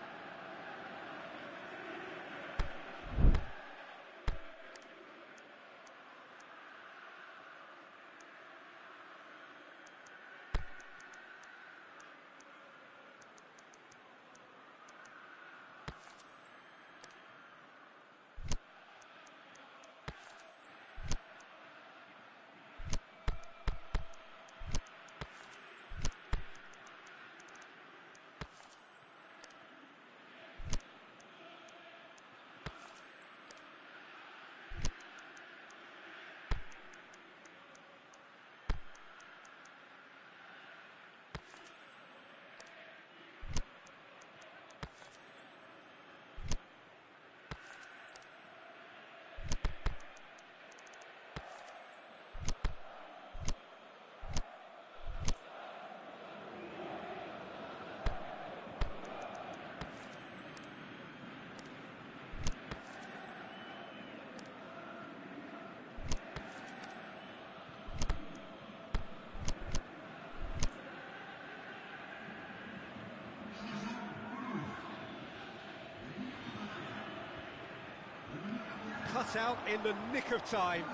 cut out in the nick of time.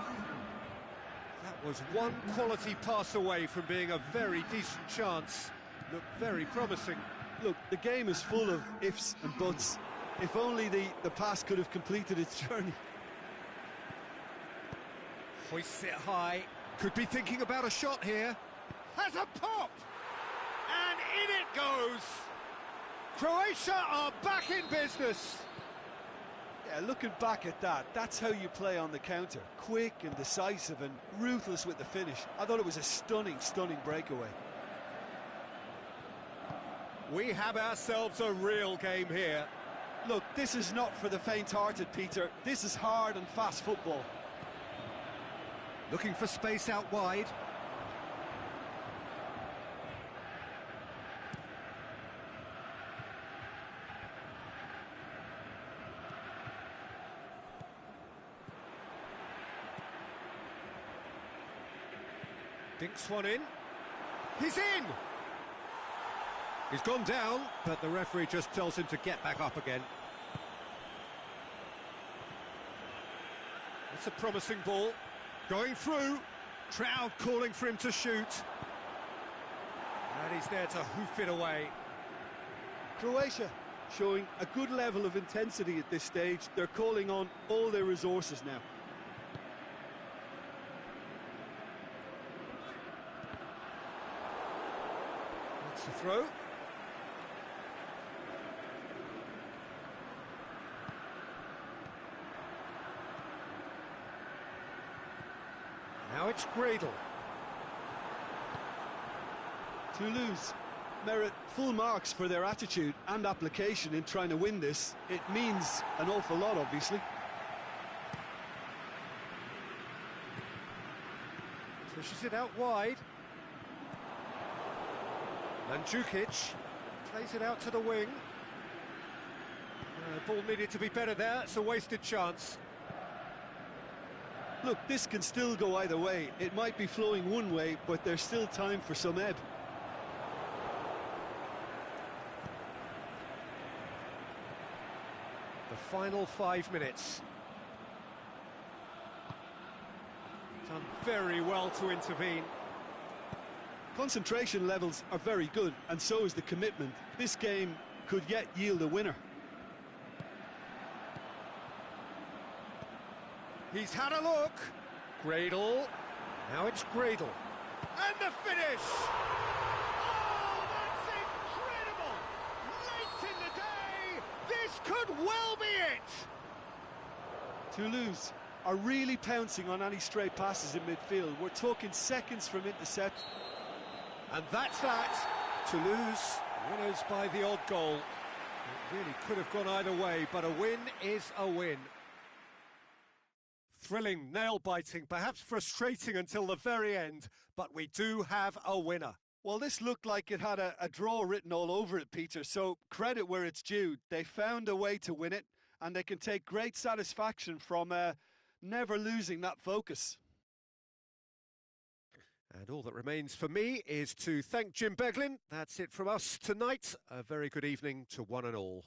That was one quality pass away from being a very decent chance. Looked very promising. Look, the game is full of ifs and buts. If only the pass could have completed its journey. Hoists it high. Could be thinking about a shot here. Has a pop! And in it goes! Croatia are back in business! Yeah, looking back at that, that's how you play on the counter. Quick and decisive and ruthless with the finish. I thought it was a stunning, stunning breakaway. We have ourselves a real game here. Look, this is not for the faint-hearted, Peter. This is hard and fast football. Looking for space out wide. Dinks one in. He's in! He's gone down, but the referee just tells him to get back up again. It's a promising ball. Going through. Trout calling for him to shoot. And he's there to hoof it away. Croatia showing a good level of intensity at this stage. They're calling on all their resources now. That's the throw. Now it's Gradle. Toulouse merit full marks for their attitude and application in trying to win this. It means an awful lot, obviously. Pushes it out wide. Mandzukic plays it out to the wing. Ball needed to be better there. It's a wasted chance. Look, this can still go either way. It might be flowing one way, but there's still time for some ebb. The final 5 minutes. Done very well to intervene. Concentration levels are very good, and so is the commitment. This game could yet yield a winner. He's had a look. Gradle. Now it's Gradle. And the finish! Oh, that's incredible! Late in the day, this could well be it! Toulouse are really pouncing on any stray passes in midfield. We're talking seconds from intercept. And that's that. Toulouse winners by the odd goal. It really could have gone either way, but a win is a win. Thrilling, nail-biting, perhaps frustrating until the very end, but we do have a winner. Well, this looked like it had a draw written all over it, Peter, so credit where it's due. They found a way to win it, and they can take great satisfaction from never losing that focus. And all that remains for me is to thank Jim Beglin. That's it from us tonight. A very good evening to one and all.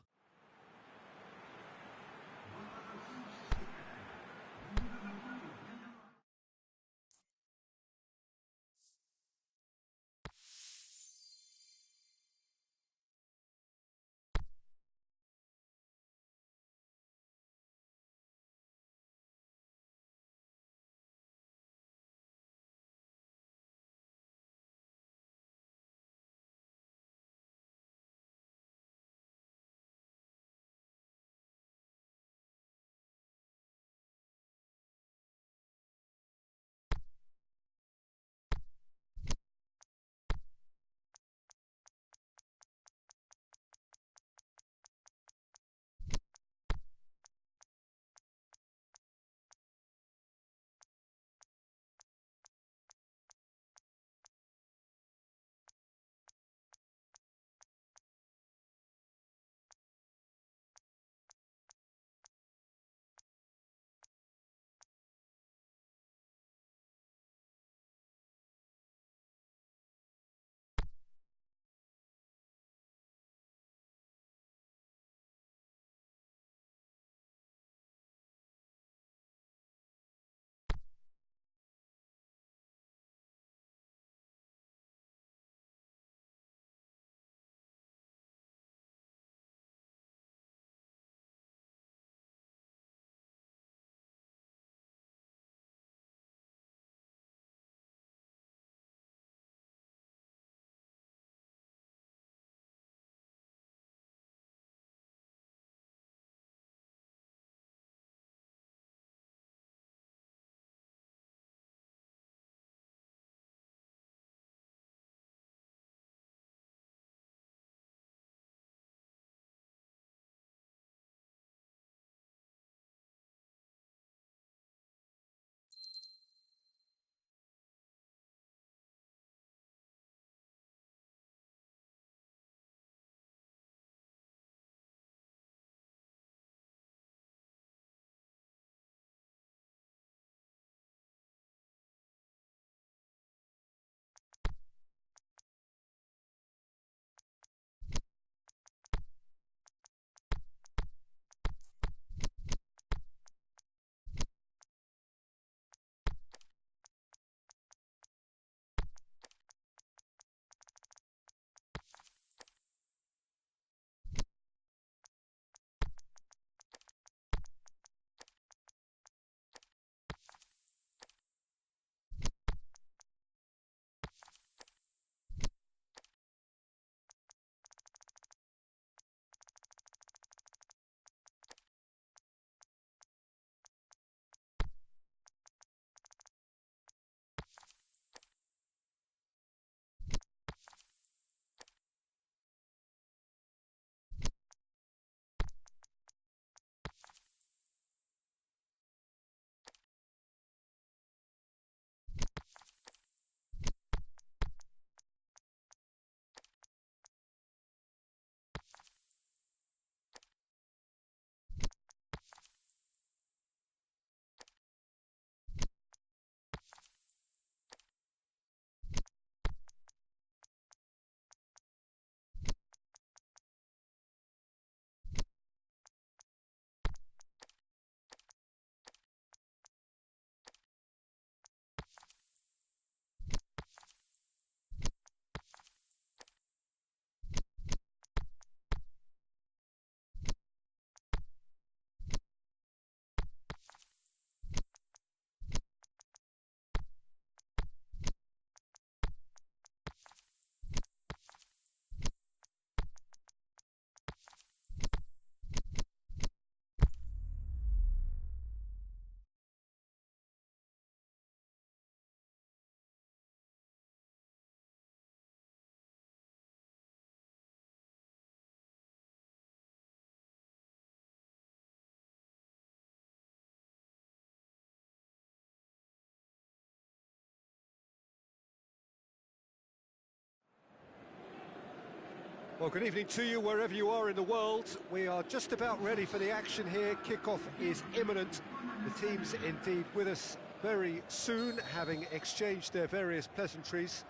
Well, good evening to you wherever you are in the world. We are just about ready for the action here. Kickoff is imminent. The team's indeed with us very soon, having exchanged their various pleasantries.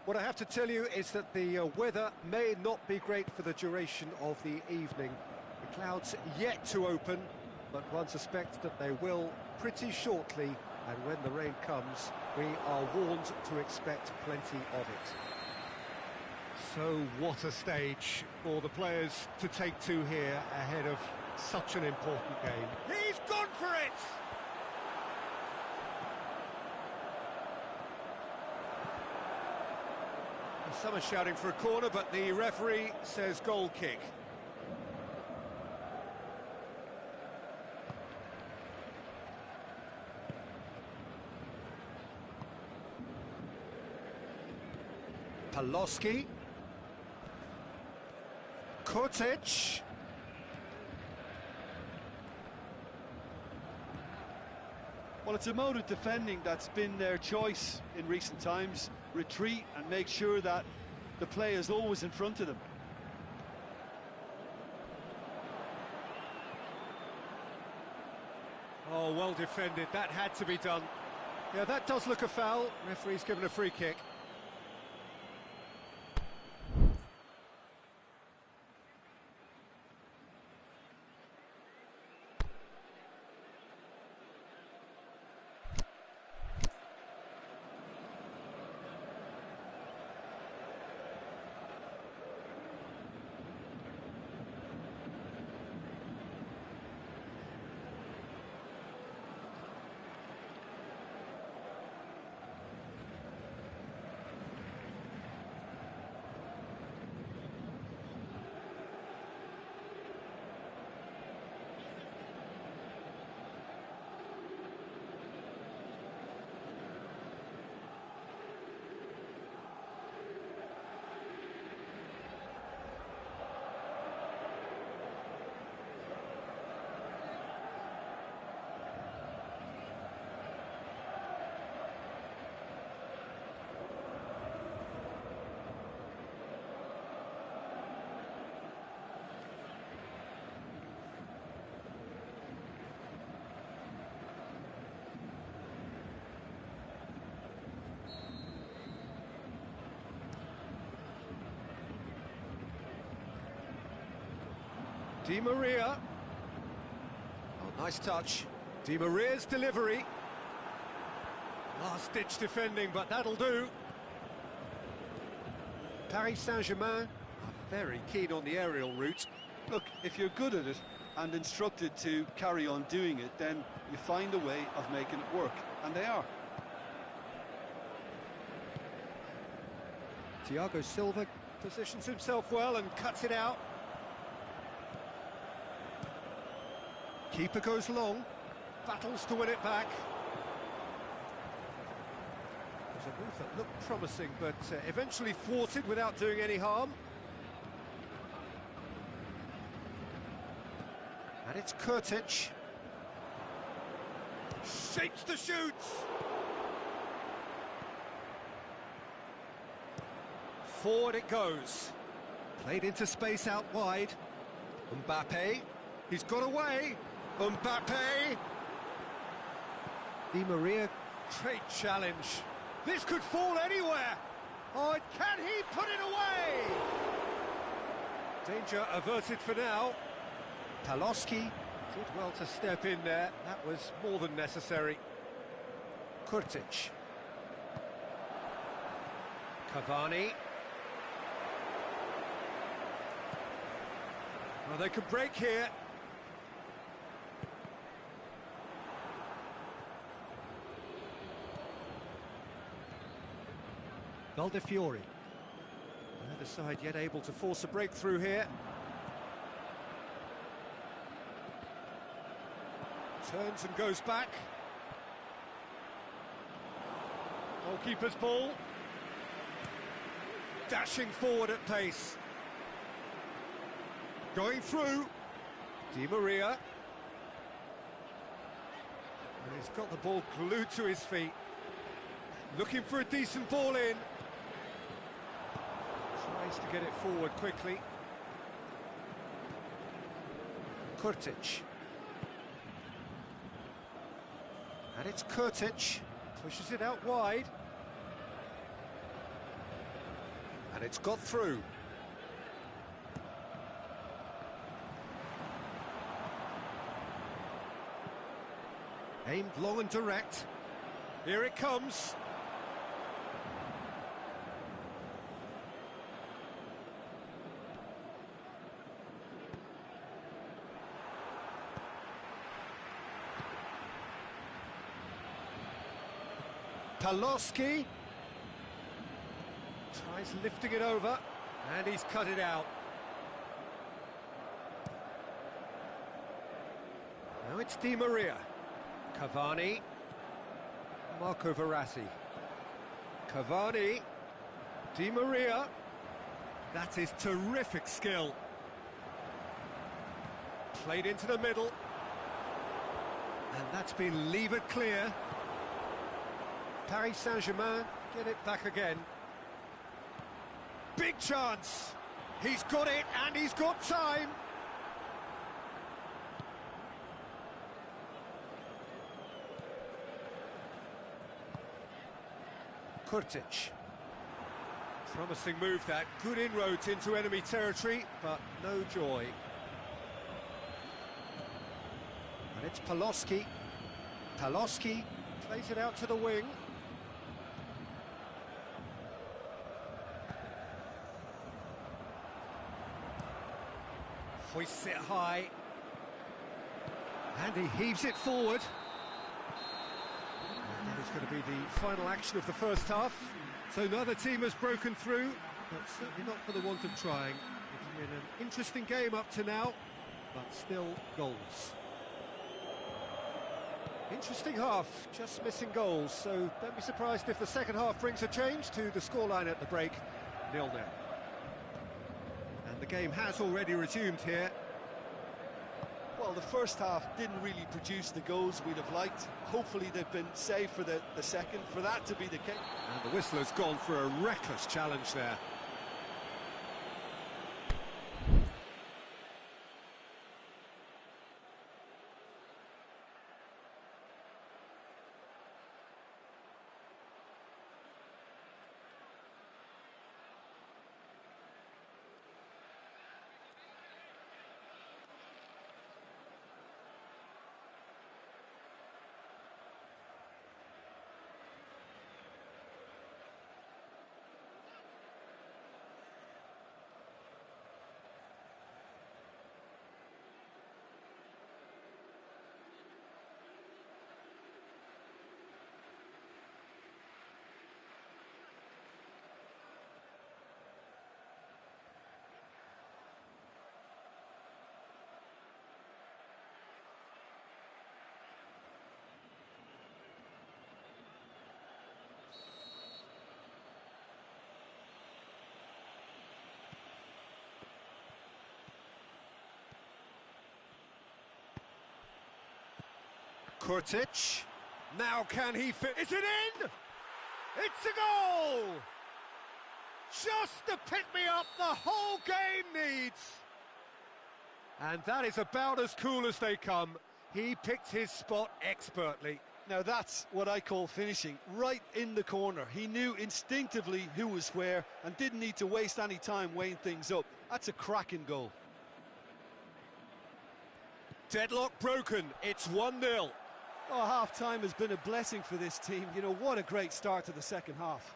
What I have to tell you is that the weather may not be great for the duration of the evening. The clouds yet to open, but one suspects that they will pretty shortly, and when the rain comes, we are warned to expect plenty of it. So what a stage for the players to take to here ahead of such an important game. He's gone for it! Some are shouting for a corner, but the referee says goal kick. Paloski. Kurtic. Well, it's a mode of defending that's been their choice in recent times. Retreat and make sure that the play is always in front of them. Oh, well defended. That had to be done. Yeah, that does look a foul. Referee's given a free kick. Di Maria. Oh, nice touch. Di Maria's delivery. Last-ditch defending, but that'll do. Paris Saint-Germain are very keen on the aerial route. Look, if you're good at it and instructed to carry on doing it, then you find a way of making it work, and they are. Thiago Silva positions himself well and cuts it out. Keeper goes long, battles to win it back. There's a move that looked promising, but eventually thwarted without doing any harm. And it's Kurtic. Shapes the shoots! Forward it goes. Played into space out wide. Mbappe, he's got away. Mbappe! Di Maria, great challenge. This could fall anywhere. Oh, can he put it away? Danger averted for now. Paloski did well to step in there. That was more than necessary. Kurtic. Cavani. Well, they could break here. Valdefiori. Neither side yet able to force a breakthrough here. Turns and goes back. Goalkeeper's ball. Dashing forward at pace. Going through. Di Maria. And he's got the ball glued to his feet. Looking for a decent ball in. Tries to get it forward quickly. Kurtic. And it's Kurtic, pushes it out wide. And it's got through. Aimed long and direct. Here it comes. Palosky tries lifting it over, and he's cut it out. Now it's Di Maria. Cavani. Marco Verratti. Cavani. Di Maria. That is terrific skill. Played into the middle. And that's been levered clear. Paris Saint-Germain get it back again. Big chance. He's got it, and he's got time. Kurtic. Promising move that. Good inroads into enemy territory, but no joy. And it's Palosky. Palosky plays it out to the wing. Hoists it high. And he heaves it forward. That is going to be the final action of the first half. So neither team has broken through, but certainly not for the want of trying. It's been an interesting game up to now, but still goals. Interesting half, just missing goals, so don't be surprised if the second half brings a change to the scoreline at the break, 0-0. And the game has already resumed here. Well, the first half didn't really produce the goals we'd have liked. Hopefully they've been saved for the second, for that to be the case. And the whistler's gone for a reckless challenge there. Kurtic, now can he fit? Is it in? It's a goal! Just to pick me up the whole game needs. And that is about as cool as they come. He picked his spot expertly. Now that's what I call finishing, right in the corner. He knew instinctively who was where and didn't need to waste any time weighing things up. That's a cracking goal. Deadlock broken, it's 1-0. Oh, half-time has been a blessing for this team. You know, what a great start to the second half.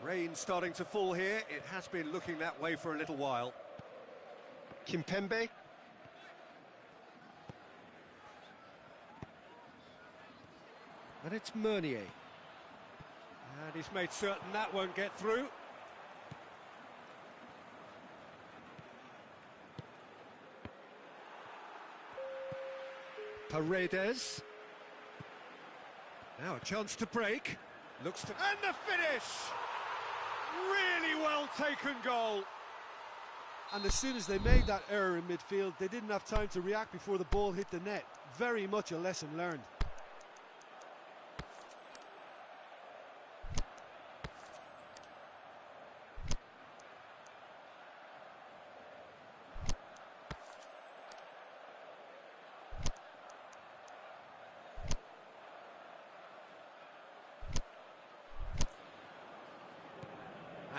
Rain starting to fall here. It has been looking that way for a little while. Kimpembe. And it's Meunier. And he's made certain that won't get through. Paredes. Now a chance to break. Looks to... And the finish! Really well taken goal. And as soon as they made that error in midfield, they didn't have time to react before the ball hit the net. Very much a lesson learned.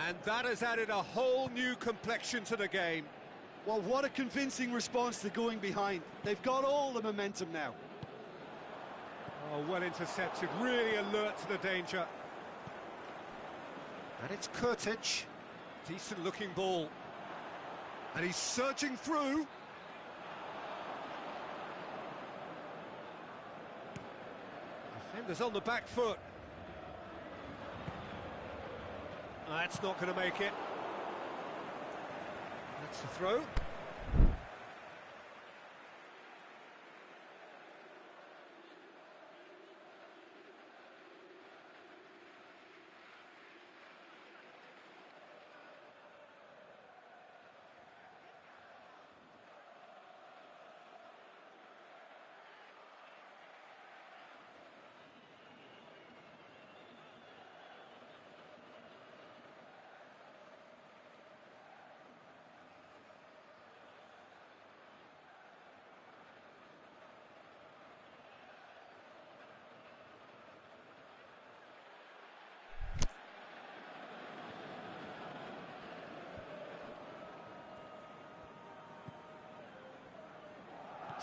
And that has added a whole new complexion to the game. Well, what a convincing response to going behind. They've got all the momentum now. Oh, well intercepted, really alert to the danger. And it's Kurtic. Decent looking ball. And he's surging through. Defenders on the back foot. That's not going to make it. That's the throw.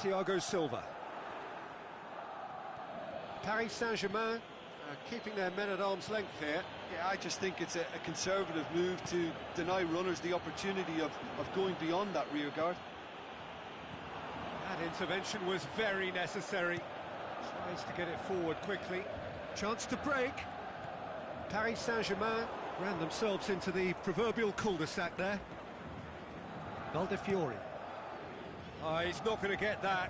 Thiago Silva. Paris Saint-Germain keeping their men at arm's length here. Yeah, I just think it's a conservative move to deny runners the opportunity of going beyond that rear guard. That intervention was very necessary. Tries to get it forward quickly. Chance to break. Paris Saint-Germain ran themselves into the proverbial cul-de-sac there. Valdefiori. Oh, he's not going to get that.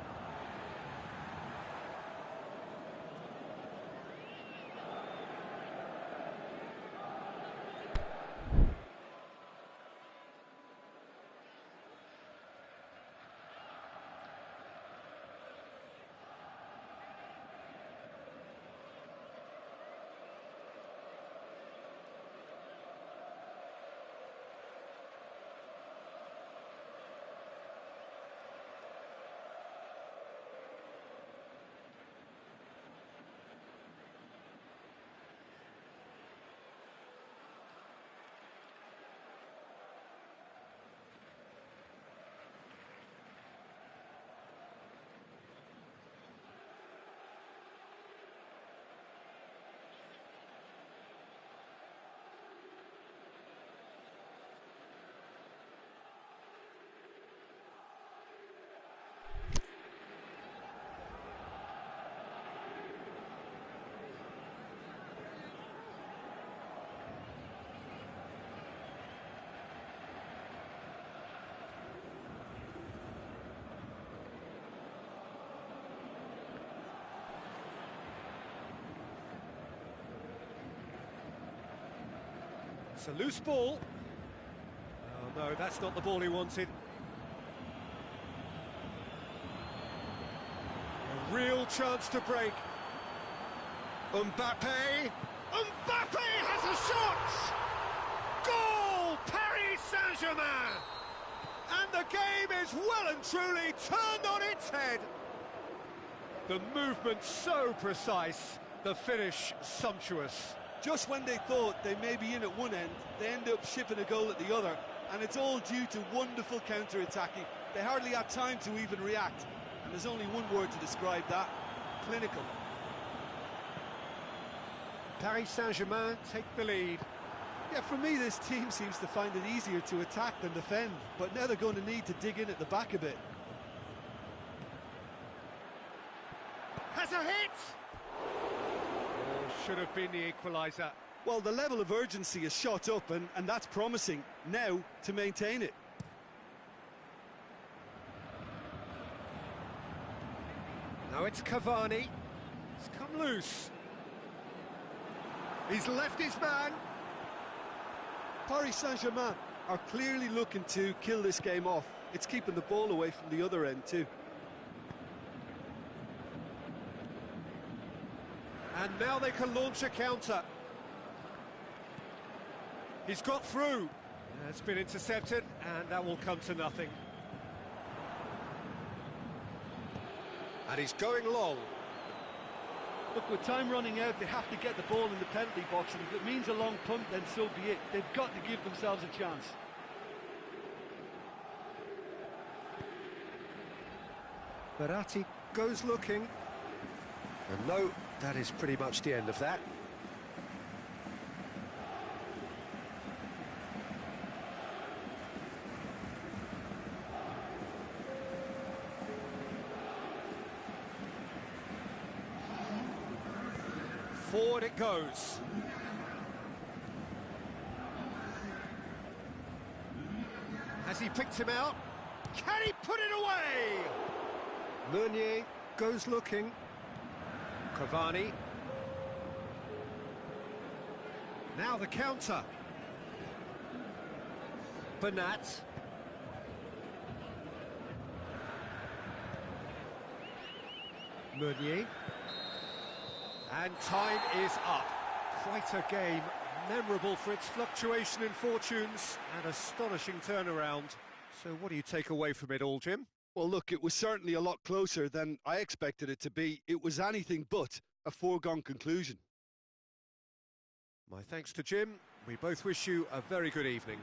It's a loose ball. Oh no, that's not the ball he wanted. A real chance to break. Mbappe! Mbappe has a shot! Goal! Paris Saint-Germain! And the game is well and truly turned on its head. The movement so precise, the finish sumptuous. Just when they thought they may be in at one end, they end up shipping a goal at the other, and it's all due to wonderful counter-attacking. They hardly had time to even react, and there's only one word to describe that: clinical. Paris Saint-Germain take the lead. Yeah, for me this team seems to find it easier to attack than defend, but now they're going to need to dig in at the back a bit. Has a hit! Should have been the equaliser. Well, the level of urgency is shot up, and that's promising. Now to maintain it. Now it's Cavani. He's come loose. He's left his man. Paris Saint-Germain are clearly looking to kill this game off. It's keeping the ball away from the other end too. And now they can launch a counter. He's got through. It's been intercepted, and that will come to nothing. And he's going long. Look, with time running out, they have to get the ball in the penalty box, and if it means a long punt, then so be it. They've got to give themselves a chance. Verratti goes looking. And no, that is pretty much the end of that. Forward it goes. Has he picked him out? Can he put it away? Meunier goes looking. Cavani. Now the counter. Bernat. Meunier. And time is up. Quite a game, memorable for its fluctuation in fortunes and astonishing turnaround. So what do you take away from it all, Jim? Well, look, it was certainly a lot closer than I expected it to be. It was anything but a foregone conclusion. My thanks to Jim. We both wish you a very good evening.